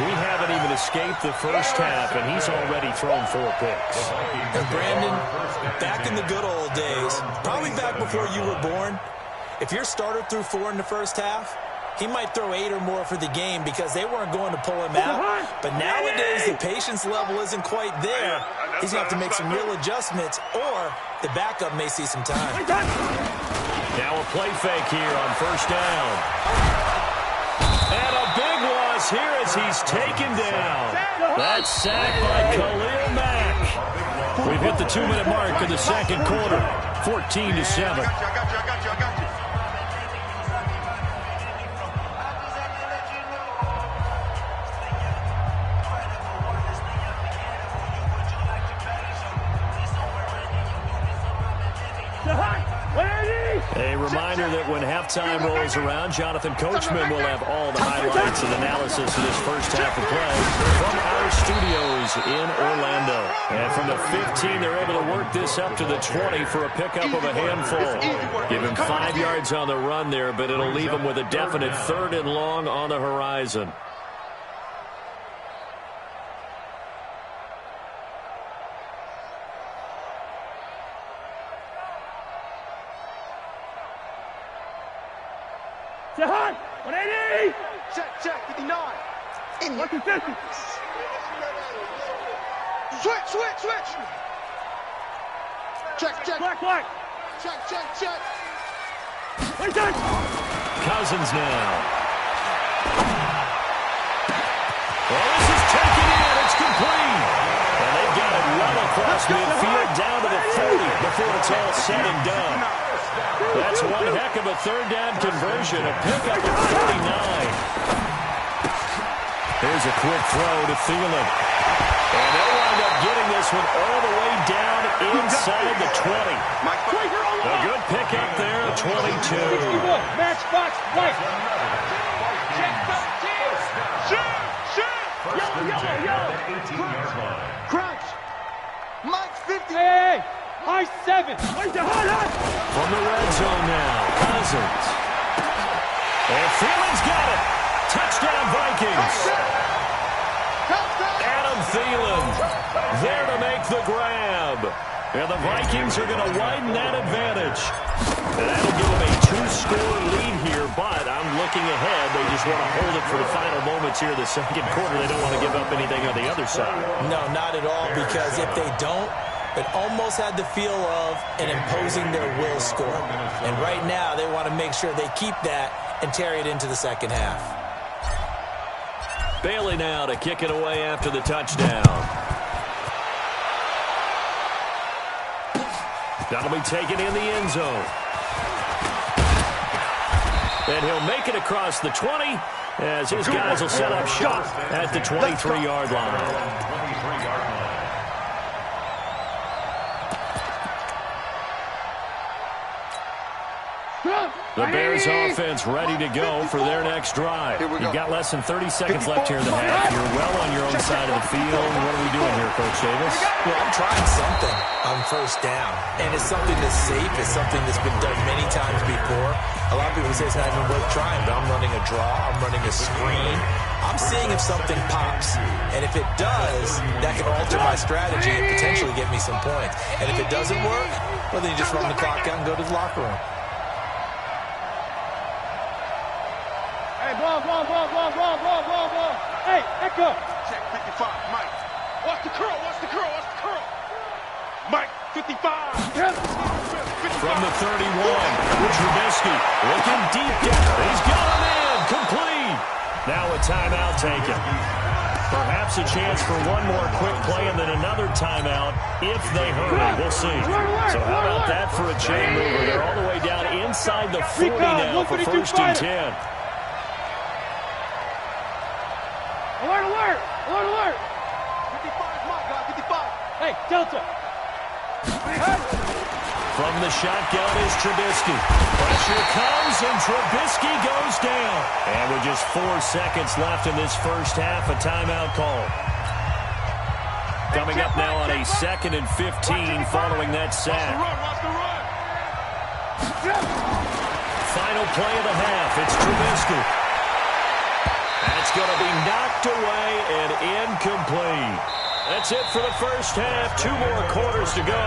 [SPEAKER 1] We haven't even escaped the first half, and he's already thrown 4 picks.
[SPEAKER 2] And Brandon, back in the good old days, probably back before you were born, if your starter threw 4 in the first half, he might throw 8 or more for the game because they weren't going to pull him out. But nowadays, the patience level isn't quite there. He's going to have to make some real adjustments, or the backup may see some time.
[SPEAKER 1] Now a play fake here on 1st down. And a big loss here as he's taken down. That's sacked by Khalil Mack. We've hit the 2-minute mark in the 2nd quarter. 14-7. A reminder that when halftime rolls around, Jonathan Coachman will have all the highlights and analysis of this first half of play from our studios in Orlando. And from the 15, they're able to work this up to the 20 for a pickup of a handful. Give him 5 yards on the run there, but it'll leave him with a definite 3rd and long on the horizon.
[SPEAKER 6] Jahan, 180.
[SPEAKER 3] Check, 59. In
[SPEAKER 6] 150.
[SPEAKER 3] Switch. Check.
[SPEAKER 6] Black.
[SPEAKER 3] Check.
[SPEAKER 6] Wait, done.
[SPEAKER 1] Cousins now. Well, this is taken in. It's complete. And they've got it well across midfield down to the 40 before it's all said and done. That's one heck of a 3rd down conversion, a pickup of 49. Here's a quick throw to Thielen. And they'll wind up getting this one all the way down inside the 20. A good pickup there at 22.
[SPEAKER 6] Matchbox, right.
[SPEAKER 3] Shoot. Crunch. Mike 50.
[SPEAKER 6] Hey. High 7. Wait, hot.
[SPEAKER 1] From the red zone now, Cousins. And Thielen's got it. Touchdown, Vikings. Adam Thielen there to make the grab. And the Vikings are going to widen that advantage. And that'll give them a 2-score lead here, but I'm looking ahead. They just want to hold it for the final moments here of the 2nd quarter. They don't want to give up anything on the other side.
[SPEAKER 2] No, not at all, because if they don't, it almost had the feel of an imposing their will score. And right now, they want to make sure they keep that and carry it into the 2nd half.
[SPEAKER 1] Bailey now to kick it away after the touchdown. That'll be taken in the end zone. And he'll make it across the 20 as his guys will set up shop at the 23-yard line. The Bears offense ready to go for their next drive. You've got less than 30 seconds left here in the half. You're well on your own side of the field. What are we doing here, Coach Davis?
[SPEAKER 2] Well, I'm trying something on 1st down. And it's something that's safe. It's something that's been done many times before. A lot of people say it's not even worth trying, but I'm running a draw. I'm running a screen. I'm seeing if something pops. And if it does, that can alter my strategy and potentially get me some points. And if it doesn't work, well, then you just run the clock out and go to the locker room.
[SPEAKER 6] Ball. Hey, Echo.
[SPEAKER 3] Check 55, Mike. Watch the curl, watch the curl, watch the curl. Mike, 55.
[SPEAKER 1] From the 31, Trubisky looking deep down. He's got him in, complete. Now a timeout taken. Perhaps a chance for one more quick play and then another timeout if they hurry. We'll see. So how about that for a chain mover? They're all the way down inside the 40 now for 1st and 10.
[SPEAKER 6] Alert!
[SPEAKER 3] 55, Mike, God, 55.
[SPEAKER 6] Hey, Delta.
[SPEAKER 1] From the shotgun is Trubisky. Pressure comes, and Trubisky goes down. And with just 4 seconds left in this first half, a timeout call. Coming up now on a 2nd and 15 following that sack.
[SPEAKER 3] Watch the run.
[SPEAKER 1] Final play of the half. It's Trubisky. That's going to be knocked away and incomplete. That's it for the first half. 2 more quarters to go.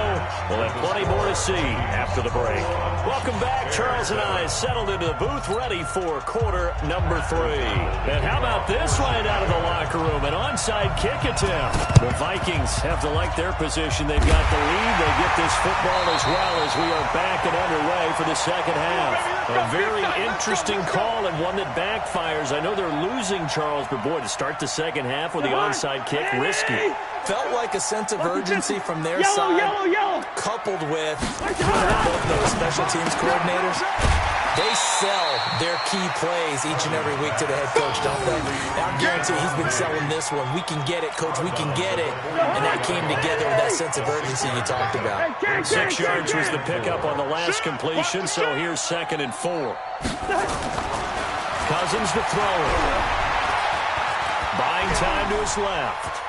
[SPEAKER 1] We'll have plenty more to see after the break. Welcome back. Charles and I settled into the booth, ready for quarter number 3. And how about this right out of the locker room? An onside kick attempt. The Vikings have to like their position. They've got the lead. They get this football as well as we are back and underway for the second half. A very interesting call and one that backfires. I know they're losing, Charles, but boy, to start the second half with the onside kick, risky.
[SPEAKER 2] Felt like a sense of urgency from their side, coupled with both those special teams coordinators. They sell their key plays each and every week to the head coach, don't they? I guarantee he's been selling this one. We can get it, coach, we can get it. And that came together with that sense of urgency you talked about.
[SPEAKER 1] 6 yards was the pickup on the last completion, so here's 2nd and 4. Cousins to throw it. Buying time to his left.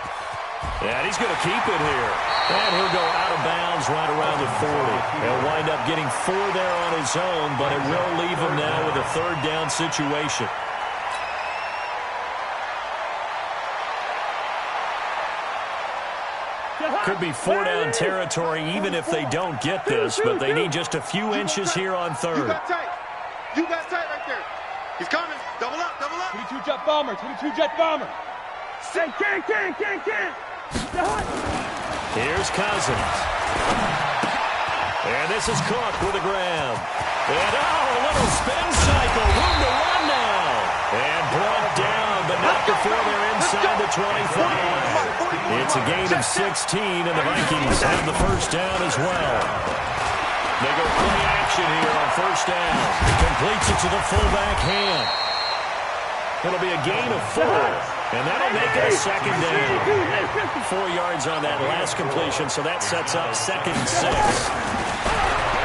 [SPEAKER 1] And he's going to keep it here. And he'll go out of bounds right around the 40. He'll wind up getting 4 there on his own, but it will leave him now with a 3rd down situation. Could be 4 down territory even if they don't get this, but they need just a few inches here on 3rd.
[SPEAKER 3] You got tight. You got tight right there. He's coming. Double up, double up.
[SPEAKER 6] 22 jet bomber. Can't.
[SPEAKER 1] Here's Cousins. And this is Cook with a grab. And a little spin cycle. Room to run now. And brought down, but not before they're inside the 25. It's a gain of 16, and the Vikings have the 1st down as well. They go play action here on 1st down. Completes it to the fullback hand. It'll be a gain of 4. And that'll make it a 2nd down. 4 yards on that last completion, so that sets up 2nd and 6.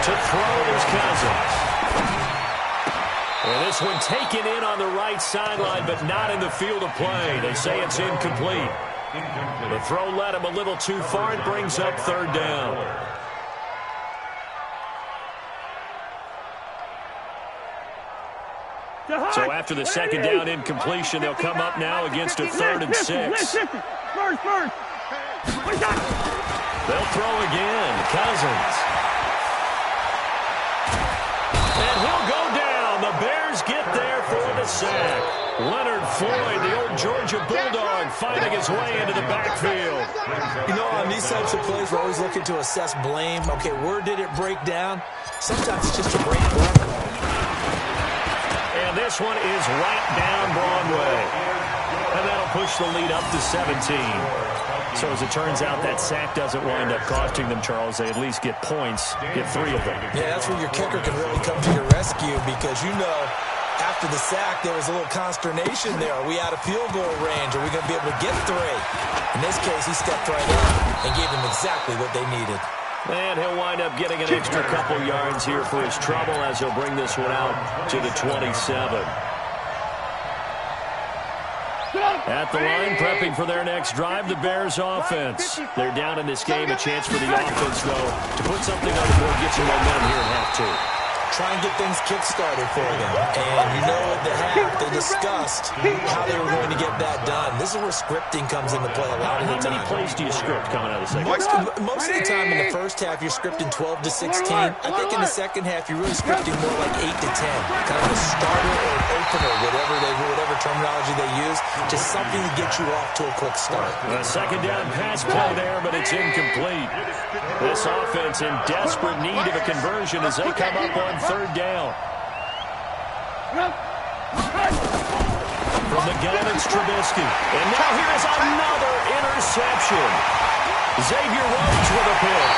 [SPEAKER 1] To throw is Cousins. Well, this one taken in on the right sideline, but not in the field of play. They say it's incomplete. The throw led him a little too far. It brings up 3rd down. So after the 2nd down incompletion, they'll come up now against a 3rd and 6. They'll throw again. Cousins. And he'll go down. The Bears get there for the sack. Leonard Floyd, the old Georgia Bulldog, finding his way into the backfield.
[SPEAKER 2] You know, on these types of plays, we're always looking to assess blame. Okay, where did it break down? Sometimes it's just a break down.
[SPEAKER 1] And this one is right down Broadway. And that'll push the lead up to 17. So as it turns out, that sack doesn't wind up costing them, Charles. They at least get points, get 3 of them.
[SPEAKER 2] Yeah, that's where your kicker can really come to your rescue because, you know, after the sack, there was a little consternation there. Are we out of field goal range? Are we going to be able to get 3? In this case, he stepped right up and gave them exactly what they needed.
[SPEAKER 1] And he'll wind up getting an extra couple yards here for his trouble as he'll bring this one out to the 27. At the line, prepping for their next drive, the Bears offense. They're down in this game. A chance for the offense, though, to put something on the board, get some momentum here in half 2.
[SPEAKER 2] Try and get things kick-started for them. And you know at the half, they discussed how they were going to get that done. This is where scripting comes into play a lot of the time.
[SPEAKER 1] How many plays do you script coming out of the second
[SPEAKER 2] half? Most of the time in the first half, you're scripting 12 to 16. I think in the second half, you're really scripting more like 8 to 10. Kind of a starter or an opener, whatever terminology they use. Just something to get you off to a quick start.
[SPEAKER 1] A second down pass play there, but it's incomplete. This offense in desperate need of a conversion as they come up on third down. From the gun, it's Trubisky. And now here's another interception. Xavier Rhodes with a pick.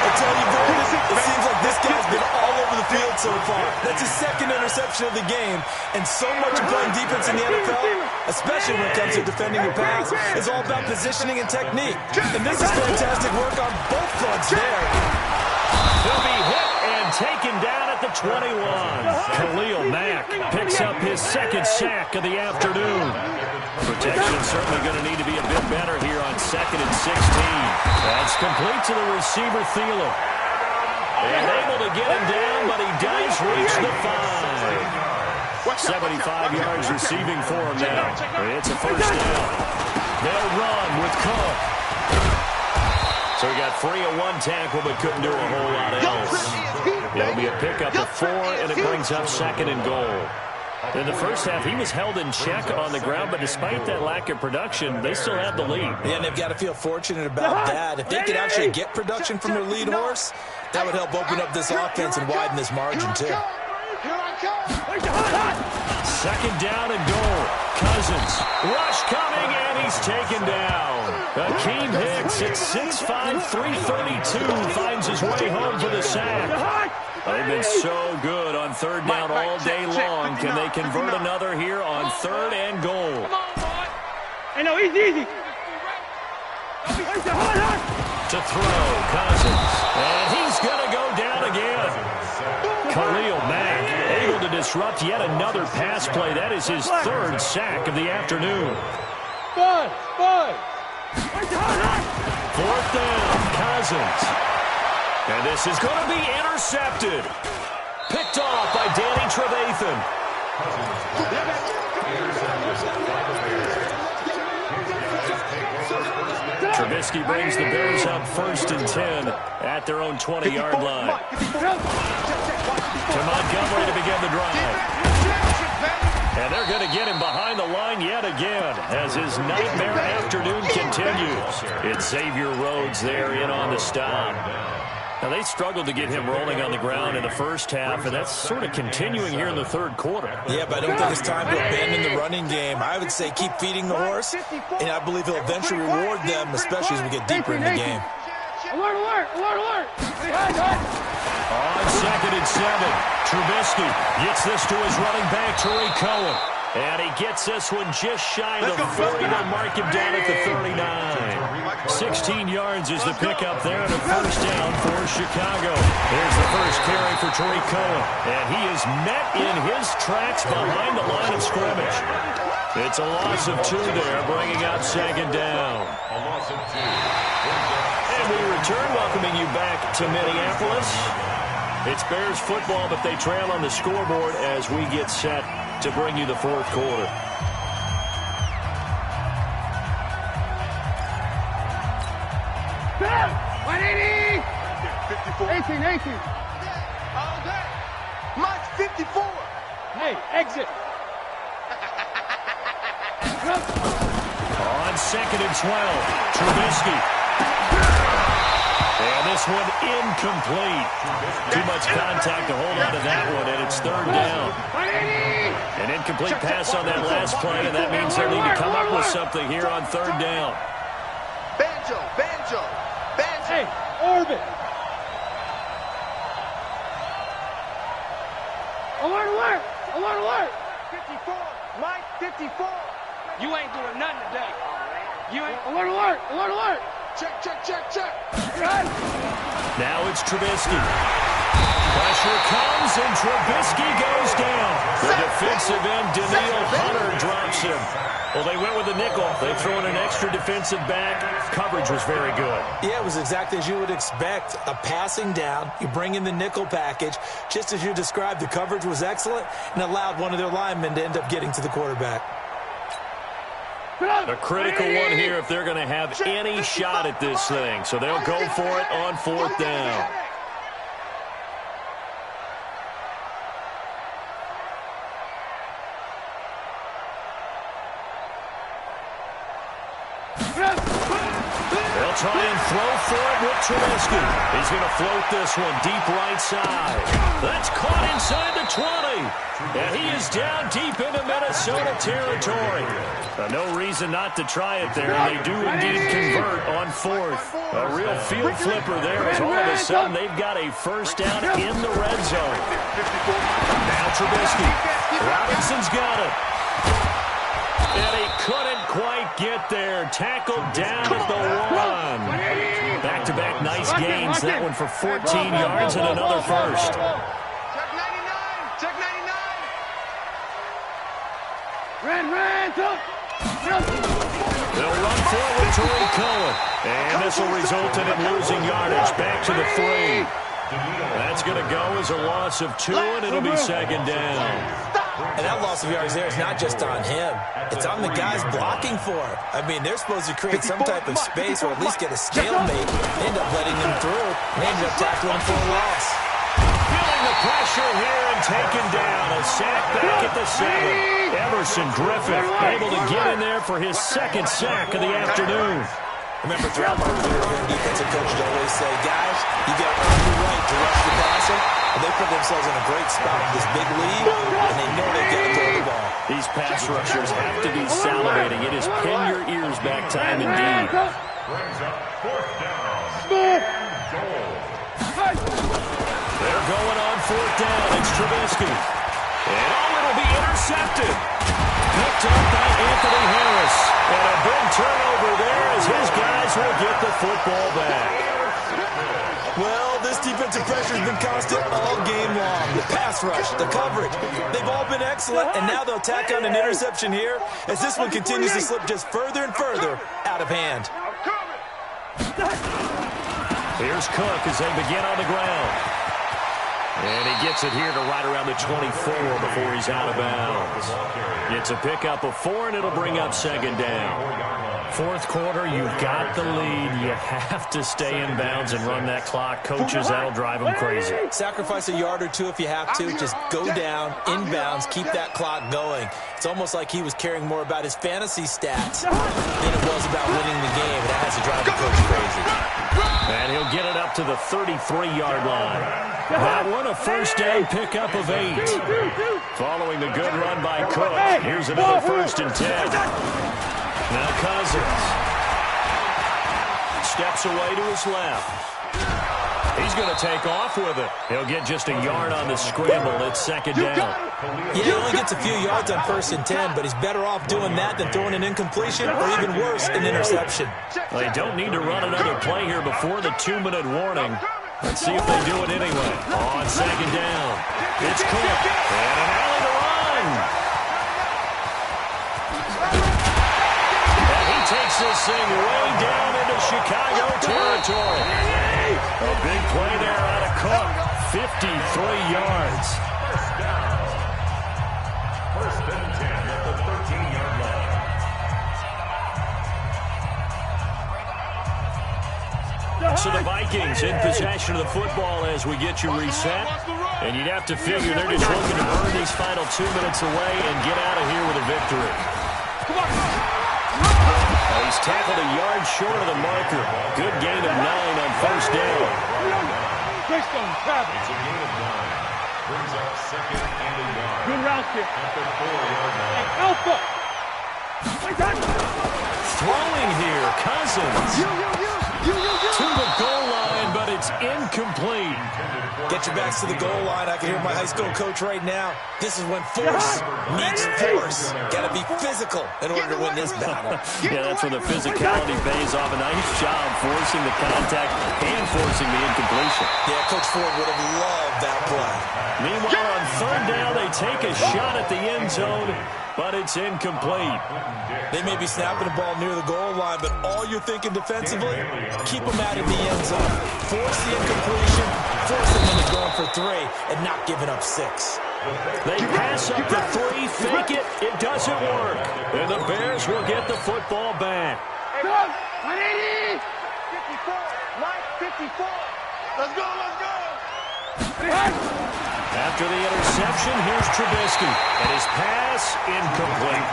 [SPEAKER 2] I tell you, Brandon, it seems like this guy's been all over the field so far. That's his second interception of the game. And so much of playing defense in the NFL, especially when it comes to defending your pass, is all about positioning and technique. And this is fantastic work on both fronts there.
[SPEAKER 1] He'll be hit and taken down at the 21. Khalil Mack picks up his second sack of the afternoon. Protection certainly going to need to be a bit better here on 2nd and 16. That's complete to the receiver, Thielen. And able to get him down, but he does reach the 5. 75 yards receiving for him now. It's a first down. They'll run with Cook. So he got free of one tackle, but couldn't do a whole lot else. It'll be a pickup of 4, and it brings up 2nd and goal. In the first half, he was held in check on the ground, but despite that lack of production, they still have the lead.
[SPEAKER 2] Yeah, and they've got to feel fortunate about that. If they could actually get production from their lead horse, that would help open up this offense and widen this margin, too.
[SPEAKER 1] Second down and goal. Cousins. Rush coming, and he's taken down. Akeem Hicks at 6'5", 332 finds his way home for the sack. They've been so good on third down all day long. Can they convert another here on 3rd and goal?
[SPEAKER 6] Hey, no, easy.
[SPEAKER 1] To throw, Cousins. And he's going to go down again. Khalil Mack able to disrupt yet another pass play. That is his 3rd sack of the afternoon. 4th down, Cousins. And this is going to be intercepted. Picked off by Danny Trevathan. Trubisky brings the Bears up 1st and 10 at their own 20-yard line. To Montgomery to begin the drive. And they're going to get him behind the line yet again as his nightmare afternoon continues. It's Xavier Rhodes there in on the stop. Now, they struggled to get him rolling on the ground in the first half, and that's sort of continuing here in the 3rd quarter.
[SPEAKER 2] Yeah, but I don't think it's time to abandon the running game. I would say keep feeding the horse, and I believe he'll eventually reward them, especially as we get deeper in the game.
[SPEAKER 6] Alert.
[SPEAKER 1] On 2nd and 7, Trubisky gets this to his running back, Tariq Cohen. And he gets this one just shy of the 40 to mark him down at the 39. 16 yards is the pickup there and a first down for Chicago. Here's the first carry for Tariq Cohen. And he is met in his tracks behind the line of scrimmage. It's a loss of 2 there, bringing up 2nd down. And we return, welcoming you back to Minneapolis. It's Bears football, but they trail on the scoreboard as we get set to bring you the 4th quarter.
[SPEAKER 6] Back! 180! 18.
[SPEAKER 3] All day. Mike's 54.
[SPEAKER 6] Hey, exit.
[SPEAKER 1] On 2nd and 12, Trubisky. And this one incomplete. Too much contact to hold on to that one, and it's 3rd down. An incomplete pass on that last play, and that means they'll need to come up with something here on 3rd down.
[SPEAKER 3] Banjo.
[SPEAKER 6] Hey, orbit. Alert.
[SPEAKER 3] 54. Mike, 54.
[SPEAKER 6] You ain't doing nothing today. You ain't. Alert.
[SPEAKER 3] Check.
[SPEAKER 1] Now it's Trubisky. Pressure comes, and Trubisky goes down. The defensive end, Daniil Hunter, drops him. Well, they went with a nickel. They threw in an extra defensive back. Coverage was very good.
[SPEAKER 2] Yeah, it was exactly as you would expect. A passing down, you bring in the nickel package. Just as you described, the coverage was excellent and allowed one of their linemen to end up getting to the quarterback.
[SPEAKER 1] A critical one here if they're going to have any shot at this thing. So they'll go for it on 4th down. They'll try and throw for it with Trubisky. He's going to float this one deep right side. That's caught inside the 20. And he is down deep into Minnesota territory. No reason not to try it there. They do indeed convert on fourth. A real field flipper there as all of a sudden they've got a first down in the red zone. Now Trubisky. Robinson's got it. And he couldn't quite get there. Tackled down at the 1. Back-to-back nice gains. That one for 14 yards and another first.
[SPEAKER 3] Check 99.
[SPEAKER 1] They'll run forward to Cohen. And this will result in him losing yardage. Back to the 3. That's going to go as a loss of 2, and it'll be second down.
[SPEAKER 2] And that loss of yards there is not just on him. It's on the guys blocking for him. I mean, they're supposed to create some type of space or at least get a stalemate. They end up letting them through. They ended up tackling for a loss.
[SPEAKER 1] Feeling the pressure here and taken down. A sack back at the 7. Everson Griffith able to get in there for his second sack of the afternoon.
[SPEAKER 2] Remember, throughout my career here, defensive coaches always say, guys, you got to earn the right to rush the passer. And they put themselves in a great spot with this big lead, and they know they've got to throw the ball.
[SPEAKER 1] These pass rushers have to be salivating. It is pin your ears back time indeed.
[SPEAKER 4] Brings up fourth down.
[SPEAKER 1] They're going on fourth down. It's Trubisky. And it'll be intercepted. Picked up by Anthony Harris. And a big turnover there as his guys will get the football back.
[SPEAKER 2] Well, this defensive pressure has been constant all game long. The pass rush, the coverage, they've all been excellent, and now they'll tack on an interception here as this one continues to slip just further and further out of hand.
[SPEAKER 1] Here's Cook as they begin on the ground. And he gets it here to right around the 24 before he's out of bounds. It's a pickup of 4, and it'll bring up second down. Fourth quarter, you've got the lead. You have to stay in bounds and run that clock. Coaches, that'll drive them crazy.
[SPEAKER 2] Sacrifice a yard or two if you have to. Just go down, inbounds, keep that clock going. It's almost like he was caring more about his fantasy stats than it was about winning the game. That has to drive the coach crazy.
[SPEAKER 1] And he'll get it up to the 33-yard line. That one a first down pickup of 8. Following the good run by Cook, here's another 1st and 10. Now Cousins steps away to his left. He's going to take off with it. He'll get just a yard on the scramble. It's second down.
[SPEAKER 2] Yeah, he only gets a few yards on 1st and 10, but he's better off doing that than throwing an incompletion or even worse, an interception.
[SPEAKER 1] They don't need to run another play here before the 2-minute warning. Let's see if they do it anyway. On second down, it's Cook. And an alley to run. And he takes this thing way down into Chicago territory. A big play there out of Cook. 53 yards.
[SPEAKER 4] First down. 1st and 10 at the 13-yard line.
[SPEAKER 1] So the Vikings in possession of the football as we get you reset. And you'd have to figure they're just looking to burn these final 2 minutes away and get out of here with a victory. He's tackled a yard short of the marker. Good gain of 9 on 1st down.
[SPEAKER 4] It's a gain of 9. Brings up second and a yard.
[SPEAKER 6] Good route here.
[SPEAKER 4] At the 4-yard line.
[SPEAKER 6] Alpha.
[SPEAKER 1] Throwing here, Cousins. To the goal line, but it's incomplete.
[SPEAKER 2] Get your backs to the goal line. I can hear my high school coach right now. This is when force meets force. Got to be physical in order to win this battle.
[SPEAKER 1] Yeah, that's where the physicality pays off. A nice job forcing the contact and forcing the incompletion.
[SPEAKER 2] Yeah, Coach Ford would have loved that play.
[SPEAKER 1] Meanwhile, on 3rd down, they take a shot at the end zone, but it's incomplete.
[SPEAKER 2] They may be snapping the ball near the goal line, but all you're thinking defensively, keep them out of the end zone. Force the incompletion, force them into going for 3, and not giving up 6.
[SPEAKER 1] They pass up the 3, fake it, it doesn't work. And the Bears will get the football back.
[SPEAKER 3] 180! 54, Mike, 54. Let's go, let's go.
[SPEAKER 1] After the interception, here's Trubisky. And his pass incomplete.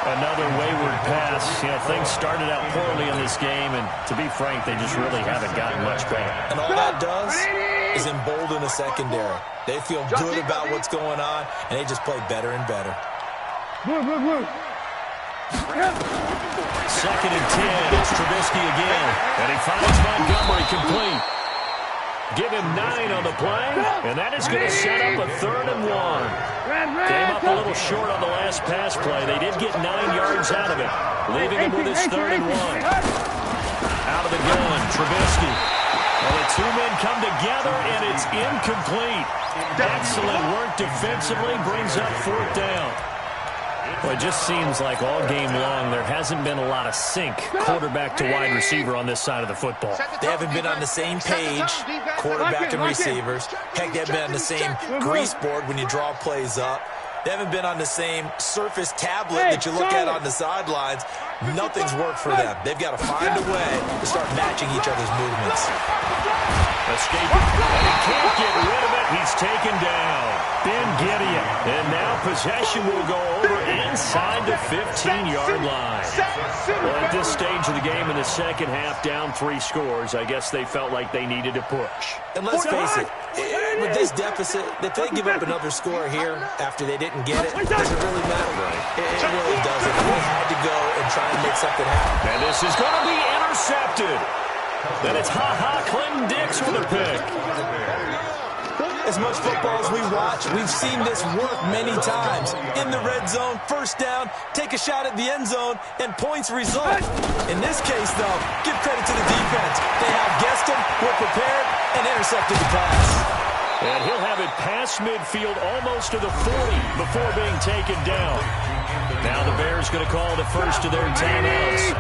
[SPEAKER 1] Another wayward pass. You know, things started out poorly in this game, and to be frank, they just really haven't gotten much better.
[SPEAKER 2] And all that does is embolden the secondary. They feel good about what's going on, and they just play better and better.
[SPEAKER 1] Second and 10. It's Trubisky again. And he finds Montgomery complete. Give him 9 on the play, and that is going to set up a 3rd and 1. Came up a little short on the last pass play. They did get 9 yards out of it, leaving him with his 3rd and 1. Out of the gun, Trubisky. And the two men come together, and it's incomplete. Excellent work defensively, brings up 4th down. Well, it just seems like all game long there hasn't been a lot of sync quarterback to wide receiver on this side of the football.
[SPEAKER 2] They haven't been on the same page, quarterback and receivers. Heck, they haven't been on the same grease board when you draw plays up. They haven't been on the same surface tablet that you look at on the sidelines. Nothing's worked for them. They've got to find a way to start matching each other's movements.
[SPEAKER 1] Escaping, and he can't get rid of it. He's taken down. Ben Gideon. And now possession will go over inside the 15-yard line. Well, at this stage of the game in the second half, down 3 scores, I guess they felt like they needed to push.
[SPEAKER 2] And let's face it, with this deficit, if they give up another score here after they didn't get it, does it really matter? It really doesn't. They had to go and try and make something happen.
[SPEAKER 1] And this is going to be intercepted. Then it's Clinton Dix with a pick.
[SPEAKER 2] As much football as we watch, we've seen this work many times. In the red zone, first down, take a shot at the end zone, and points result. In this case, though, give credit to the defense. They outguessed them, were prepared, and intercepted the pass.
[SPEAKER 1] And he'll have it past midfield almost to the 40 before being taken down. Now the Bears going to call the first of their timeouts,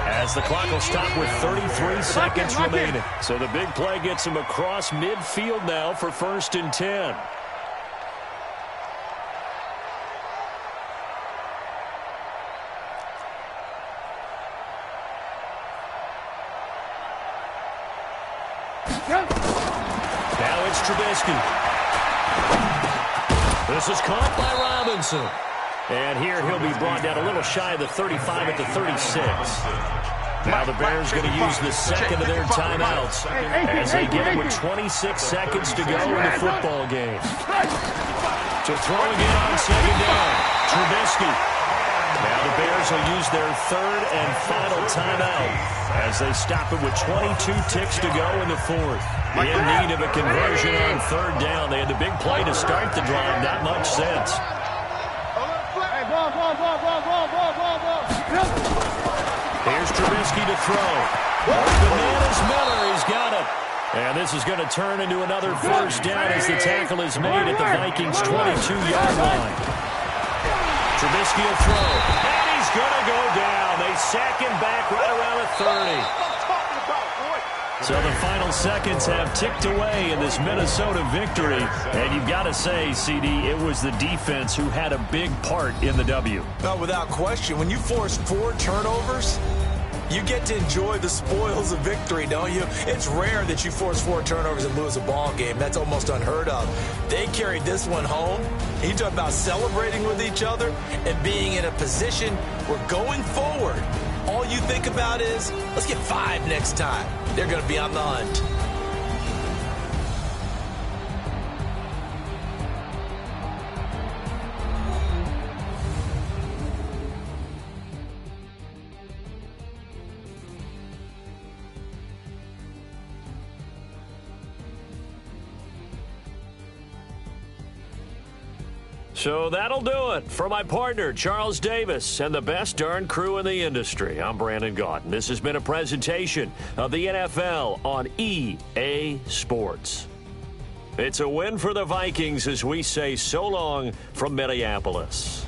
[SPEAKER 1] as the clock will stop with 33 seconds remaining. So the big play gets him across midfield now for 1st and 10. Now it's Trubisky. This is caught by Robinson. And here he'll be brought down a little shy of the 35 at the 36. Now the Bears going to use the second of their timeouts as they get it with 26 seconds to go in the football game. To throw again on second down, Trubisky. Now the Bears will use their 3rd and final timeout as they stop it with 22 ticks to go in the 4th. In need of a conversion on 3rd down. They had the big play to start the drive, not much sense. Here's Trubisky to throw. Bananas Miller, he's got it. And this is going to turn into another first down as the tackle is made at the Vikings' 22-yard line. Trubisky will throw. And he's going to go down. They sack him back right around the 30. So the final seconds have ticked away in this Minnesota victory. And you've got to say, CD, it was the defense who had a big part in the W.
[SPEAKER 2] No, without question. When you force 4 turnovers, you get to enjoy the spoils of victory, don't you? It's rare that you force 4 turnovers and lose a ball game. That's almost unheard of. They carried this one home. You talk about celebrating with each other and being in a position where going forward, all you think about is, let's get 5 next time. They're going to be on the hunt.
[SPEAKER 1] So that'll do it for my partner, Charles Davis, and the best darn crew in the industry. I'm Brandon Gaudin. This has been a presentation of the NFL on EA Sports. It's a win for the Vikings as we say so long from Minneapolis.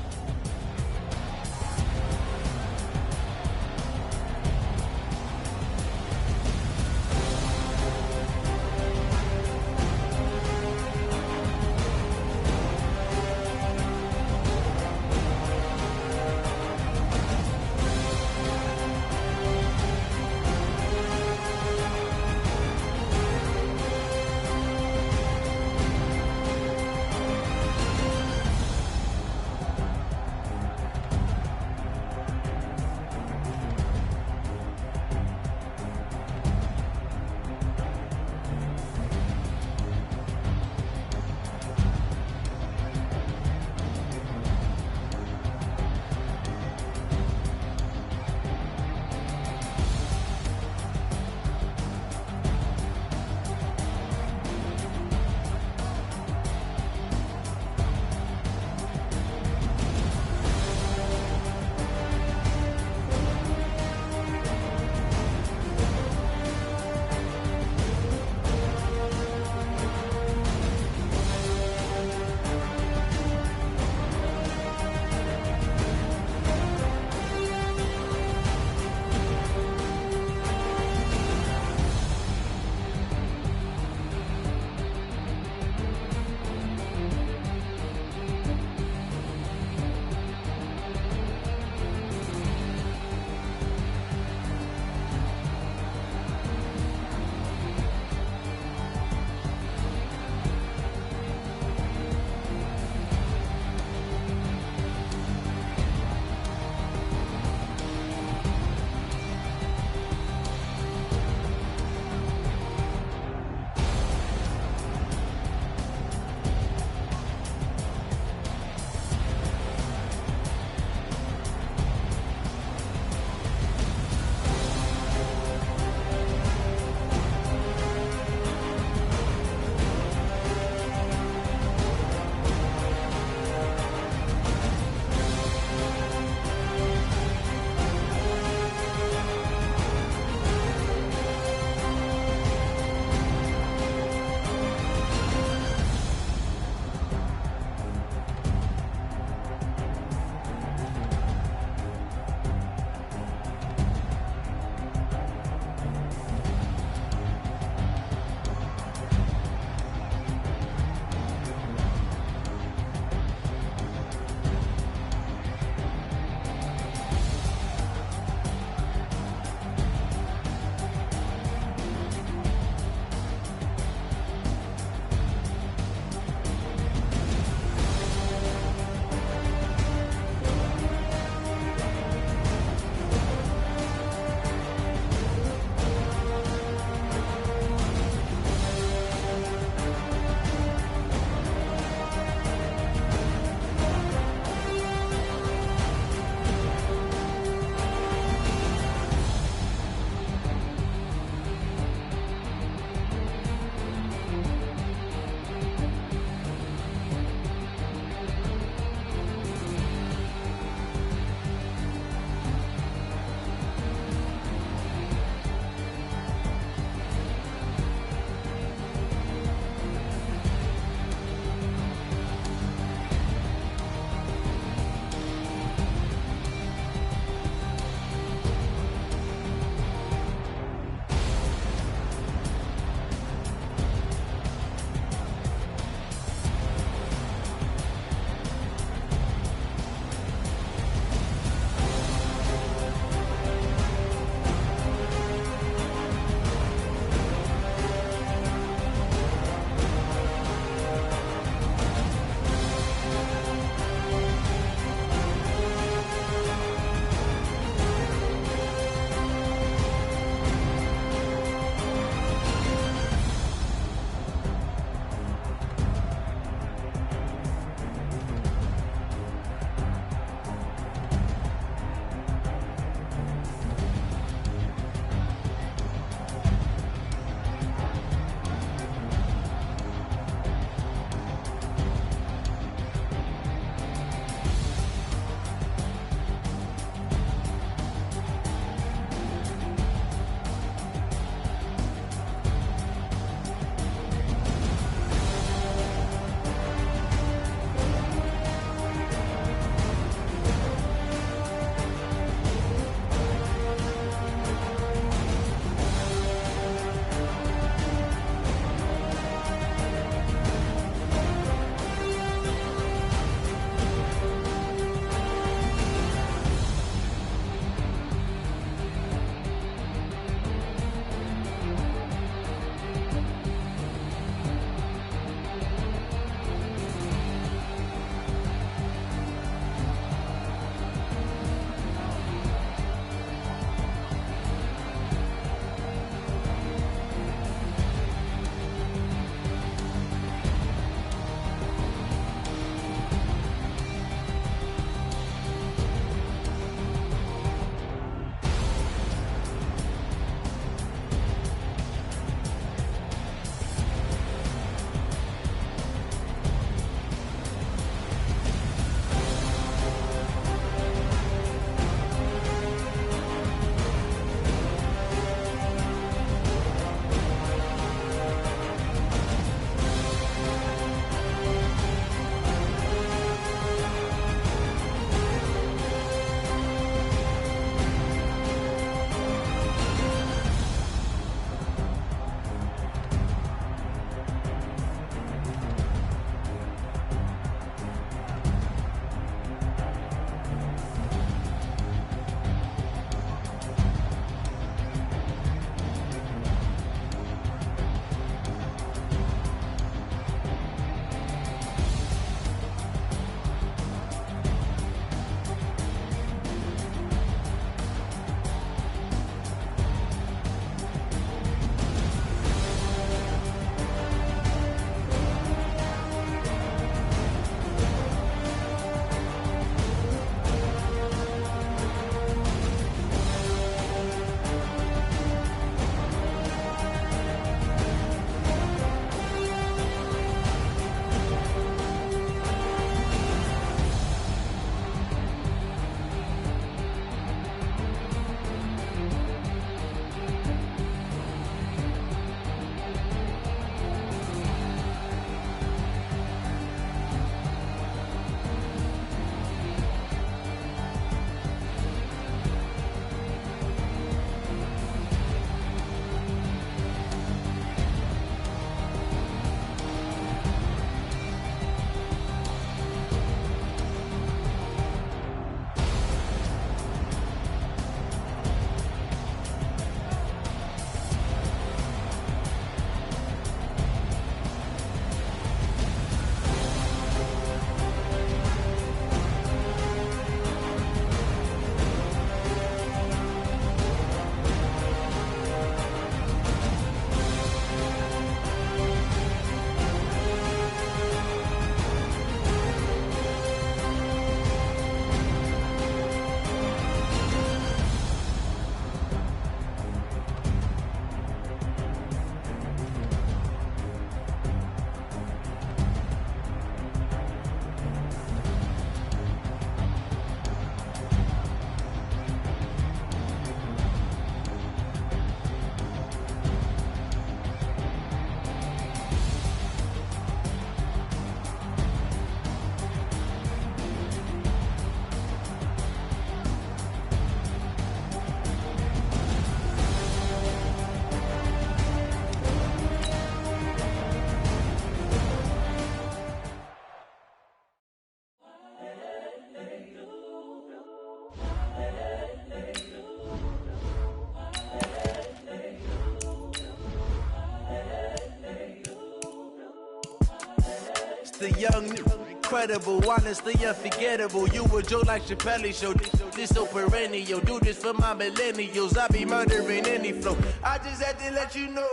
[SPEAKER 7] young, incredible, honestly unforgettable. You a joke like Chappelle Show. This so perennial. Do this for my millennials. I be murdering any flow. I just had to let you know.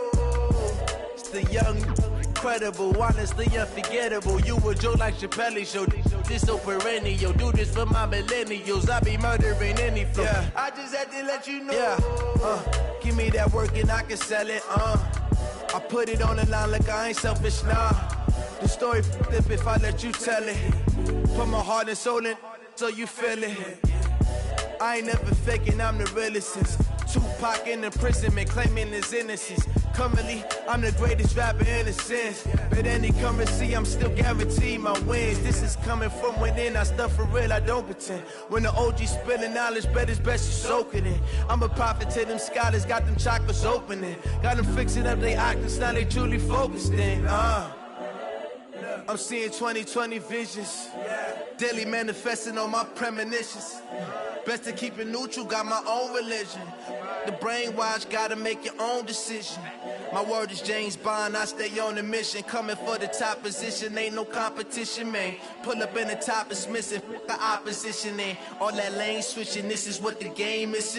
[SPEAKER 7] It's the young, incredible, honestly unforgettable. You a joke like Chappelle Show. This so perennial. Do this for my millennials. I be murdering any flow. Yeah. I just had to let you know. Yeah. Give me that work and I can sell it. I put it on the line like I ain't selfish, nah. The story flip if I let you tell it. Put my heart and soul in so you feel it. I ain't never faking, I'm the realest since Tupac in imprisonment, claiming his innocence. Currently, I'm the greatest rapper in a sense. But any currency, I'm still guaranteed my wins. This is coming from within, I stuff for real, I don't pretend. When the OG spilling knowledge, bet it's best you soak it in. I'm a prophet to them scholars, got them chakras opening. Got them fixing up they octaves, now they truly focused in. I'm seeing 2020 visions. Daily manifesting on my premonitions. Best to keep it neutral, got my own religion. The brainwash, gotta make your own decision. My word is James Bond, I stay on a mission. Coming for the top position, ain't no competition, man. Pull up in the top, it's missing, the opposition, man. All that lane switching, this is what the game is.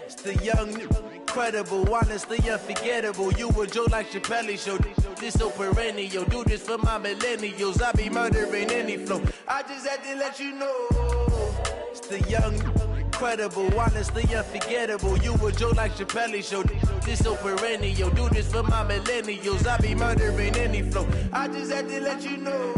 [SPEAKER 7] It's the young, incredible, honestly unforgettable. You a joke like Chappelle Show. This so perennial. Do this for my millennials. I be murdering any flow. I just had to let you know. It's the young, incredible, honestly unforgettable. You a joke like Chappelle Show. This so perennial. Do this for my millennials. I be murdering any flow. I just had to let you know.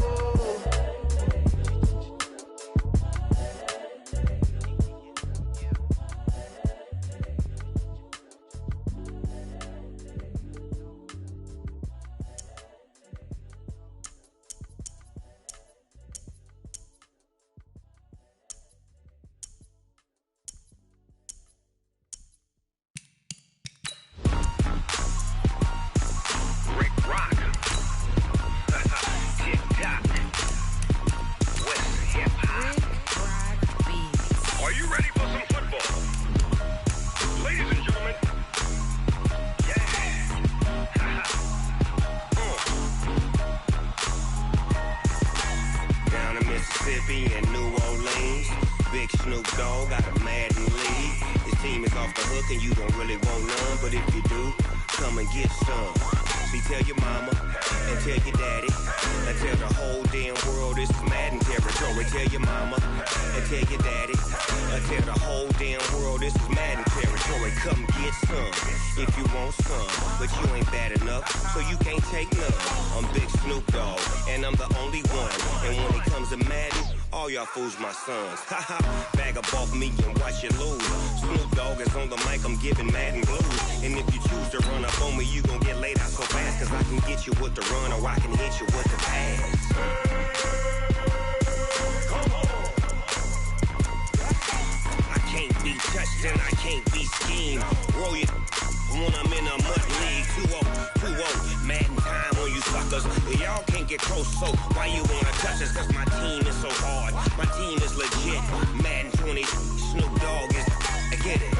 [SPEAKER 10] Fools my sons. Haha, bag up off me and watch you lose. Snoop Dogg is on the mic, I'm giving Madden blues. And if you choose to run up on me, you gon' get laid out so fast. Cause I can get you with the run or I can hit you with the pass. Come on. I can't be touched and I can't be schemed. Roll you when I'm in a mud league. 2-0, Madden time on you suckers. Y'all can't get close, so why you wanna touch us? Cause my team is so hard. My team is legit. Madden 20, Snoop Dogg is. I get it.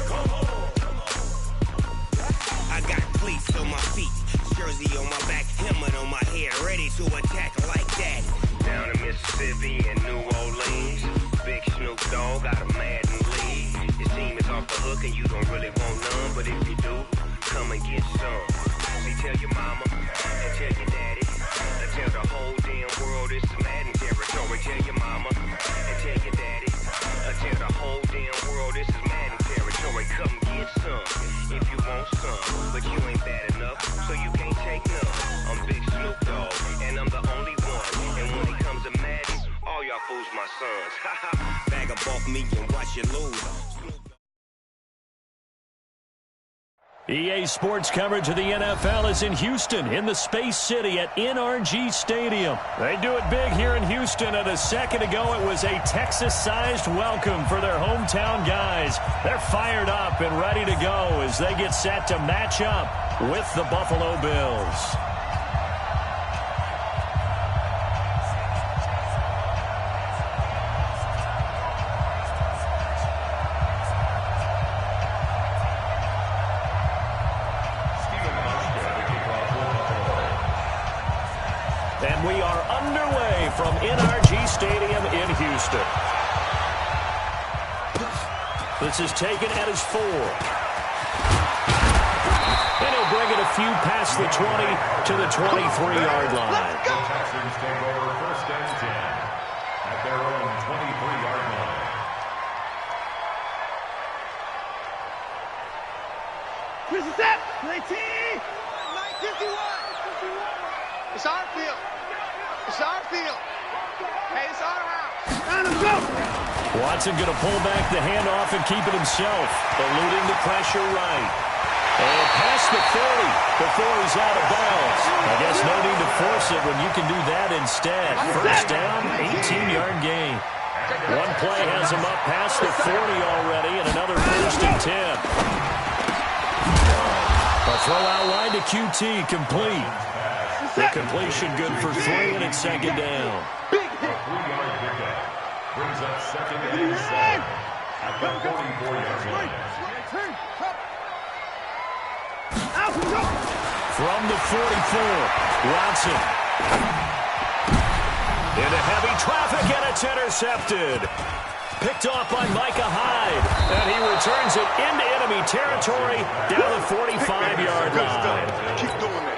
[SPEAKER 10] Come on. I got cleats on my feet, jersey on my back, helmet on my head, ready to attack like that. Down in Mississippi and New Orleans, big Snoop Dogg got a Madden league. His team is off the hook and you don't really want none, but if you do, come and get some. See, tell your mama and tell your daddy. Tell the whole damn world it's Madden territory. Tell your mama and tell your daddy. Tell the whole damn world this is Madden territory. Come get some if you want some, but you ain't bad enough, so you can't take none. I'm Big Snoop Dogg, and I'm the only one. And when it comes to Madden, all y'all fools my sons. Bag up off me and watch you lose.
[SPEAKER 1] EA Sports coverage of the NFL is in Houston, in the Space City at NRG Stadium. They do it big here in Houston, and a second ago it was a Texas-sized welcome for their hometown guys. They're fired up and ready to go as they get set to match up with the Buffalo Bills. underway from NRG Stadium in Houston. This is taken at his 4. And he'll bring it a few past the 20 to the 23-yard line.
[SPEAKER 4] The Texans take over 1st and 10 at their own 23-yard line.
[SPEAKER 6] This is that. Play T.
[SPEAKER 3] 51. It's our field. It's our field. Hey, it's our house.
[SPEAKER 6] Let him go.
[SPEAKER 1] Watson going to pull back the handoff and keep it himself, eluding the pressure right. And past the 40 before he's out of bounds. I guess no need to force it when you can do that instead. First down, 18-yard gain. One play has him up past the 40 already, and another 1st and 10. A throw out line to QT, complete. The completion good for 3, and it's 2nd down.
[SPEAKER 4] A 3-yard pickup brings up 2nd and 7 at the 44-yard line.
[SPEAKER 1] From the 44, Watson. Into heavy traffic, and it's intercepted. Picked off by Micah Hyde. And he returns it into enemy territory down the 45-yard line.
[SPEAKER 3] Keep doing that.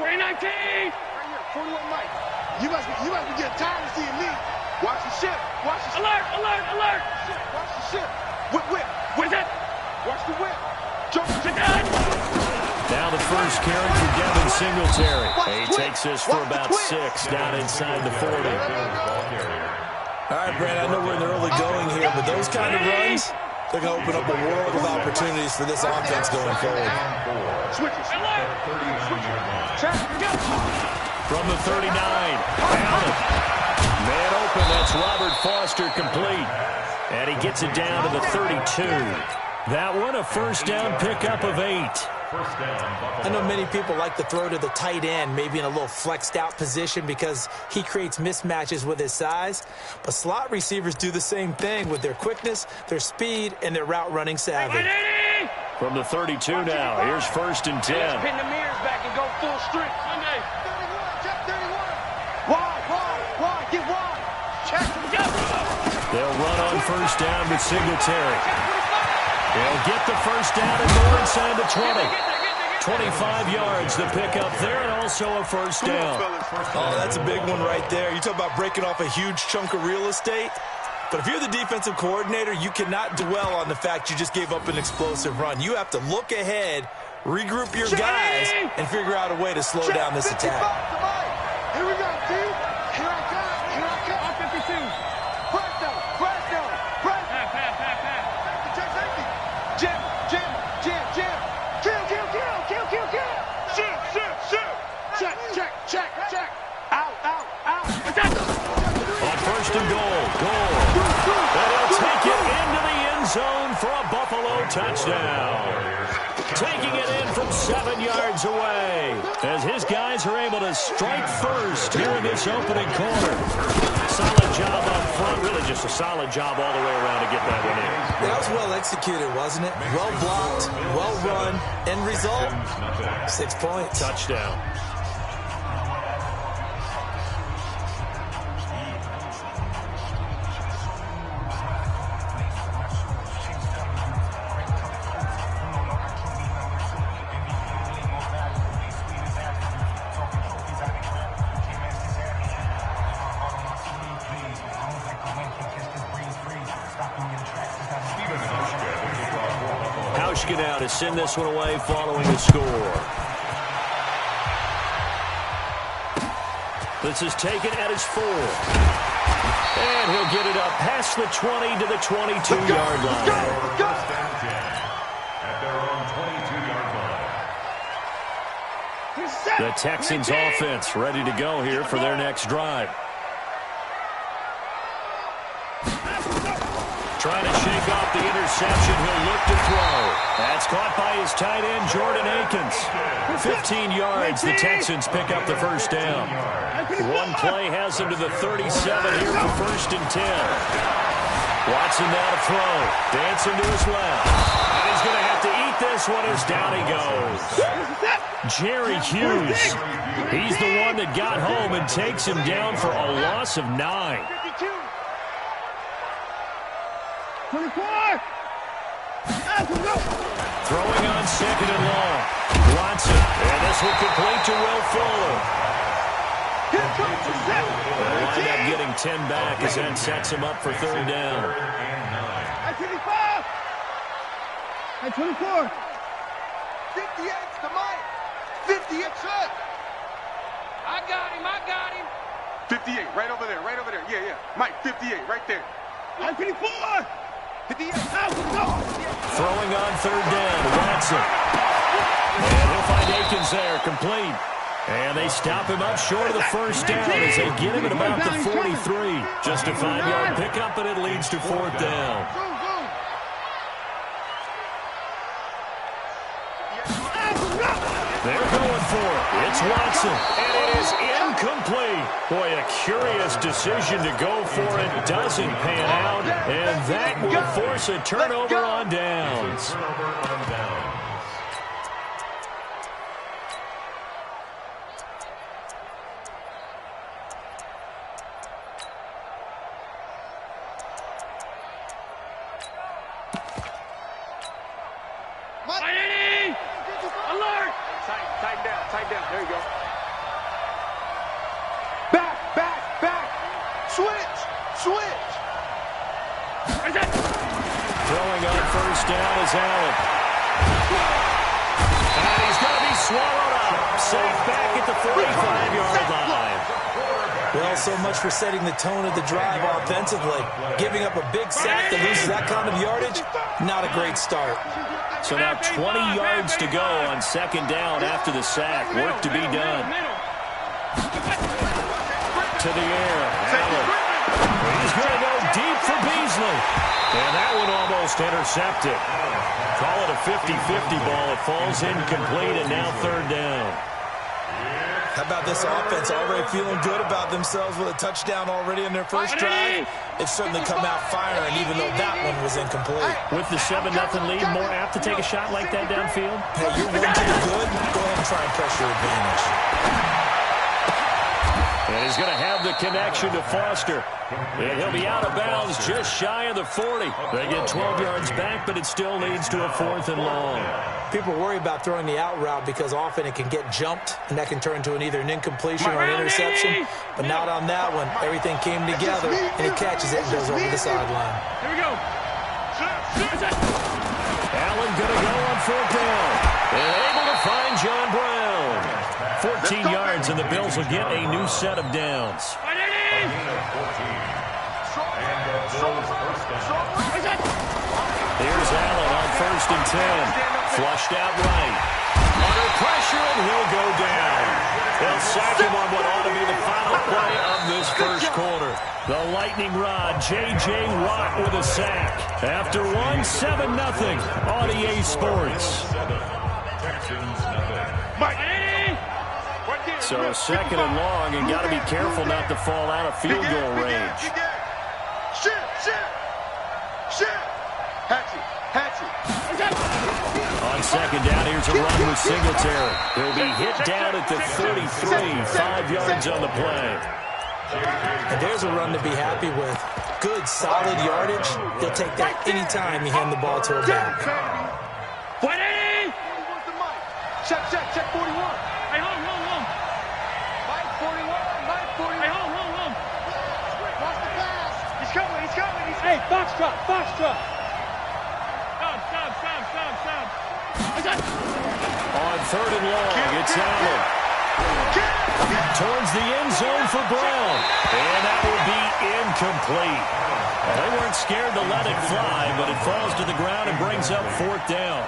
[SPEAKER 6] Right here,
[SPEAKER 3] 41 Mike. You must be getting tired of seeing me. Watch the ship. Watch the ship.
[SPEAKER 6] alert, alert, alert.
[SPEAKER 3] Watch the ship. Whip.
[SPEAKER 6] What is that?
[SPEAKER 3] Watch the whip. Jump.
[SPEAKER 1] Now the first carry for Devin Singletary. He takes this for about 6 down inside the 40.
[SPEAKER 2] All right, Brent, I know we're in the early going here, but those kind of runs, they're going to open up a world of opportunities for this offense going forward.
[SPEAKER 3] Switches.
[SPEAKER 1] From the 39, Allen. Man open, that's Robert Foster, complete. And he gets it down to the 32. That one, a first down pickup of 8.
[SPEAKER 2] I know many people like to throw to the tight end, maybe in a little flexed out position because he creates mismatches with his size. But slot receivers do the same thing with their quickness, their speed, and their route running savvy.
[SPEAKER 1] From the 32 now, here's 1st and 10.
[SPEAKER 6] Pin the mirrors back and go full strength. Sunday.
[SPEAKER 3] 31. Wide. Get wide. Check.
[SPEAKER 1] They'll run on first down with Singletary. They'll get the first down and more inside the 20. 25 yards the pickup there, and also a first down.
[SPEAKER 2] Oh, that's a big one right there. You talk about breaking off a huge chunk of real estate. But if you're the defensive coordinator, you cannot dwell on the fact you just gave up an explosive run. You have to look ahead, regroup your guys, and figure out a way to slow down this attack.
[SPEAKER 3] Here we go, team. Here I come.
[SPEAKER 6] 52.
[SPEAKER 3] Press down. Press. Jam. Kill. Check. Out.
[SPEAKER 1] On first and goal. And he'll take it into the end zone for a Buffalo touchdown. taking it in from 7 yards away as his guys are able to strike first here in this opening quarter. Solid job up front, really just a solid job all the way around to get that one in.
[SPEAKER 2] That was well executed, wasn't it? Well blocked, well run, end result, 6 points.
[SPEAKER 1] Touchdown. Now to send this one away following the score. This is taken at his 4. And he'll get it up past the 20 to the 22-yard line.
[SPEAKER 4] At their own 22-yard line.
[SPEAKER 1] The Texans offense ready to go here for their next drive. Trying to shake off the interception. He'll look to throw. That's caught by his tight end, Jordan Akins. 15 yards. The Texans pick up the first down. One play has him to the 37 here for 1st and 10. Watson now to throw. Dancing to his left. And he's going to have to eat this one as down he goes. Jerry Hughes. He's the one that got home and takes him down for a loss of 9.
[SPEAKER 6] 24!
[SPEAKER 1] Throwing on 2nd and long. Watson. And this will complete to Will Fuller. They'll wind up getting 10 back as that sets him up for 3rd down.
[SPEAKER 6] At 25! At 24!
[SPEAKER 3] 58 to Mike. 58 shot. I got him. 58, right over there. Yeah. Mike, 58, right there.
[SPEAKER 6] At 54!
[SPEAKER 3] 58.
[SPEAKER 1] Throwing on 3rd down, Watson. And he'll find Akins there, complete. And they stop him up short of the first down as they get him at about the 43. Just a 5-yard pickup, and it leads to 4th down. They're going for it. It's Watson, and it is incomplete. Boy, a curious decision to go for it. Doesn't pan out, and that will force a turnover on downs.
[SPEAKER 3] Tighten down. There you go. Back. Switch.
[SPEAKER 1] Throwing on 1st down is Allen. And he's going to be swallowed up. Safe back at the 45-yard line.
[SPEAKER 2] Well, so much for setting the tone of the drive offensively. Giving up a big sack that loses that kind of yardage, not a great start.
[SPEAKER 1] So now 20 yards to go on 2nd down after the sack. Work to be done. To the air. Allen. He's going to go deep for Beasley. And that one almost intercepted. Call it a 50-50 ball. It falls incomplete, and now 3rd down.
[SPEAKER 2] How about this offense already feeling good about themselves with a touchdown already in their first drive? They've certainly come out firing, even though that one was incomplete.
[SPEAKER 1] With the 7-0 lead, more apt to take a shot like that downfield?
[SPEAKER 2] Hey, you're one to the good. Go ahead and try and press your advantage.
[SPEAKER 1] And he's going to have the connection to Foster. And he'll be out of bounds just shy of the 40. They get 12 yards back, but it still leads to a 4th and long.
[SPEAKER 2] People worry about throwing the out route because often it can get jumped, and that can turn into either an incompletion or an interception. But not on that one. Everything came together, and he catches it and goes over the sideline.
[SPEAKER 6] Here we go.
[SPEAKER 1] Allen going to go on 4th down. And able to find John Brown. 14 yards, and the Bills will get a new set of downs. Here's Allen on 1st and 10. Flushed out right. Under pressure, and he'll go down. They'll sack him on what ought to be the final play of this first quarter. The lightning rod, J.J. Watt with a sack. After 1, 7-0 on EA Sports. So second and long, and got to be careful not to fall out of field goal range. On second down, here's a run with Singletary. He'll be hit down at the 33, 5 yards on the play.
[SPEAKER 2] And there's a run to be happy with. Good, solid yardage. They'll take that anytime you hand the ball to a back.
[SPEAKER 6] 180!
[SPEAKER 3] Check 41.
[SPEAKER 6] Hey, hold.
[SPEAKER 3] Mike 41, Mike 41.
[SPEAKER 6] Hey, hold.
[SPEAKER 3] Watch the pass. He's coming.
[SPEAKER 6] Hey, box drop. Stop.
[SPEAKER 1] On third and long, it's Allen. Towards the end zone for Brown. And that will be incomplete. They weren't scared to let it fly, but it falls to the ground and brings up fourth down.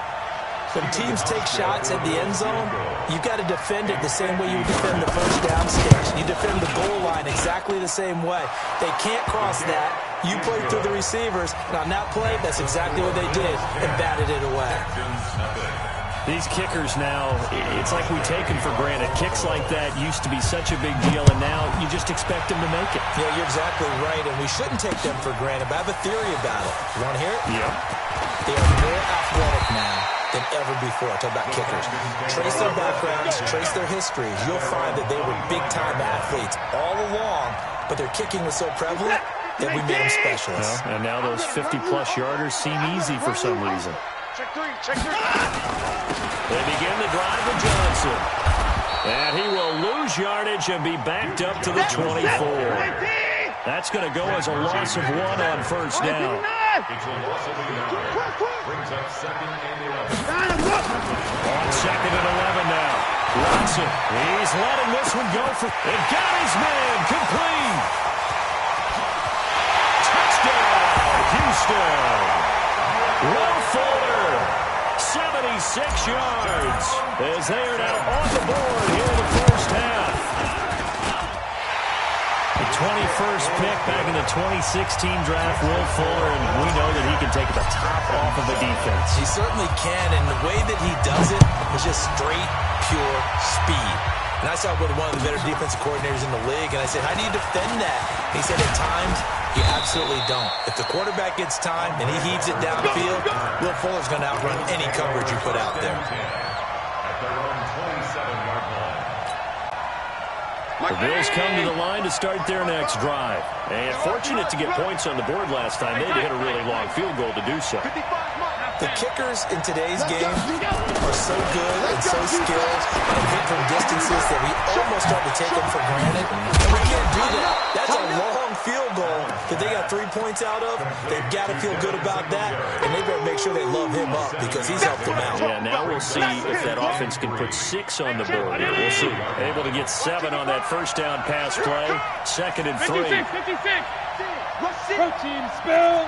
[SPEAKER 2] When teams take shots at the end zone, you've got to defend it the same way you defend the first down stage. You defend the goal line exactly the same way. They can't cross that. You play through the receivers. And on that play, that's exactly what they did and batted it away.
[SPEAKER 1] These kickers now, it's like we take them for granted. Kicks like that used to be such a big deal, and now you just expect them to make it.
[SPEAKER 2] Yeah, you're exactly right, and we shouldn't take them for granted, but I have a theory about it. You want to hear it?
[SPEAKER 1] Yep.
[SPEAKER 2] They are more athletic now than ever before. Talk about kickers. Trace their backgrounds, trace their histories. You'll find that they were big-time athletes all along, but their kicking was so prevalent that we made them specialists.
[SPEAKER 1] Well, and now those 50-plus yarders seem easy for some reason.
[SPEAKER 3] Check three.
[SPEAKER 1] They begin the drive with Johnson. And he will lose yardage and be backed up to the 24. That's going to go as a loss of 1 on first down.
[SPEAKER 4] It's a loss of 9. Brings up second and 11.
[SPEAKER 1] On second and 11 now. Watson, he's letting this one go for... And got his man complete. Touchdown, Houston. Will Fuller, 76 yards, as they are now on the board here in the first half. The 21st pick back in the 2016 draft, Will Fuller, and we know that he can take the top off of the defense.
[SPEAKER 2] He certainly can, and the way that he does it is just straight, pure speed. And I saw with one of the better defensive coordinators in the league, and I said, how do you defend that? And he said, at times, you absolutely don't. If the quarterback gets time and he heaves it downfield, Will Fuller's going to outrun any coverage you put out there.
[SPEAKER 4] At their own 27-yard line.
[SPEAKER 1] The Bills come to the line to start their next drive. And fortunate to get points on the board last time. They had to hit a really long field goal to do so.
[SPEAKER 2] The kickers in today's game are so good and so skilled and hit from distances that we almost start to take them for granted. And we can't do that. That's a long field goal that they got 3 points out of. They've got to feel good about that, and they better make sure they love him up because he's helped them out.
[SPEAKER 1] Yeah, now we'll see if that offense can put 6 on the board. We'll see. Able to get 7 on that first down pass play. Second and 3.
[SPEAKER 6] 56. Protein spill.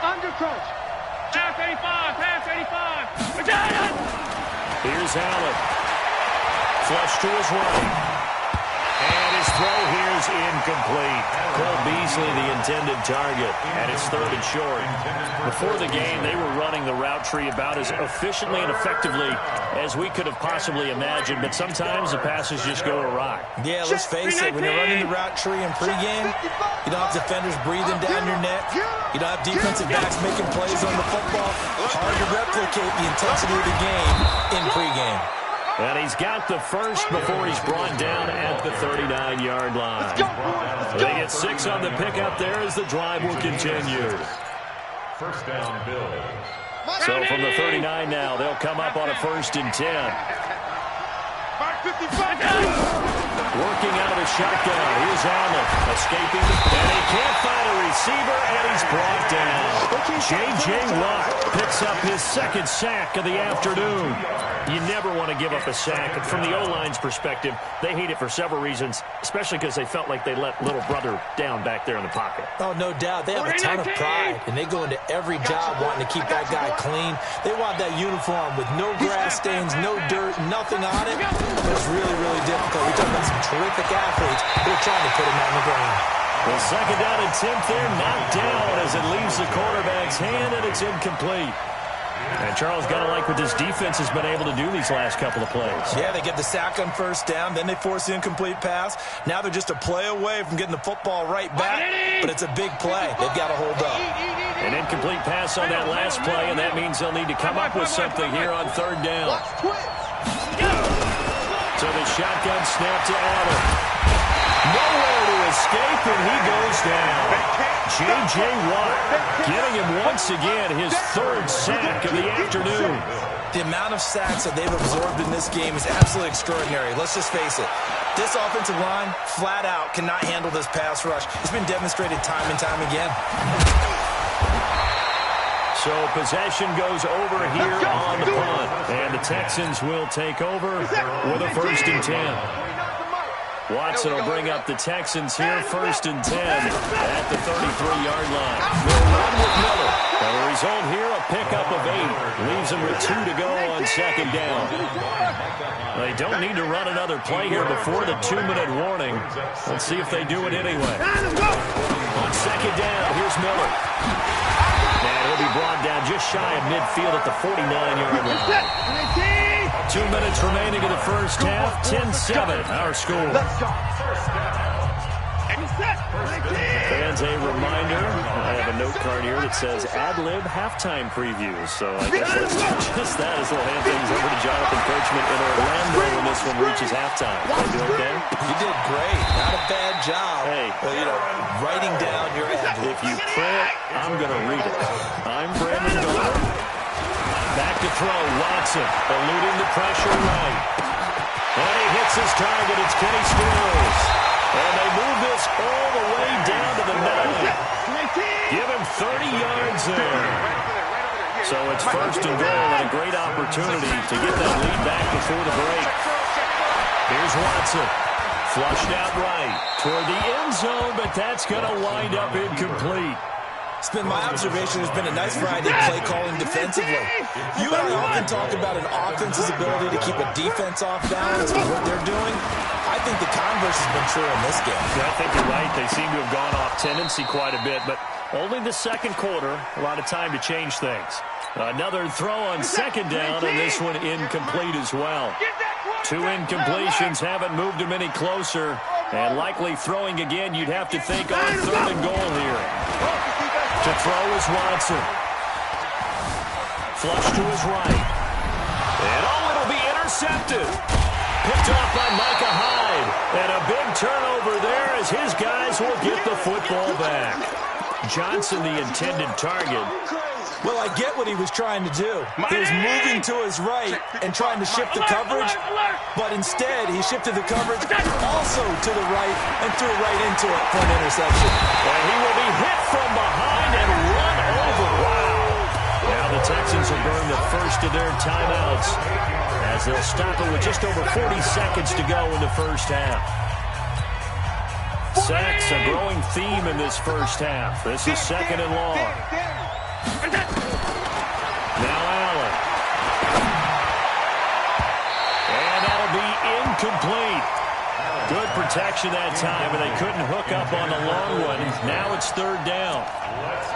[SPEAKER 3] Undercrunch.
[SPEAKER 6] Pass 85.
[SPEAKER 1] Here's Allen. Flush to his right. And his throw here is incomplete. Cole Beasley, the intended target, and it's third and short. Before the game, they were running the route tree about as efficiently and effectively as we could have possibly imagined, but sometimes the passes just go awry.
[SPEAKER 2] Yeah, let's face it, when you're running the route tree in pregame, you don't have defenders breathing down your neck. You don't have defensive backs making plays on the football. Hard to replicate the intensity of the game in pregame.
[SPEAKER 1] And he's got the first before he's brought down at the 39-yard line. They get 6 on the pickup there as the drive will continue.
[SPEAKER 4] First down, Bills.
[SPEAKER 1] So from the 39 now, they'll come up on a 1st and 10. Working out of the shotgun. Here's Allen escaping. And he can't find a receiver, and he's brought down. J.J. Watt picks up his 2nd sack of the afternoon. You never want to give up a sack. And from the O-line's perspective, they hate it for several reasons, especially because they felt like they let little brother down back there in the pocket.
[SPEAKER 2] Oh, no doubt. They have a ton of pride, and they go into every job wanting to keep that guy clean. They want that uniform with no grass stains, no dirt, nothing on it. It's really, really difficult. We're talking about some terrific athletes who are trying to put him on the ground.
[SPEAKER 1] The second down and 10th there, knocked down as it leaves the quarterback's hand, and it's incomplete. And Charles, got to like what this defense has been able to do these last couple of plays.
[SPEAKER 2] Yeah, they get the sack on first down, then they force the incomplete pass. Now they're just a play away from getting the football right back, but it's a big play. They've got to hold up.
[SPEAKER 1] An incomplete pass on that last play, and that means they'll need to come up with something here on third down. So the shotgun snap to Allen. Nowhere to escape, and he goes down. J.J. Watt getting him once again his third sack of the afternoon.
[SPEAKER 2] The amount of sacks that they've absorbed in this game is absolutely extraordinary. Let's just face it. This offensive line, flat out, cannot handle this pass rush. It's been demonstrated time and time again.
[SPEAKER 1] So possession goes over here on the punt. And the Texans will take over with a 1st and 10. Watson will bring up the Texans here, 1st and 10 at the 33-yard line. They'll run with Miller. And the result here, a pickup of 8. Leaves them with 2 to go on 2nd down. They don't need to run another play here before the 2-minute warning. Let's see if they do it anyway. On 2nd down, here's Miller. And he'll be brought down just shy of midfield at the 49-yard line. 2 minutes remaining in the first half. 10-7, our score. Fans, a reminder, I have a note card here that says ad-lib halftime previews. So I guess let's do just that as we'll hand things over to Jonathan Coachman in Orlando when this one reaches halftime. Did I do okay?
[SPEAKER 2] You did great. Not a bad job.
[SPEAKER 1] Hey.
[SPEAKER 2] Writing down your ad-lib.
[SPEAKER 1] If you print, I'm going to read it. I'm Brandon Miller. Back to throw, Watson, eluding the pressure right. And he hits his target, it's Kenny Stills. And they move this all the way down to the 9. Give him 30 yards there. So it's 1st and goal and a great opportunity to get that lead back before the break. Here's Watson. Flushed out right toward the end zone, but that's going to wind up incomplete.
[SPEAKER 2] It's been my observation. There's been a nice variety of play calling defensively. You and I often talk about an offense's ability to keep a defense off balance with what they're doing. I think the converse has been true in this game.
[SPEAKER 1] Yeah, I think you're right. They seem to have gone off tendency quite a bit, but only the 2nd quarter. A lot of time to change things. Another throw on 2nd down, and this one incomplete as well. 2 incompletions haven't moved him any closer, and likely throwing again, you'd have to think on 3rd and goal here. To throw is Watson. Flush to his right. And it'll be intercepted. Picked off by Micah Hyde. And a big turnover there as his guys will get the football back. Johnson, the intended target.
[SPEAKER 2] Well, I get what he was trying to do. He was moving to his right and trying to shift the coverage, but instead he shifted the coverage also to the right and threw right into it for an interception.
[SPEAKER 1] And he will be hit from behind and run over. Wow. Now the Texans will burn the first of their timeouts as they'll stop it with just over 40 seconds to go in the first half. Sacks, a growing theme in this first half. This is 2nd and long. Now Allen. And that'll be incomplete. Good protection that time, and they couldn't hook up on the long one. Now it's 3rd down.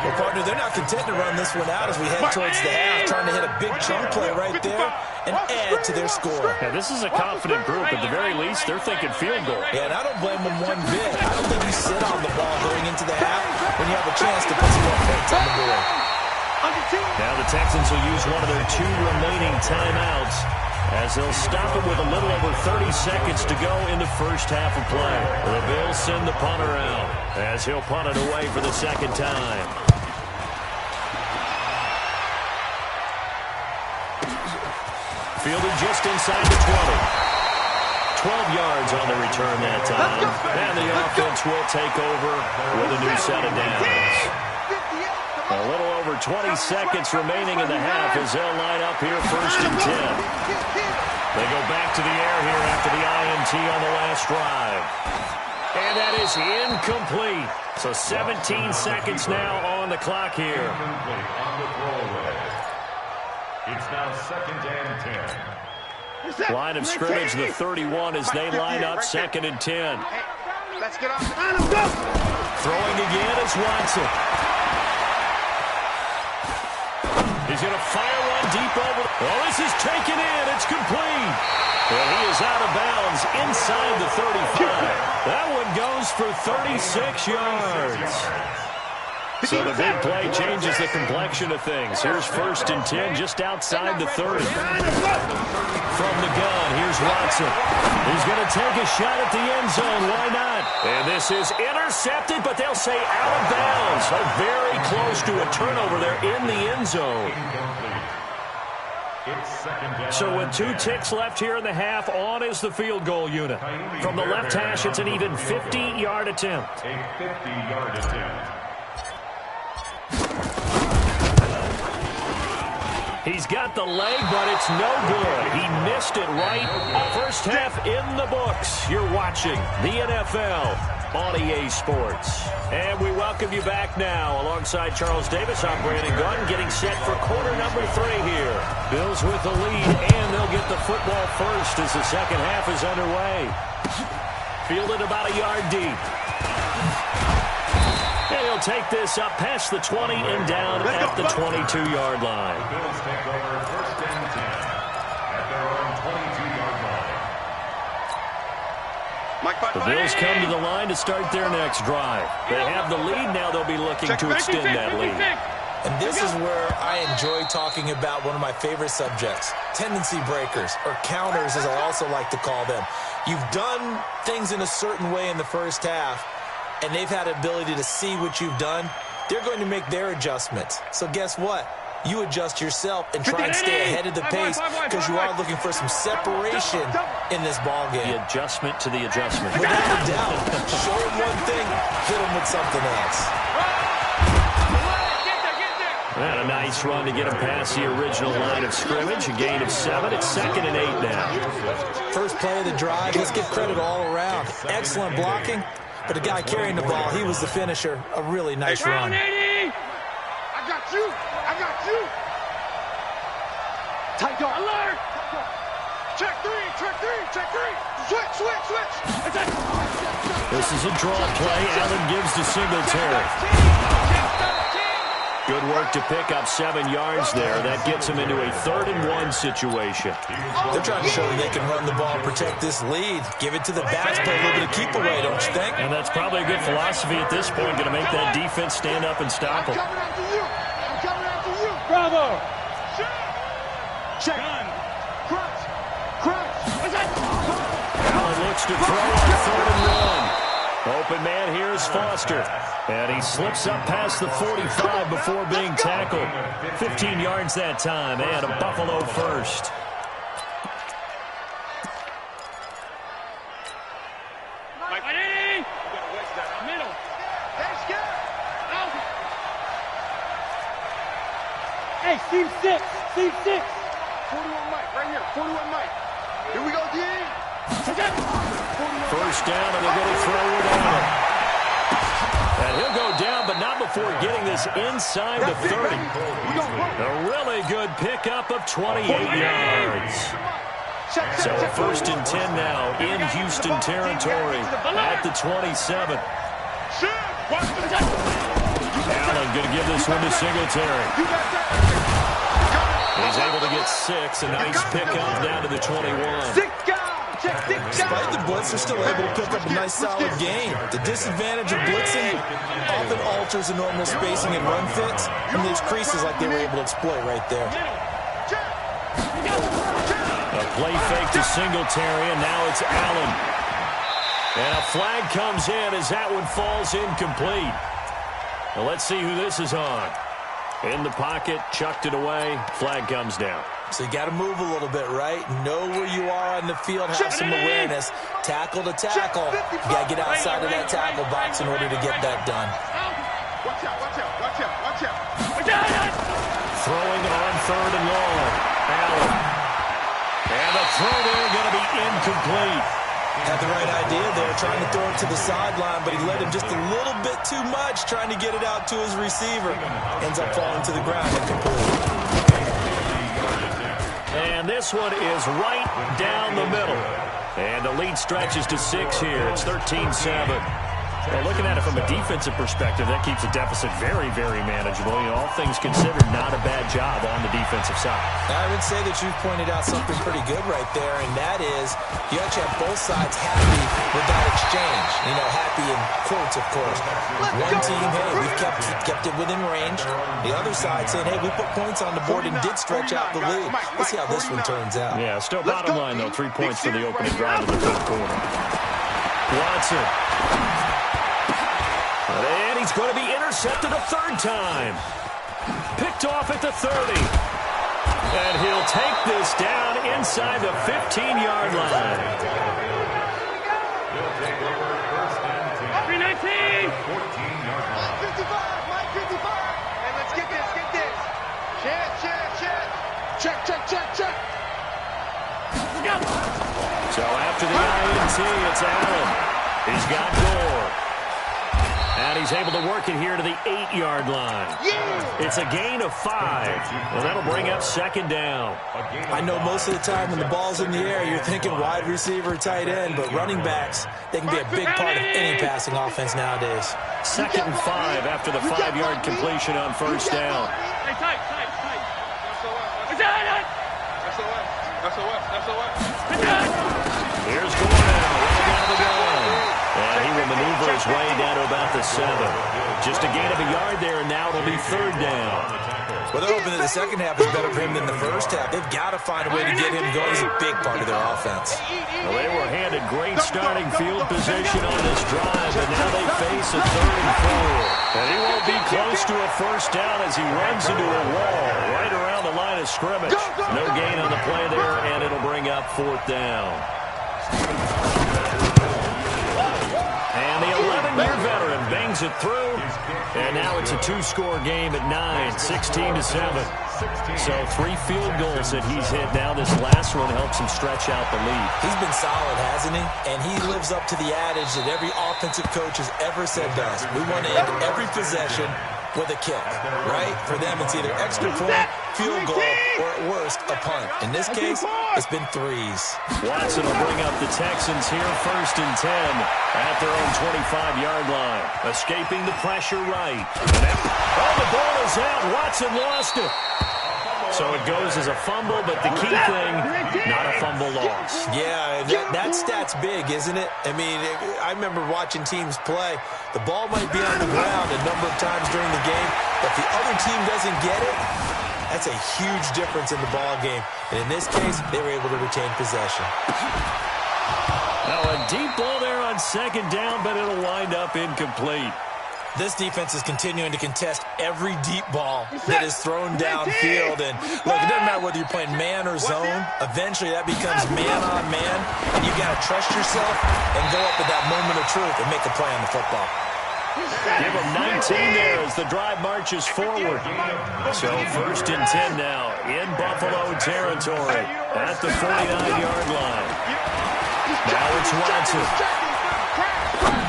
[SPEAKER 2] Well, partner, they're not content to run this one out as we head towards the half, trying to hit a big chunk play right there and add to their score.
[SPEAKER 1] Yeah, this is a confident group. At the very least, they're thinking field goal.
[SPEAKER 2] Yeah, and I don't blame them one bit. I don't think you sit on the ball going into the half when you have a chance to put some more points on the board.
[SPEAKER 1] Now the Texans will use one of their 2 remaining timeouts as they'll stop it with a little over 30 seconds to go in the first half of play. The Bills send the punter out as he'll punt it away for the 2nd time. Fielded just inside the 20. 12 yards on the return that time. And the offense will take over with a new set of downs. A little over 20 seconds remaining in the half as they'll line up here 1st and 10. They go back to the air here after the INT on the last drive. And that is incomplete. So 17 seconds now on the clock here.
[SPEAKER 4] It's now 2nd and 10.
[SPEAKER 1] Line of scrimmage, the 31 as they line up 2nd and 10.
[SPEAKER 6] Let's get off the line. Let's go.
[SPEAKER 1] Throwing again is Watson. He's going to fire one deep over. Oh, this is taken in. It's complete. And he is out of bounds inside the 35. That one goes for 36 yards. So the big play changes the complexion of things. Here's 1st and 10 just outside the 30. From the gun, here's Watson. He's going to take a shot at the end zone. Why not? And this is intercepted, but they'll say out of bounds. So very close to a turnover there in the end zone. So with 2 ticks left here in the half, on is the field goal unit. From the left hash, it's an even 50-yard attempt.
[SPEAKER 4] A 50-yard attempt.
[SPEAKER 1] He's got the leg, but it's no good. He missed it right. First half in the books. You're watching the NFL on EA Sports. And we welcome you back now. Alongside Charles Davis, I'm Brandon Gunn, getting set for quarter number 3 here. Bills with the lead, and they'll get the football first as the second half is underway. Fielded about a yard deep. And he'll take this up past the 20 and down at the 22-yard line.
[SPEAKER 4] The Bills take over 1st and 10 at their own 22-yard line.
[SPEAKER 1] The Bills come to the line to start their next drive. They have the lead. Now they'll be looking to extend that lead.
[SPEAKER 2] And this is where I enjoy talking about one of my favorite subjects, tendency breakers, or counters as I also like to call them. You've done things in a certain way in the first half, and they've had the ability to see what you've done. They're going to make their adjustments. So guess what? You adjust yourself and try and stay ahead of the pace because you are looking for some separation in this ball game.
[SPEAKER 1] The adjustment to the adjustment.
[SPEAKER 2] Without a doubt. Show them one thing, hit them with something else.
[SPEAKER 1] And a nice run to get him past the original line of scrimmage. A gain of 7. It's 2nd and 8 now.
[SPEAKER 2] First play of the drive. Let's give credit all around. Excellent blocking. But the guy carrying the ball, he was the finisher. A really nice run.
[SPEAKER 6] I got you. I got you.
[SPEAKER 3] Tight guard.
[SPEAKER 6] Alert.
[SPEAKER 3] Check 3. Check 3. Check 3. Switch.
[SPEAKER 1] This is a draw play. Allen gives to Singletary. Good work to pick up 7 yards there. That gets him into a 3rd and 1 situation.
[SPEAKER 2] They're trying to show that they can run the ball and protect this lead. Give it to the backs, play a little bit of keep away, don't you think?
[SPEAKER 1] And that's probably a good philosophy at this point. Going to make that defense stand up and stop him.
[SPEAKER 3] I'm coming after you.
[SPEAKER 6] Bravo.
[SPEAKER 3] Check. Crunch.
[SPEAKER 1] Allen looks to throw on 3rd and 1. Open man here is Foster. And he slips up past the 45 before being tackled. 15 yards that time, and a Buffalo first.
[SPEAKER 6] Hey, Steve 6.
[SPEAKER 3] 41 Mike, right here. 41 Mike. Here we go, D.
[SPEAKER 1] First down, and they're going to throw it on him. And he'll go down, but not before getting this inside the 30. A really good pickup of 28 yards. So 1st and 10 now in Houston territory at the 27. Allen going to give this one to Singletary. He's able to get 6. A nice pickup down to the 21.
[SPEAKER 2] Despite the blitz, they're still able to pick up a nice solid gain. The disadvantage of blitzing often alters the normal spacing and run fits, and there's creases like they were able to exploit right there.
[SPEAKER 1] A play fake to Singletary, and now it's Allen. And a flag comes in as that one falls incomplete. Well, let's see who this is on. In the pocket, chucked it away, flag comes down.
[SPEAKER 2] So you got to move a little bit, right? Know where you are on the field, have some awareness. Tackle to tackle. You got to get outside of that tackle box in order to get that done.
[SPEAKER 3] Watch out.
[SPEAKER 1] Throwing on 3rd and long. Allen. And the throw there going to be incomplete.
[SPEAKER 2] Had the right idea there, trying to throw it to the sideline, but he led him just a little bit too much, trying to get it out to his receiver. Ends up falling to the ground incomplete.
[SPEAKER 1] And this one is right down the middle. And the lead stretches to 6 here. It's 13-7. Well, looking at it from a defensive perspective, that keeps the deficit very, very manageable. You know, all things considered, not a bad job on the defensive side.
[SPEAKER 2] I would say that you've pointed out something pretty good right there, and that is you actually have both sides happy with that exchange. You know, happy in quotes, of course. One team, hey, we've kept it within range. The other side saying, hey, we put points on the board and did stretch out the lead. Let's see how this one turns out.
[SPEAKER 1] Yeah, still bottom line, though, 3 points for the opening drive in the third quarter. Watson. And he's going to be intercepted a third time. Picked off at the 30. And he'll take this down inside the 15-yard line.
[SPEAKER 4] He'll take over first and 10.
[SPEAKER 6] 319.
[SPEAKER 4] 14-yard line.
[SPEAKER 3] 55, Mike 55. Hey, let's get this. Check.
[SPEAKER 1] So after the INT, it's Allen. He's got Gore. And he's able to work it here to the 8-yard line. It's a gain of 5. Well, that'll bring up second down.
[SPEAKER 2] I know most of the time when the ball's in the air, you're thinking wide receiver, tight end, but running backs, they can be a big part of any passing offense nowadays.
[SPEAKER 1] Second and 5 after the 5-yard completion on first down.
[SPEAKER 6] Hey, tight.
[SPEAKER 1] Here's Gore now, running out of the gun. And he will maneuver his way down to about the 7. Just a gain of a yard there, and now it'll be third down.
[SPEAKER 2] Well, they're hoping that the second half is better for him than the first half. They've got to find a way to get him going. He's a big part of their offense.
[SPEAKER 1] Well, they were handed great starting field position on this drive, and now they face a 3rd and 4. And he won't be close to a first down as he runs into a wall right around the line of scrimmage. No gain on the play there, and it'll bring up 4th down. And the 11-year veteran bangs it through. And now it's a 2-score game at 9, 16-7. So 3 field goals that he's hit now. This last one helps him stretch out the lead.
[SPEAKER 2] He's been solid, hasn't he? And he lives up to the adage that every offensive coach has ever said to us. We want to end every possession with a kick, right? For them, it's either extra point, field goal, or at worst, a punt. In this case, it's been 3s.
[SPEAKER 1] Watson will bring up the Texans here, 1st and 10 at their own 25-yard line. Escaping the pressure right. The ball is out. Watson lost it. So it goes as a fumble, but the key thing, not a fumble loss.
[SPEAKER 2] Yeah, that stat's big, isn't it? I mean, I remember watching teams play. The ball might be on the ground a number of times during the game, but if the other team doesn't get it, that's a huge difference in the ball game. And in this case, they were able to retain possession.
[SPEAKER 1] Now a deep ball there on second down, but it'll wind up incomplete.
[SPEAKER 2] This defense is continuing to contest every deep ball that is thrown downfield. And look, it doesn't matter whether you're playing man or zone. Eventually, that becomes man on man. And you got to trust yourself and go up at that moment of truth and make a play on the football.
[SPEAKER 1] Give him 19 there as the drive marches forward. So 1st and 10 now in Buffalo territory at the 49-yard line. Now it's Watson.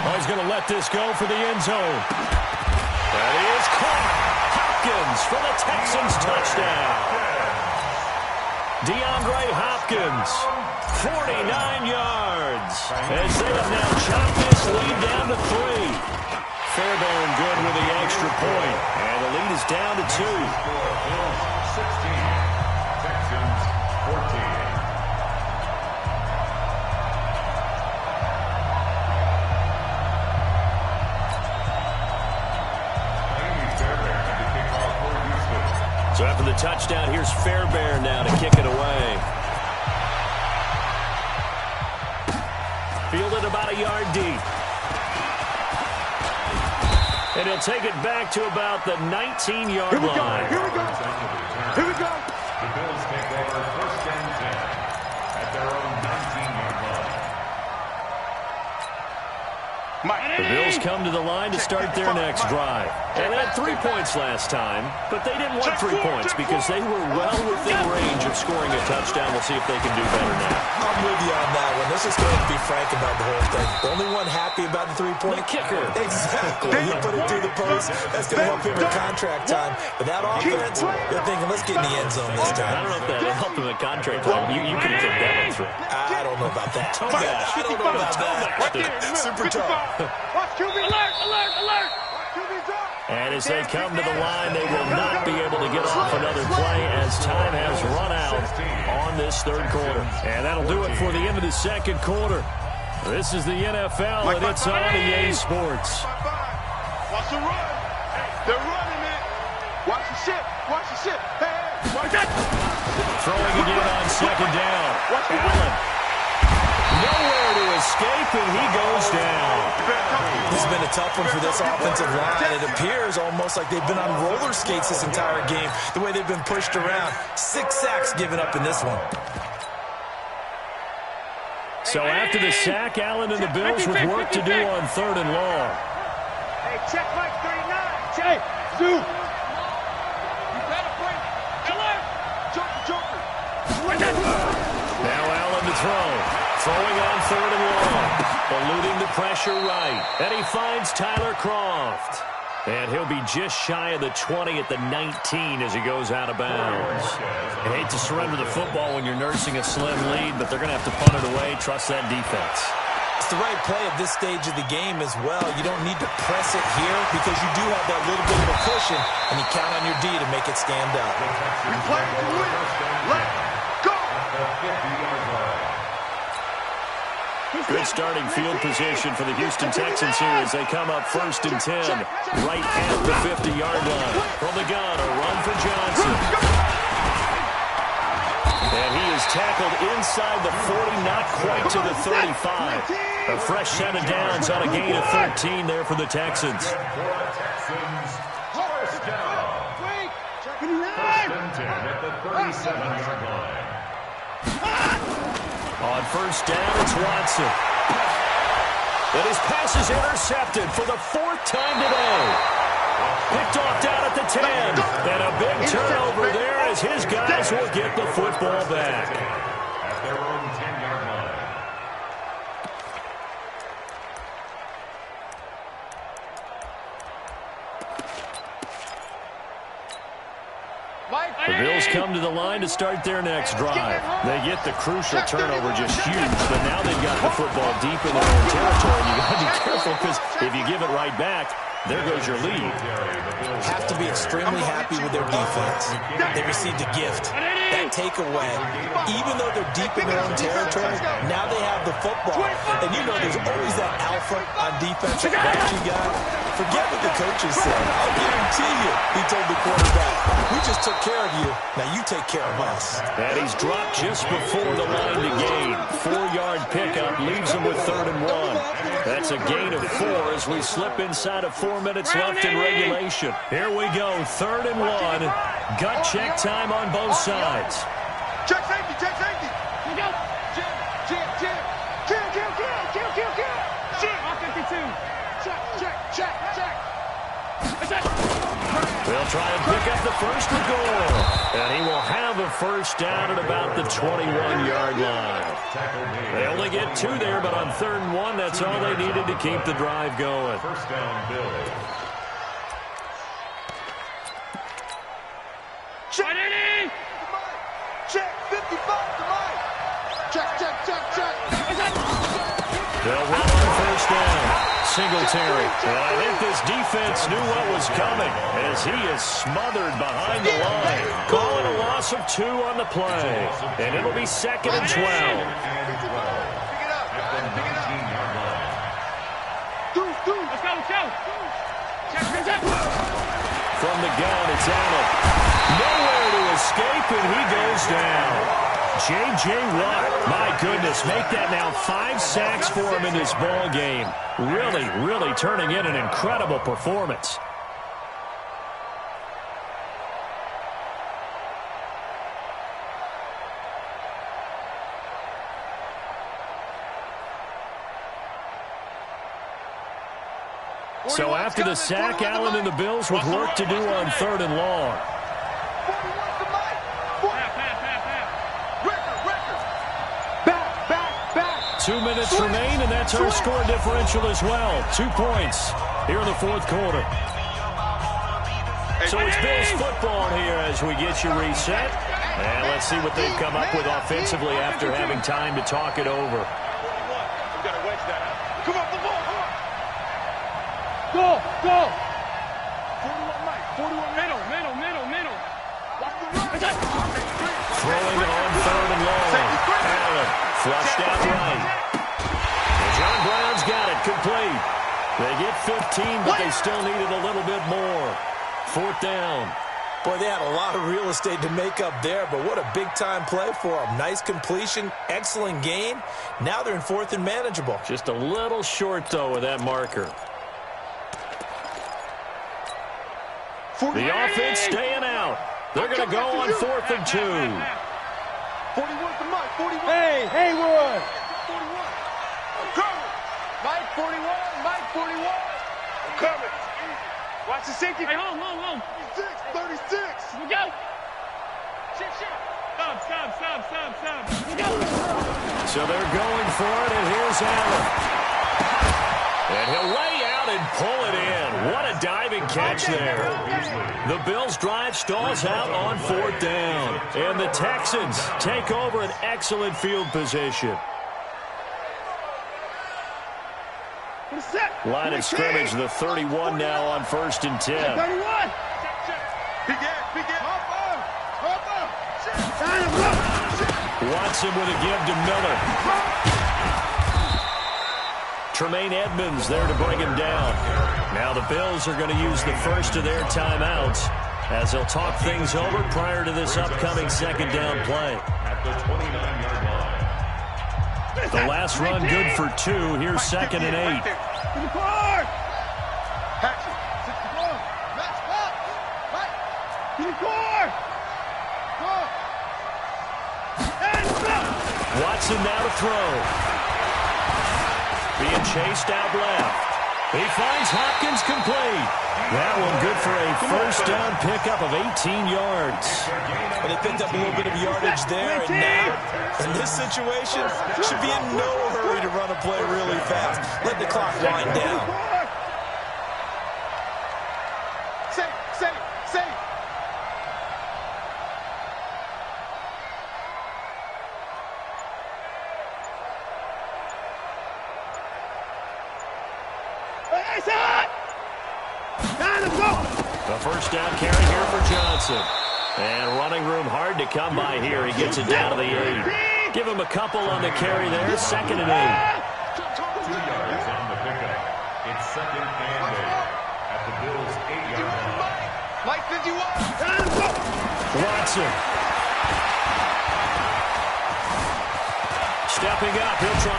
[SPEAKER 1] Oh, he's going to let this go for the end zone. That is caught. Hopkins for the Texans touchdown. DeAndre Hopkins, 49 yards. As they have now chopped this lead down to 3. Fairbairn good with the extra point. And the lead is down to 2.
[SPEAKER 4] 16, Texans 14.
[SPEAKER 1] So after the touchdown, here's Fairbairn now to kick it away. Fielded about a yard deep. And he'll take it back to about the 19-yard line.
[SPEAKER 3] Here we go.
[SPEAKER 4] The Bills take over 1st and 10 at their own 19-yard line.
[SPEAKER 1] The Bills come to the line to start their next drive. And they had 3 points last time, but they didn't want 3 points because they were well within range of scoring a touchdown. We'll see if they can do better now.
[SPEAKER 2] I'm with you on that one. Let's just go ahead and be frank about the whole thing. The only one happy about the 3-point
[SPEAKER 1] kicker.
[SPEAKER 2] Exactly. He put it through the post. That's going to help him in contract time. But that offense, they're thinking, let's get in the end zone this time.
[SPEAKER 1] I don't know if that helped him in contract time. You could have kicked that one through.
[SPEAKER 2] I don't know about that.
[SPEAKER 1] I don't know about that.
[SPEAKER 2] Super tough.
[SPEAKER 1] And as they come to the line, they will not be able to get off another play as time has run out on this third quarter. And that'll do it for the end of the second quarter. This is the NFL, and it's on EA Sports.
[SPEAKER 3] Watch the run. They're running it. Watch the shit. Watch the shit. Hey, watch that.
[SPEAKER 1] Throwing again on second down. Allen. Nowhere to escape, and he goes down.
[SPEAKER 2] This has been a tough one for this offensive line. It appears almost like they've been on roller skates this entire game, the way they've been pushed around. 6 sacks given up in this one.
[SPEAKER 1] So after the sack, Allen and the Bills with work to do on third and long.
[SPEAKER 6] Hey, check Mike 39. Check. Zoo. You better bring Allen. Joker.
[SPEAKER 1] Now Allen to throw. Throwing on third and long. Eluding the pressure right. And he finds Tyler Kroft. And he'll be just shy of the 20 at the 19 as he goes out of bounds. I hate to surrender the football when you're nursing a slim lead, but they're going to have to punt it away. Trust that defense.
[SPEAKER 2] It's the right play at this stage of the game as well. You don't need to press it here because you do have that little bit of a cushion, and you count on your D to make it stand up.
[SPEAKER 3] We play to win. Let's go.
[SPEAKER 1] Good starting field position for the Houston Texans here as they come up 1st and 10, right at the 50-yard line. From the gun, a run for Johnson. And he is tackled inside the 40, not quite to the 35. A fresh set of downs on a gain of 13 there for the Texans.
[SPEAKER 4] First and 10 at the 37-yard line.
[SPEAKER 1] On first down, it's Watson. And his pass is intercepted for the 4th time today. Picked off down at the 10. And a big turnover there as his guys will get the football back.
[SPEAKER 4] At their own 10-yard line.
[SPEAKER 1] The Bills come to the line to start their next drive. They get the crucial turnover, just huge, but now they've got the football deep in their own territory. You got to be careful because if you give it right back, there goes your lead.
[SPEAKER 2] Have to be extremely happy with their defense. They received a gift. That takeaway, even though they're deep in their own territory, now they have the football. And you know there's always that alpha on defense that you got. Forget what the coaches said. I'll guarantee you, he told the quarterback, we just took care of you. Now you take care of us.
[SPEAKER 1] And he's dropped just before the line to gain. 4-yard pickup leaves him with 3rd and 1. That's a gain of 4 as we slip inside of 4 minutes left in regulation. Here we go, 3rd and 1. Gut check time on both sides.
[SPEAKER 3] Check safety, check safety.
[SPEAKER 6] Here we go. Jam. Kill. Shit. 52. Check.
[SPEAKER 1] They'll try and pick up the first and goal. And he will have a first down at about the 21-yard line. They only get 2 there, but on 3rd and 1, that's all they needed to keep the drive going.
[SPEAKER 4] First down, Bills.
[SPEAKER 3] Check 55 to Mike. Check.
[SPEAKER 1] They'll run on first down. Singletary. And I think this defense knew what was coming as he is smothered behind the line. Calling a loss of 2 on the play. And it'll be 2nd and 12.
[SPEAKER 3] Pick it up.
[SPEAKER 4] At the 19-yard line.
[SPEAKER 6] Let's go. Check.
[SPEAKER 1] From the gun, it's Allen. Nowhere to escape, and he goes down. J.J. Watt, my goodness, make that now 5 sacks for him in this ball game. Really turning in an incredible performance. So after the sack, Allen and the Bills with work to do on 3rd and long. 2 minutes remain, and that's our score differential as well. 2 points here in the 4th quarter. So it's Bills football here as we get you reset. And let's see what they've come up with offensively after having time to talk it over.
[SPEAKER 6] Go, go. 41 Mike, 41 middle. Watch the run.
[SPEAKER 1] Throwing it on third and long. Allen flushed out right. And John Brown's got it complete. They get 15, but they still needed a little bit more. Fourth down.
[SPEAKER 2] Boy, they had a lot of real estate to make up there, but what a big-time play for them. Nice completion, excellent gain. Now they're in fourth and manageable.
[SPEAKER 1] Just a little short, though, with that marker. The offense staying out. They're going to go on 4th and 2.
[SPEAKER 3] 41 for Mike, 41.
[SPEAKER 6] Hey, Haywood.
[SPEAKER 3] 41. I'm coming. Mike 41, Mike 41. I'm coming. Watch the safety.
[SPEAKER 6] Hey, hold.
[SPEAKER 3] 36.
[SPEAKER 6] Here we go. Shit. Stop. Here we go.
[SPEAKER 1] So they're going for it, and here's Allen. And he'll lay out and pull it in. What a diving catch there. The Bills' drive stalls out on 4th down. And the Texans take over an excellent field position. Line of scrimmage, the 31 now on 1st and 10.
[SPEAKER 6] 31.
[SPEAKER 3] Big air.
[SPEAKER 1] Watson with a give to Miller. Tremaine Edmonds there to bring him down. Now the Bills are going to use the first of their timeouts as they'll talk things over prior to this upcoming second down play.
[SPEAKER 4] At the 29-yard line.
[SPEAKER 1] The last run good for 2. Here's 2nd and 8.
[SPEAKER 6] To the car.
[SPEAKER 3] Action. 64. Match back. Mike.
[SPEAKER 6] To the car.
[SPEAKER 1] Watson now to throw. Being chased out left. He finds Hopkins complete. That one good for a first down pickup of 18 yards.
[SPEAKER 2] But they picked up a little bit of yardage there, and now, in this situation, should be in no hurry to run a play really fast. Let the clock wind down.
[SPEAKER 3] Safe.
[SPEAKER 1] The first down carry here for Johnson. And running room hard to come by here. He gets it down to the 8. Give him a couple on the carry there. 2nd and 8.
[SPEAKER 4] 2 yards on the pickup. It's 2nd and 8 at the Bills' 8-yard line.
[SPEAKER 3] Mike 51.
[SPEAKER 1] Watson. Stepping up. He'll try.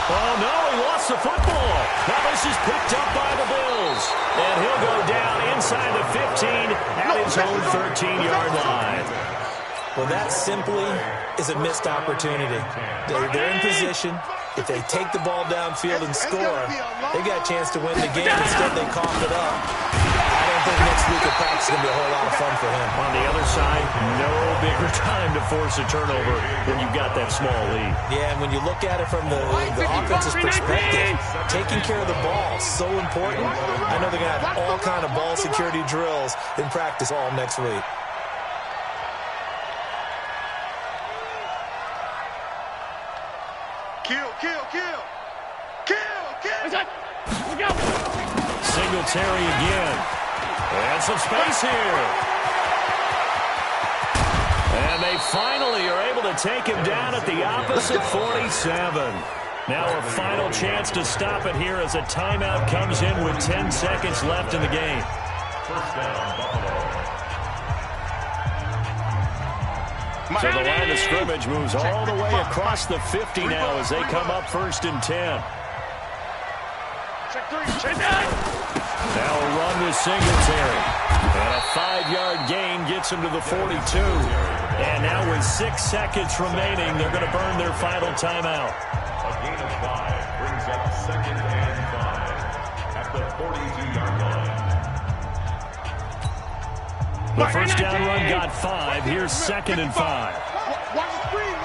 [SPEAKER 1] Oh, no, he lost the football. Now this is picked up by the Bills. And he'll go down inside the 15 at his own 13-yard line.
[SPEAKER 2] Well, that simply is a missed opportunity. They're in position. If they take the ball downfield and score, they got a chance to win the game. Instead, they coughed it up. I don't think next week at practice is going to be a whole lot of fun for him.
[SPEAKER 1] On the other side, no bigger time to force a turnover when you've got that small lead.
[SPEAKER 2] Yeah, and when you look at it from the offense's perspective, taking care of the ball is so important. I know they're going to have all kind of ball security drills in practice all next week.
[SPEAKER 3] Kill.
[SPEAKER 1] Singletary again. And some space here. And they finally are able to take him down at the opposite 47. Now a final chance to stop it here as a timeout comes in with 10 seconds left in the game.
[SPEAKER 4] First down, Buffalo.
[SPEAKER 1] So the line of scrimmage moves all the way across the 50 now as they come up 1st and 10. Now a run with Singletary. And a 5-yard gain gets him to the 42. And now with 6 seconds remaining, they're going to burn their final timeout.
[SPEAKER 4] A gain of 5 brings up 2nd and 5 at the 42-yard line.
[SPEAKER 1] The first down run got 5. Here's 2nd and 5.
[SPEAKER 3] Watch the screen.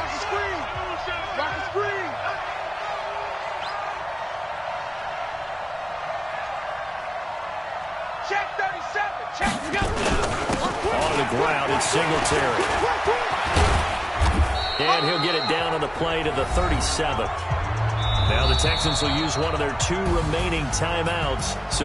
[SPEAKER 3] Check 37. Check.
[SPEAKER 1] On the ground, it's Singletary. And he'll get it down on the play to the 37th. Now the Texans will use one of their 2 remaining timeouts. So